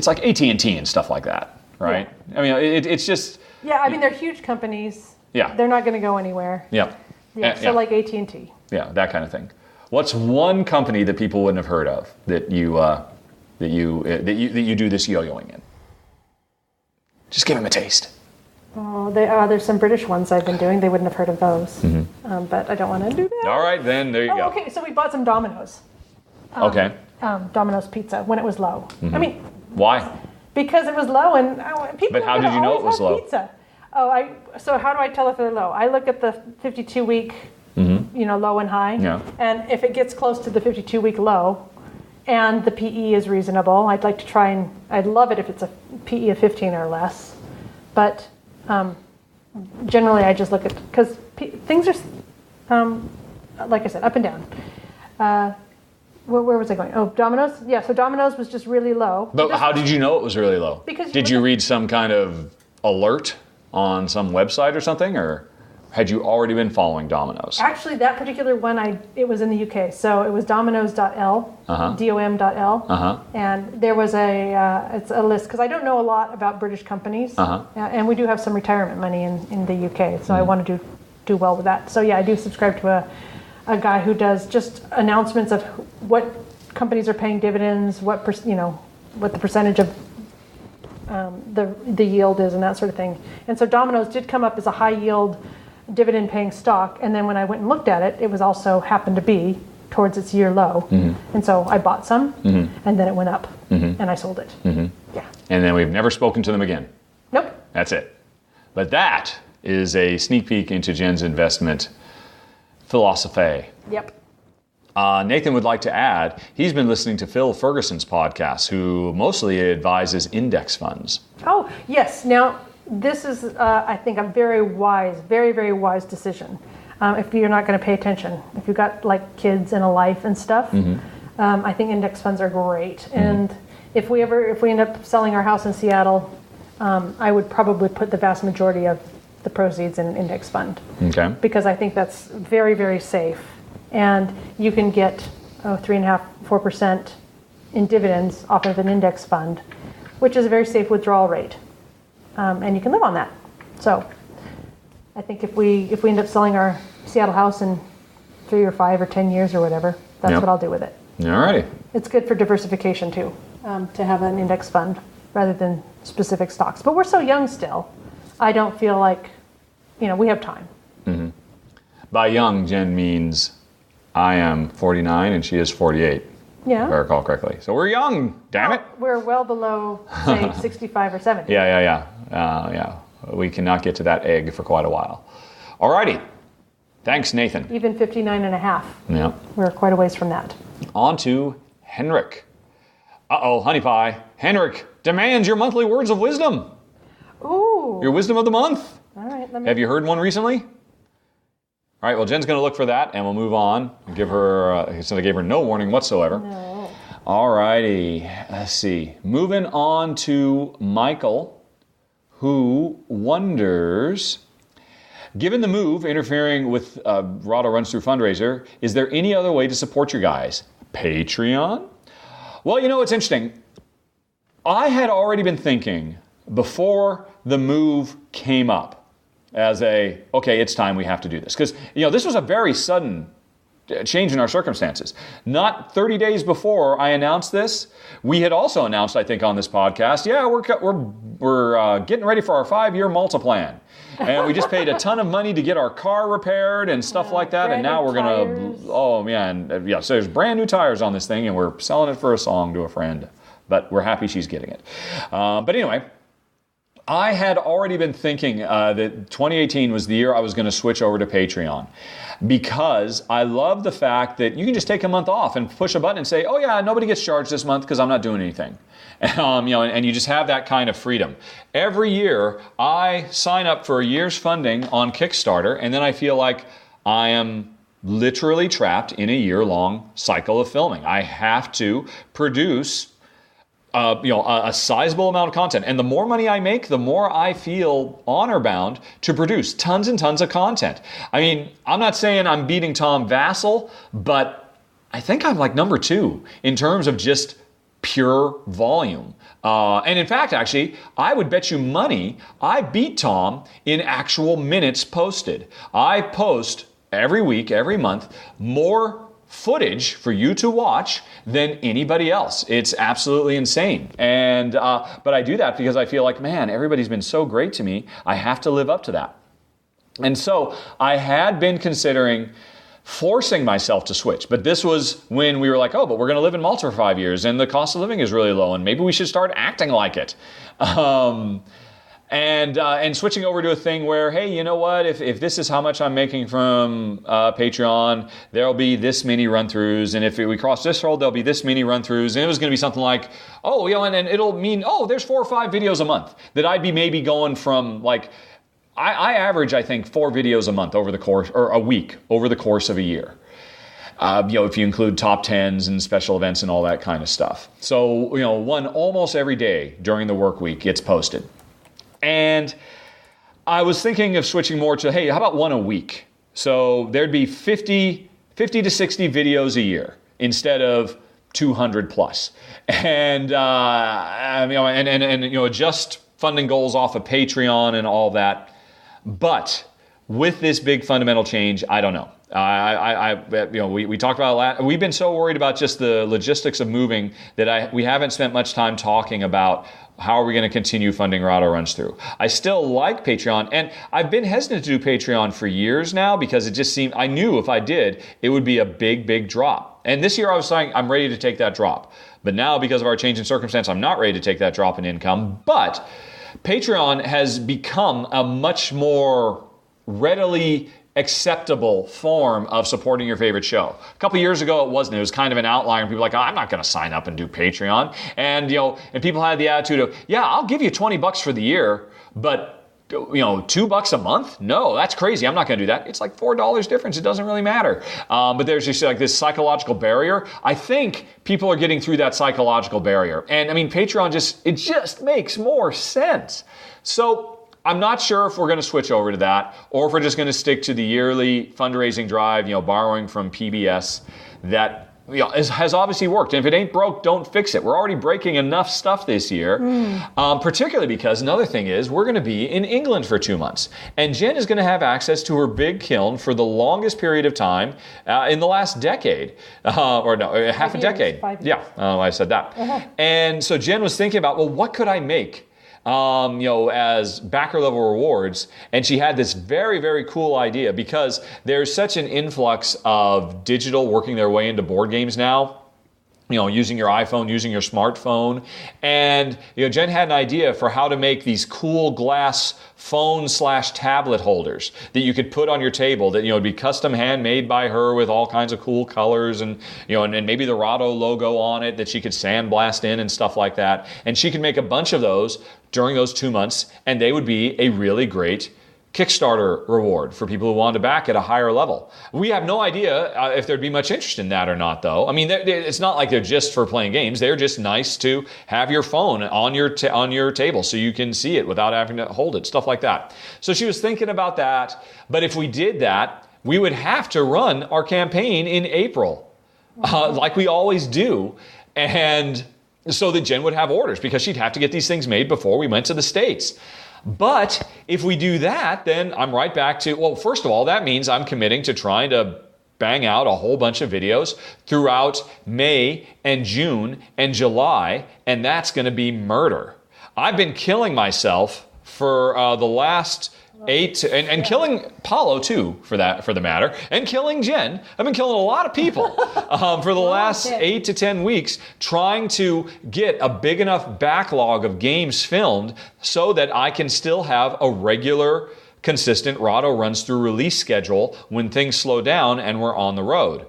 like AT&T and stuff like that, right? Yeah. I mean, it's just. Yeah, I mean, they're huge companies. Yeah. They're not going to go anywhere. Yeah. Yeah. So like AT&T. Yeah, that kind of thing. What's one company that people wouldn't have heard of that you do this yo-yoing in? Just give them a taste. Oh, there's some British ones I've been doing. They wouldn't have heard of those. But I don't want to do that. All right, then there you go. Okay, so we bought some Domino's. Domino's pizza when it was low. I mean, why? Because it was low and people. But how did you know it was low? Pizza. So how do I tell if they're low? I look at the 52-week, low and high. Yeah. And if it gets close to the 52-week low, and the PE is reasonable, I'd like to try and I'd love it if it's a PE of 15 or less. But generally, I just look at because things are, like I said, up and down. Where was I going? Oh, Domino's? Yeah, so Domino's was just really low. But how did you know it was really low? Because did you read some kind of alert on some website or something, or had you already been following Domino's? Actually, that particular one, it was in the UK, so it was Domino's.l, DOM.l, and there was it's a list, because I don't know a lot about British companies, and we do have some retirement money in the UK, so I want to do well with that. So yeah, I do subscribe to a guy who does just announcements of what companies are paying dividends, what the percentage of the yield is, and that sort of thing. And so Domino's did come up as a high yield dividend paying stock, and then when I went and looked at it, it was also happened to be towards its year low. And so I bought some, and then it went up, and I sold it. Yeah. And then we've never spoken to them again. Nope. That's it. But that is a sneak peek into Jen's investment philosophy. Yep. Nathan would like to add, he's been listening to Phil Ferguson's podcast, who mostly advises index funds. Oh, yes. Now, this is, I think, a very wise decision. If you're not going to pay attention, if you've got like kids and a life and stuff, I think index funds are great. And if we end up selling our house in Seattle, I would probably put the vast majority of the proceeds in an index fund. Okay. Because I think that's very, very safe. And you can get 3.5%, 4% in dividends off of an index fund, which is a very safe withdrawal rate. And you can live on that. So I think if we end up selling our Seattle house in 3 or 5 or 10 years or whatever, that's what I'll do with it. All righty. It's good for diversification too, to have an index fund rather than specific stocks. But we're so young still. I don't feel like, we have time. By young, Jen means I am 49 and she is 48. Yeah. If I recall correctly. So we're young, damn it. We're well below, say, 65 or 70. Yeah. We cannot get to that egg for quite a while. All righty. Thanks, Nathan. Even 59 and a half. Yeah. We're quite a ways from that. On to Henrik. Honey pie. Henrik demands your monthly words of wisdom. Ooh. Your wisdom of the month. All right. Have you heard one recently? All right, well, Jen's going to look for that, and we'll move on and give her, since I gave her no warning whatsoever. No. All righty. Let's see. Moving on to Michael, who wonders, given the move interfering with Rahdo Runs Through fundraiser, is there any other way to support you guys? Patreon? Well, it's interesting. I had already been thinking before the move came up as okay, it's time, we have to do this. Because, this was a very sudden change in our circumstances. Not 30 days before I announced this, we had also announced, I think, on this podcast, we're getting ready for our 5-year multi-plan. And we just paid a ton of money to get our car repaired and stuff like that. And now we're going to, so there's brand new tires on this thing, and we're selling it for a song to a friend. But we're happy she's getting it. But anyway, I had already been thinking that 2018 was the year I was going to switch over to Patreon, because I love the fact that you can just take a month off and push a button and say, nobody gets charged this month because I'm not doing anything. And you just have that kind of freedom. Every year, I sign up for a year's funding on Kickstarter, and then I feel like I am literally trapped in a year-long cycle of filming. I have to produce a sizable amount of content. And the more money I make, the more I feel honor bound to produce tons and tons of content. I mean, I'm not saying I'm beating Tom Vassell, but I think I'm like number 2 in terms of just pure volume. And in fact, actually, I would bet you money I beat Tom in actual minutes posted. I post every week, every month, more footage for you to watch than anybody else. It's absolutely insane. And but I do that because I feel like, man, everybody's been so great to me. I have to live up to that. And so I had been considering forcing myself to switch. But this was when we were like, oh, but we're going to live in Malta for 5 years and the cost of living is really low and maybe we should start acting like it. And switching over to a thing where, hey, you know what? If this is how much I'm making from Patreon, there'll be this many run-throughs. And if we cross this hurdle, there'll be this many run-throughs. And it was going to be something like, oh, and it'll mean, oh, there's 4 or 5 videos a month. That I'd be maybe going from like, I average, I think, 4 videos a month over the course, or a week over the course of a year. If you include top 10s and special events and all that kind of stuff. So, one almost every day during the work week gets posted. And I was thinking of switching more to, hey, how about 1 a week? So there'd be 50 to 60 videos a year instead of 200 plus. And, adjust funding goals off of Patreon and all that. But with this big fundamental change, I don't know. We talked about it. We've been so worried about just the logistics of moving that we haven't spent much time talking about how are we going to continue funding Rahdo Runs Through. I still like Patreon, and I've been hesitant to do Patreon for years now because it just seemed, I knew if I did, it would be a big, big drop. And this year I was saying I'm ready to take that drop. But now, because of our change in circumstance, I'm not ready to take that drop in income. But Patreon has become a much more readily acceptable form of supporting your favorite show. A couple years ago, it wasn't. It was kind of an outlier, and people were like, oh, I'm not going to sign up and do Patreon. And and people had the attitude of, yeah, I'll give you $20 for the year, but $2 a month? No, that's crazy. I'm not going to do that. It's like $4 difference. It doesn't really matter. But there's just like this psychological barrier. I think people are getting through that psychological barrier. And I mean, Patreon just makes more sense. So I'm not sure if we're going to switch over to that or if we're just going to stick to the yearly fundraising drive, borrowing from PBS that has obviously worked. And if it ain't broke, don't fix it. We're already breaking enough stuff this year, particularly because another thing is we're going to be in England for 2 months. And Jen is going to have access to her big kiln for the longest period of time in the last decade. Half a decade. 5 years. Yeah, I said that. Uh-huh. And so Jen was thinking about, well, what could I make? As backer level rewards. And she had this very, very cool idea because there's such an influx of digital working their way into board games now. Using your iPhone, using your smartphone. And, Jen had an idea for how to make these cool glass phone/tablet holders that you could put on your table that, would be custom handmade by her with all kinds of cool colors and, and maybe the Rahdo logo on it that she could sandblast in and stuff like that. And she could make a bunch of those during those 2 months, and they would be a really great Kickstarter reward for people who want to back at a higher level. We have no idea if there'd be much interest in that or not, though. I mean, it's not like they're just for playing games. They're just nice to have your phone on your table so you can see it without having to hold it, stuff like that. So she was thinking about that. But if we did that, we would have to run our campaign in April, like we always do. And so that Jen would have orders because she'd have to get these things made before we went to the States. But if we do that, then I'm right back to, well, first of all, that means I'm committing to trying to bang out a whole bunch of videos throughout May and June and July, and that's going to be murder. I've been killing myself for the last 8 and killing Paulo too, for the matter, and killing Jen. I've been killing a lot of people for the last 8 to 10 weeks, trying to get a big enough backlog of games filmed so that I can still have a regular, consistent Rahdo Runs Through release schedule when things slow down and we're on the road.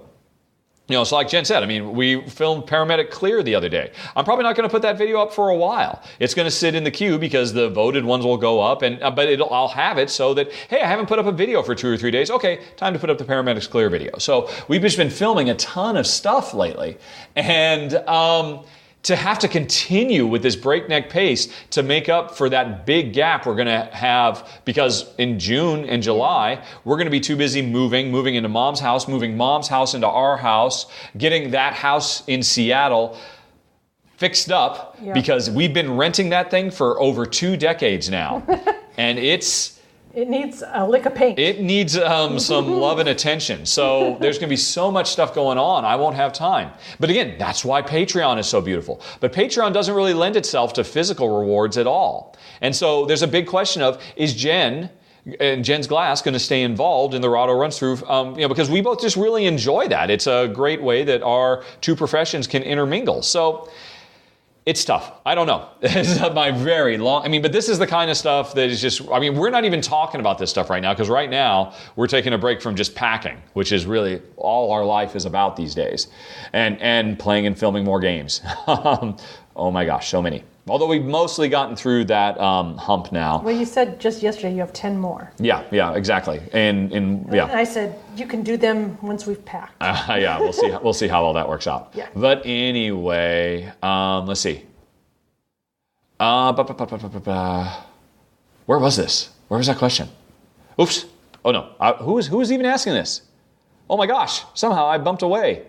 So like Jen said, I mean, we filmed Paramedic Clear the other day. I'm probably not going to put that video up for a while. It's going to sit in the queue because the voted ones will go up, but I'll have it so that, hey, I haven't put up a video for 2 or 3 days. Okay, time to put up the Paramedics Clear video. So we've just been filming a ton of stuff lately. And to have to continue with this breakneck pace to make up for that big gap we're going to have, because in June and July, we're going to be too busy moving into mom's house, moving mom's house into our house, getting that house in Seattle fixed up, because we've been renting that thing for over 2 decades now. And it needs a lick of paint. It needs some love and attention. So there's going to be so much stuff going on, I won't have time. But again, that's why Patreon is so beautiful. But Patreon doesn't really lend itself to physical rewards at all. And so there's a big question of, is Jen and Jen's Glass going to stay involved in the Rahdo Runs Through? Because we both just really enjoy that. It's a great way that our two professions can intermingle. So it's tough. I don't know. This is my very long... but this is the kind of stuff that is just... we're not even talking about this stuff right now, because right now we're taking a break from just packing, which is really all our life is about these days. And playing and filming more games. Oh my gosh, so many. Although we've mostly gotten through that hump now. Well, you said just yesterday you have 10 more. Yeah, exactly. And I said you can do them once we've packed. Yeah, we'll see how all that works out. Yeah. But anyway, let's see. Where was this? Where was that question? Oops. Oh no. Who was even asking this? Oh my gosh. Somehow I bumped away.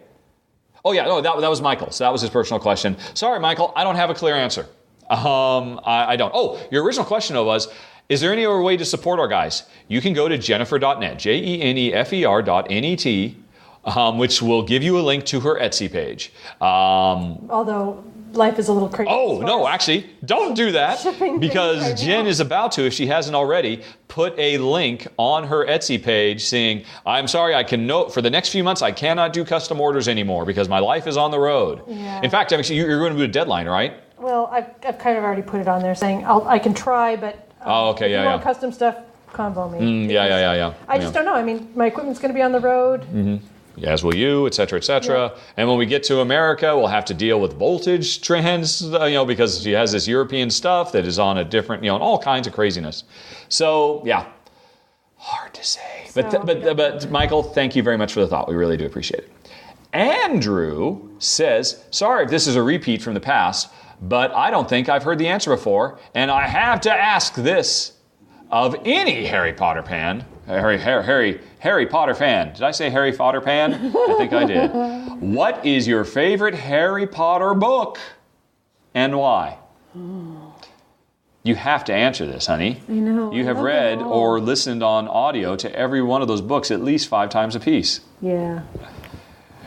Oh yeah, no, that was Michael. So that was his personal question. Sorry, Michael, I don't have a clear answer. I don't. Oh, your original question though was, is there any other way to support our guys? You can go to jennifer.net, JENEFER.net, which will give you a link to her Etsy page. Although life is a little crazy. Oh, no, actually, don't do that, because Jen is about to, if she hasn't already, put a link on her Etsy page saying, I'm sorry, for the next few months, I cannot do custom orders anymore because my life is on the road. Yeah. In fact, you're going to do a deadline, right? Well, I've kind of already put it on there saying I can try, but okay, if you want custom stuff, convo me. Yeah. I just don't know. My equipment's going to be on the road. Mm-hmm. As will you, et cetera, et cetera. Yeah. And when we get to America, we'll have to deal with voltage trends, because she has this European stuff that is on a different, and all kinds of craziness. So, yeah, hard to say. But Michael, thank you very much for the thought. We really do appreciate it. Andrew says, sorry if this is a repeat from the past, but I don't think I've heard the answer before, and I have to ask this of any Harry Potter fan. Harry Potter fan. Did I say Harry Potter fan? I think I did. What is your favorite Harry Potter book and why? You have to answer this, honey. I know. You have read or listened on audio to every one of those books at least 5 times apiece. Yeah.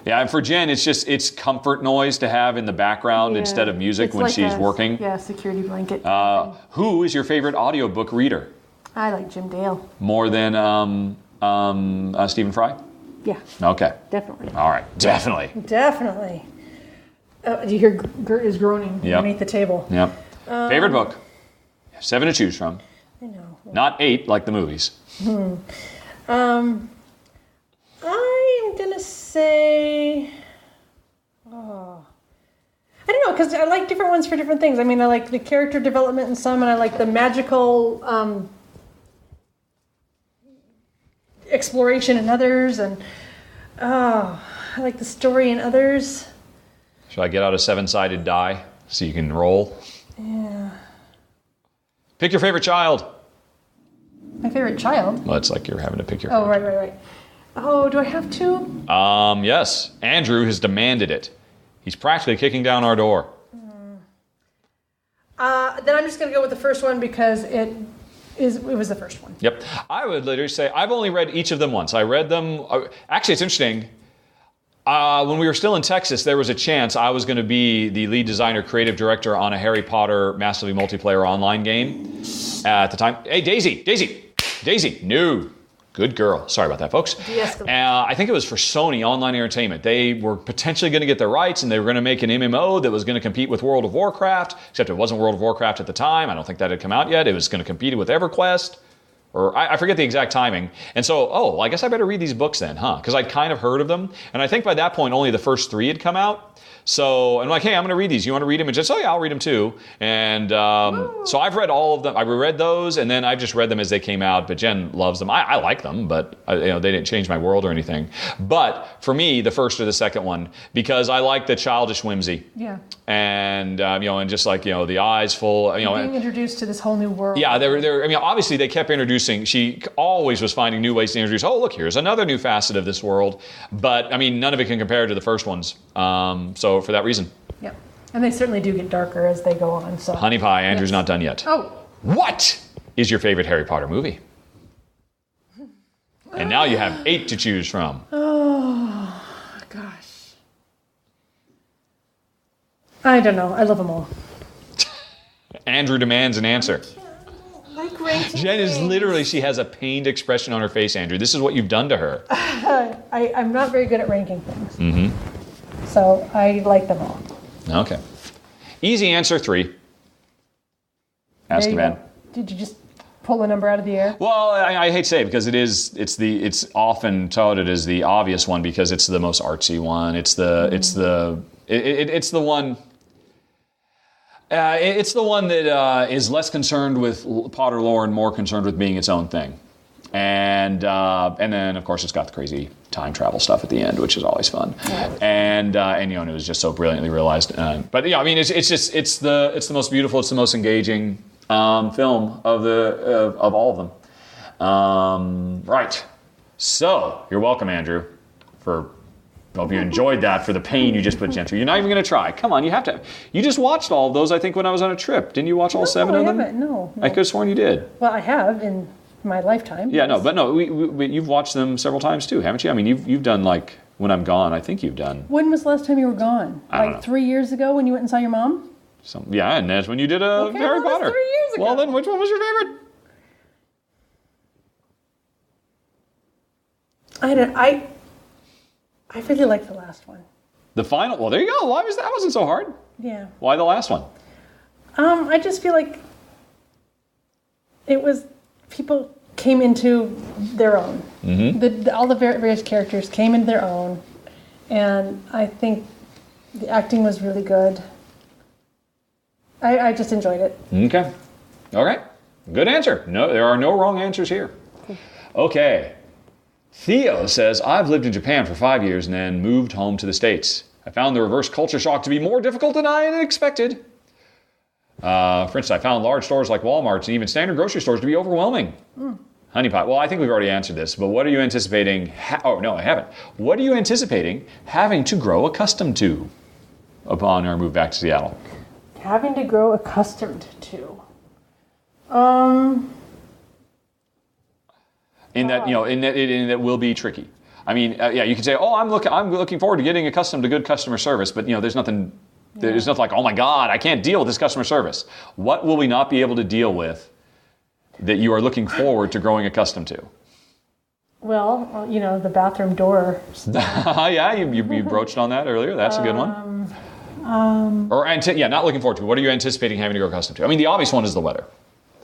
Yeah, and for Jen, it's comfort noise to have in the background instead of music when she's working. Yeah, security blanket. Who is your favorite audiobook reader? I like Jim Dale. More than Stephen Fry? Yeah. Okay. Definitely. All right. Definitely. Do you hear Gert is groaning underneath the table? Yep. Favorite book? 7 to choose from. I know. Not 8 like the movies. I'm going to say... I don't know, because I like different ones for different things. I like the character development in some, and I like the magical exploration in others, and I like the story in others. Should I get out a 7-sided die so you can roll? Yeah. Pick your favorite child. My favorite child? Well, it's like you're having to pick your favorite. Oh, right. Oh, do I have to? Yes. Andrew has demanded it. He's practically kicking down our door. Then I'm just going to go with the first one because it was the first one. Yep. I would literally say I've only read each of them once. I read them. Actually, it's interesting. When we were still in Texas, there was a chance I was going to be the lead designer, creative director on a Harry Potter massively multiplayer online game at the time. Hey, Daisy. No. Good girl. Sorry about that, folks. I think it was for Sony Online Entertainment. They were potentially going to get the rights, and they were going to make an MMO that was going to compete with World of Warcraft, except it wasn't World of Warcraft at the time. I don't think that had come out yet. It was going to compete with EverQuest or I forget the exact timing. And so, I guess I better read these books then, huh? Because I'd kind of heard of them. And I think by that point, only the first 3 had come out. So I'm like, hey, I'm going to read these. You want to read them? And just, oh yeah, I'll read them too. And so I've read all of them. I read those, and then I've just read them as they came out. But Jen loves them. I like them, but they didn't change my world or anything. But for me, the first or the second one, because I like the childish whimsy. Yeah. And and just like the eyes full. Being introduced to this whole new world. Yeah, they're. I mean, obviously they kept introducing. She always was finding new ways to introduce. Oh, look, here's another new facet of this world. But I mean, none of it can compare to the first ones. So for that reason. Yeah, and they certainly do get darker as they go on. So. Honey Pie, Andrew's not done yet. Oh. What is your favorite Harry Potter movie? And now you have 8 to choose from. Oh, gosh. I don't know. I love them all. Andrew demands an answer. I like ranking Jen is things. literally, she has a pained expression on her face, Andrew. This is what you've done to her. I'm not very good at ranking things. Mm-hmm. So I like them all. Okay. Easy answer 3. Azkaban. Did you just pull a number out of the air? Well, I hate to say it because it's often touted as the obvious one because it's the most artsy one. It's the one. It's the one that is less concerned with Potter lore and more concerned with being its own thing. And then of course it's got the crazy time travel stuff at the end, which is always fun. And it was just so brilliantly realized. But yeah, I mean it's the most beautiful, it's the most engaging film of all of them. Right. So you're welcome, Andrew, for. Hope you enjoyed that for the pain you just put Jen through. You're not even going to try. Come on, you have to. You just watched all of those, I think, when I was on a trip. Didn't you watch all 7 of them? I haven't. No. I could have sworn you did. Well, I have in my lifetime. Yeah, no, but no, you've watched them several times too, haven't you? I mean, you've done like When I'm Gone. I think you've done. When was the last time you were gone? I don't know. 3 years ago when you went and saw your mom? Yeah, and that's when you did Harry Potter. 3 years ago. Well, then which one was your favorite? I really like the last one. The final. Well, there you go. Why was that? Wasn't so hard. Yeah. Why the last one? I just feel like it was people came into their own. Mm-hmm. All the various characters came into their own, and I think the acting was really good. I just enjoyed it. Okay. All right. Good answer. No, there are no wrong answers here. Okay. Theo says, I've lived in Japan for 5 years and then moved home to the States. I found the reverse culture shock to be more difficult than I had expected. For instance, I found large stores like Walmart's and even standard grocery stores to be overwhelming. Honey Pot. Well, I think we've already answered this, but what are you anticipating? Oh, no, I haven't. What are you anticipating having to grow accustomed to upon our move back to Seattle? Having to grow accustomed to. In that it will be tricky. I mean, you could say, "Oh, I'm looking forward to getting accustomed to good customer service," but there's nothing like, "Oh my God, I can't deal with this customer service." What will we not be able to deal with that you are looking forward to growing accustomed to? Well, the bathroom door. Yeah, you broached on that earlier. That's a good one. Not looking forward to. What are you anticipating having to grow accustomed to? I mean, the obvious one is the weather.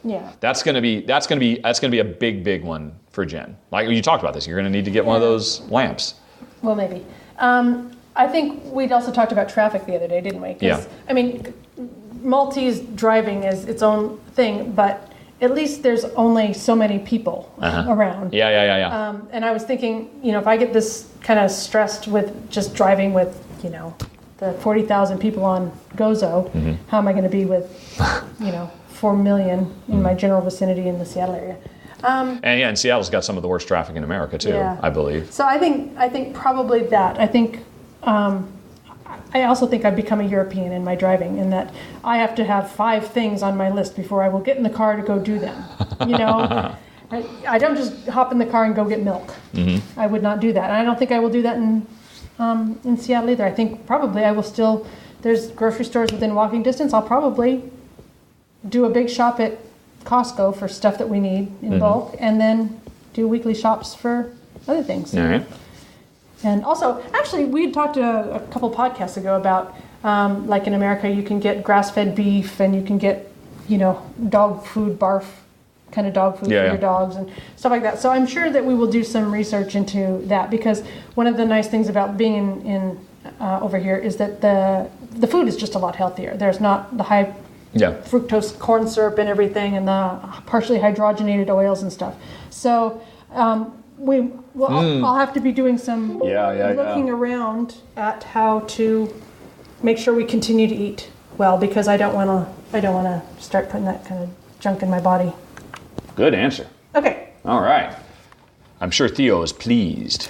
Yeah. That's gonna be a big one for Jen. Like you talked about this, you're gonna need to get one of those lamps. Well, maybe. I think we'd also talked about traffic the other day, didn't we? Yeah. I mean, Maltese driving is its own thing, but at least there's only so many people around. Yeah. And I was thinking, if I get this kind of stressed with just driving with, the 40,000 people on Gozo, how am I going to be with, 4 million in my general vicinity in the Seattle area? And Seattle's got some of the worst traffic in America too, I believe. So I think probably that. I think I also think I've become a European in my driving, in that I have to have 5 things on my list before I will get in the car to go do them. I don't just hop in the car and go get milk. Mm-hmm. I would not do that, and I don't think I will do that in Seattle either. I think probably I will still. There's grocery stores within walking distance. I'll probably do a big shop at Costco for stuff that we need in bulk, and then do weekly shops for other things. All right. And also, actually, we had talked a couple podcasts ago about, like in America, you can get grass-fed beef, and you can get, dog food barf kind of dog food for your dogs and stuff like that. So I'm sure that we will do some research into that, because one of the nice things about being in over here is that the food is just a lot healthier. There's not the high fructose corn syrup and everything, and the partially hydrogenated oils and stuff. So I'll have to be doing some looking around at how to make sure we continue to eat well, because I don't want to start putting that kind of junk in my body. Good answer. Okay. All right. I'm sure Theo is pleased.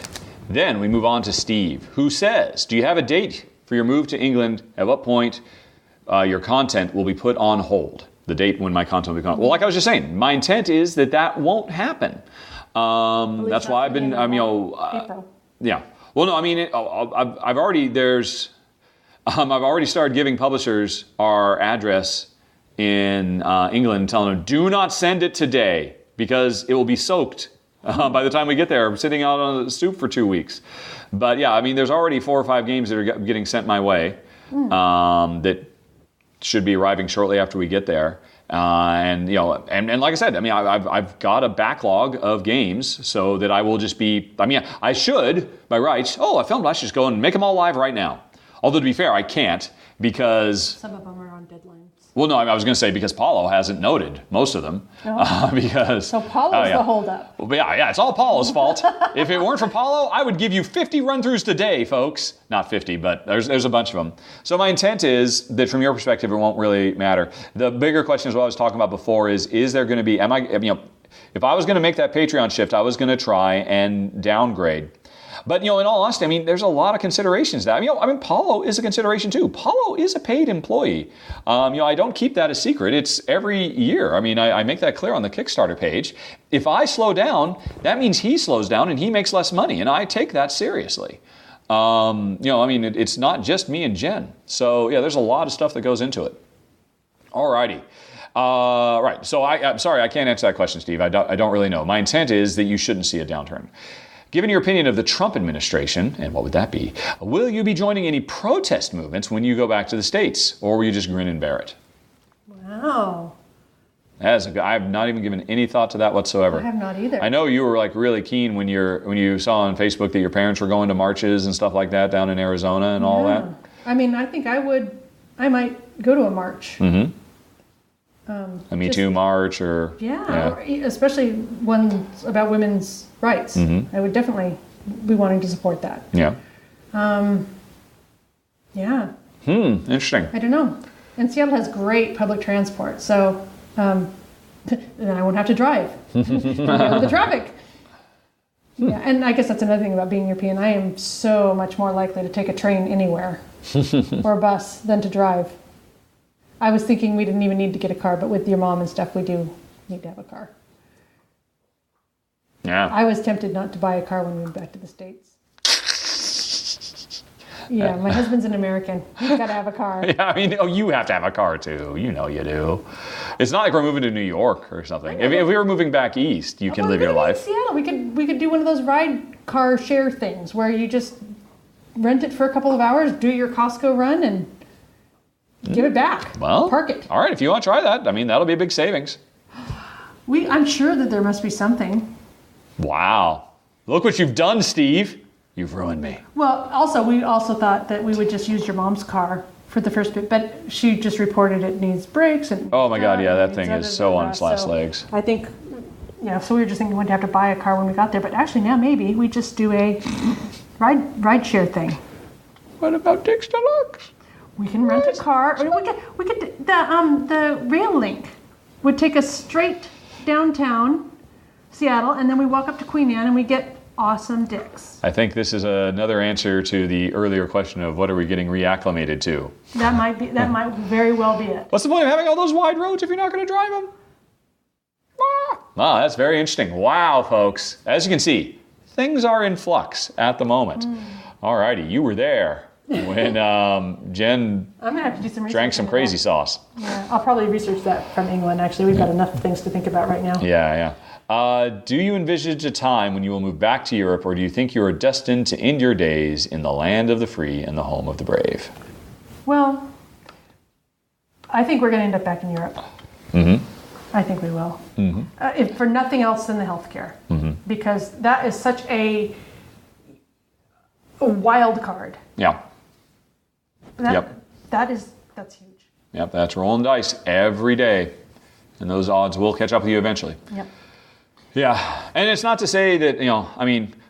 Then we move on to Steve, who says, do you have a date for your move to England? At what point your content will be put on hold? The date when my content will be on hold. Well, like I was just saying, my intent is that won't happen. That's why I've been, April. Yeah. Well, no, I mean, I've already started giving publishers our address in England, telling them, do not send it today, because it will be soaked by the time we get there. I'm sitting out on the stoop for 2 weeks. But yeah, I mean, there's already 4 or 5 games that are getting sent my way that should be arriving shortly after we get there. And like I said, I mean, I've got a backlog of games, so that I will just be, I mean, I should, by rights, I filmed, I should just go and make them all live right now. Although, to be fair, I can't, because some of them are on deadlines. Well, no, I was going to say because Paulo hasn't noted most of them. Because so Paulo's the holdup. Well, yeah, it's all Paulo's fault. If it weren't for Paulo, I would give you 50 run-throughs today, folks. Not 50, but there's a bunch of them. So my intent is that from your perspective, it won't really matter. The bigger question is what I was talking about before is there going to be, if I was going to make that Patreon shift, I was going to try and downgrade. But, in all honesty, I mean, there's a lot of considerations that, Paulo is a consideration too. Paulo is a paid employee. I don't keep that a secret. It's every year. I mean, I make that clear on the Kickstarter page. If I slow down, that means he slows down and he makes less money, and I take that seriously. It's not just me and Jen. So, yeah, there's a lot of stuff that goes into it. All righty. Right. So I'm sorry, I can't answer that question, Steve. I don't really know. My intent is that you shouldn't see a downturn. Given your opinion of the Trump administration, and what would that be, will you be joining any protest movements when you go back to the States, or will you just grin and bear it? Wow. I have not even given any thought to that whatsoever. I have not either. I know you were like really keen when you saw on Facebook that your parents were going to marches and stuff like that down in Arizona and all that. I mean, I think I might go to a march. Mm-hmm. A Me Too march, or or especially ones about women's rights. Mm-hmm. I would definitely be wanting to support that. Yeah. Interesting. I don't know. And Seattle has great public transport, so then I won't have to drive and deal with the traffic. Yeah, and I guess that's another thing about being European. I am so much more likely to take a train anywhere or a bus than to drive. I was thinking we didn't even need to get a car, but with your mom and stuff, we do need to have a car. Yeah. I was tempted not to buy a car when we went back to the States. Yeah, my husband's an American. He's got to have a car. Yeah, I mean, you have to have a car too. You know you do. It's not like we're moving to New York or something. If we were moving back east, you can live your life. Seattle, we could do one of those ride car share things where you just rent it for a couple of hours, do your Costco run, and give it back. Well, park it. All right, if you want to try that, I mean, that'll be a big savings. I'm sure that there must be something. Wow. Look what you've done, Steve. You've ruined me. Well, we also thought that we would just use your mom's car for the first bit, but she just reported it needs brakes. And oh my God, yeah, that thing is so on its last legs. I think, so we were just thinking we'd have to buy a car when we got there, but actually now maybe we just do a ride share thing. What about Dick's Deluxe? We can rent a car. We could the rail link would take us straight downtown Seattle, and then we walk up to Queen Anne and we get awesome dicks. I think this is another answer to the earlier question of what are we getting reacclimated to. That might very well be it. What's the point of having all those wide roads if you're not going to drive them? That's very interesting. Wow, folks. As you can see, things are in flux at the moment. All righty, you were there when Jen I'm gonna have to do some drank some crazy sauce. Yeah, I'll probably research that from England. Actually, we've got enough things to think about right now. Yeah. Do you envisage a time when you will move back to Europe, or do you think you are destined to end your days in the land of the free and the home of the brave? Well, I think we're going to end up back in Europe. Mm-hmm. I think we will. If for nothing else than the healthcare, because that is such a wild card. Yeah. That's huge. Yep, that's rolling dice every day. And those odds will catch up with you eventually. Yep. Yeah, and it's not to say that,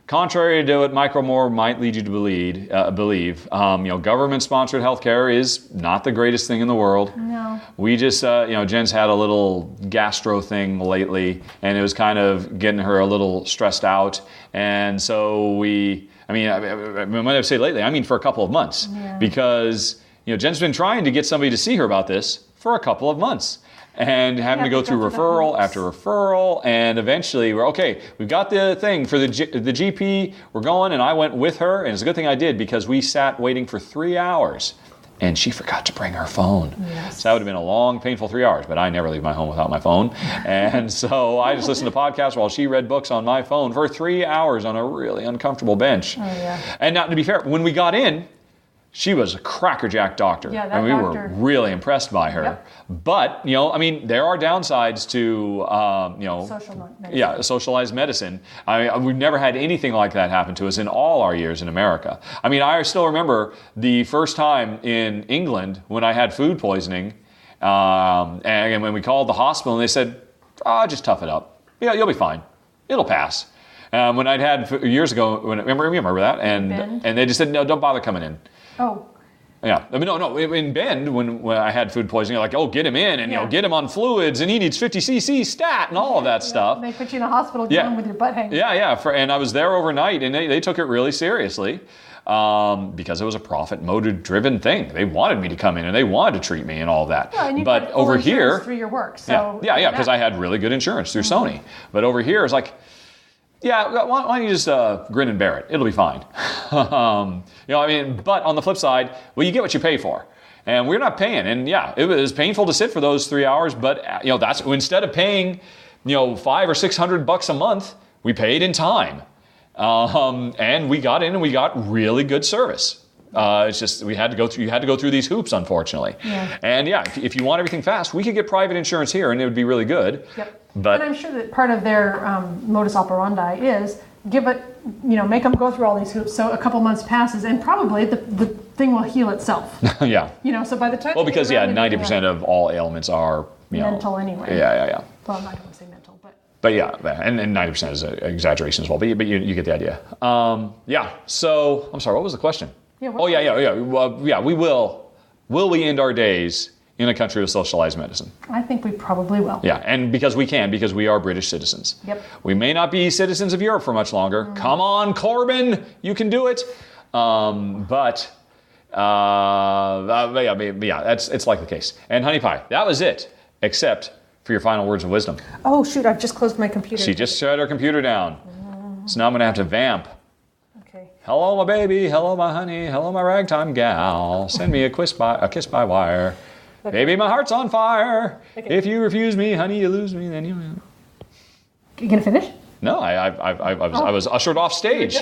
contrary to what Michael Moore might lead you to believe, government-sponsored healthcare is not the greatest thing in the world. No. We just, Jen's had a little gastro thing lately, and it was kind of getting her a little stressed out. And so when I say lately, I mean for a couple of months. Yeah. Because, Jen's been trying to get somebody to see her about this for a couple of months. And having to go through referral after referral, and eventually we've got the thing for the GP, we're going, and I went with her, and it's a good thing I did because we sat waiting for 3 hours, and she forgot to bring her phone. Yes. So that would have been a long, painful 3 hours, but I never leave my home without my phone, and so I just listened to podcasts while she read books on my phone for 3 hours on a really uncomfortable bench. Oh, yeah. And now, to be fair, when we got in, she was a crackerjack doctor, and we were really impressed by her. Yep. But, there are downsides to, Social medicine. Yeah, socialized medicine. We've never had anything like that happen to us in all our years in America. I still remember the first time in England when I had food poisoning, and when we called the hospital and they said, just tough it up. Yeah, you'll be fine. It'll pass. When I'd had years ago, remember that? And they just said, no, don't bother coming in. Oh. Yeah. No. In Bend, when I had food poisoning, like, get him in and get him on fluids, and he needs 50 cc stat and all of that stuff. They put you in a hospital room with your butt hanging. Yeah. And I was there overnight, and they took it really seriously because it was a profit-motive-driven thing. They wanted me to come in, and they wanted to treat me and all of that. Well, and you but over here, through your work, so yeah, because I had really good insurance through Sony. But over here, it's like, yeah, why don't you just grin and bear it? It'll be fine. But on the flip side, you get what you pay for. And we're not paying. And yeah, it was painful to sit for those 3 hours, but that's instead of paying, $500 or $600 a month, we paid in time. And we got in and we got really good service. It's just you had to go through these hoops, unfortunately. Yeah. And if you want everything fast, we could get private insurance here, and it would be really good. Yep. But I'm sure that part of their modus operandi is make them go through all these hoops. So a couple months passes, and probably the thing will heal itself. Yeah. So by the time 90% of all ailments are mental anyway. Yeah. Well, I don't want to say mental, but. But yeah, and 90% is an exaggeration as well. But you get the idea. So I'm sorry. What was the question? Yeah, Well, we will. Will we end our days in a country with socialized medicine? I think we probably will. Yeah, and because we are British citizens. Yep. We may not be citizens of Europe for much longer. Come on, Corbyn, you can do it. It's like the case. And Honey Pie, that was it, except for your final words of wisdom. Oh shoot! I've just closed my computer. She just shut her computer down, so now I'm gonna have to vamp. Okay. Hello, my baby. Hello, my honey. Hello, my ragtime gal. Send me a kiss by wire. Okay. Baby, my heart's on fire. Okay. If you refuse me, honey, you lose me. Then you. You gonna finish? No, I was ushered off stage.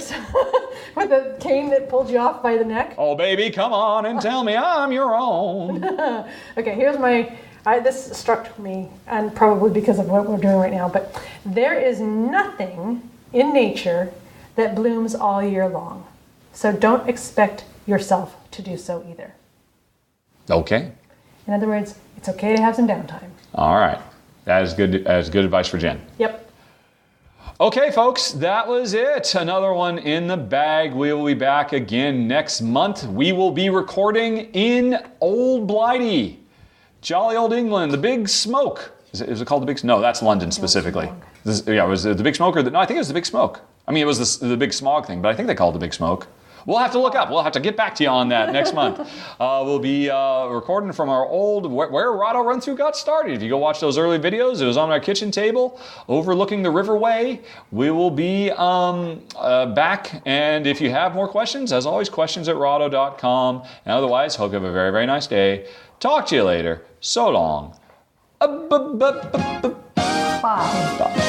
With the cane that pulled you off by the neck. Oh, baby, come on and tell me I'm your own. Okay, here's this struck me, and probably because of what we're doing right now. But there is nothing in nature that blooms all year long, so don't expect yourself to do so either. Okay. In other words, it's okay to have some downtime. All right. That is good advice for Jen. Yep. Okay, folks, that was it. Another one in the bag. We will be back again next month. We will be recording in Old Blighty, jolly old England, the Big Smoke. Is it called the Big Smoke? No, that's London specifically. Was it the Big Smoke? No, I think it was the Big Smoke. It was the Big Smog thing, but I think they called it the Big Smoke. We'll have to look up. We'll have to get back to you on that next month. We'll be recording from our old, where Rahdo Run Through got started. If you go watch those early videos, it was on our kitchen table overlooking the riverway. We will be back. And if you have more questions, as always, questions@rahdo.com. And otherwise, hope you have a very, very nice day. Talk to you later. So long. Bye.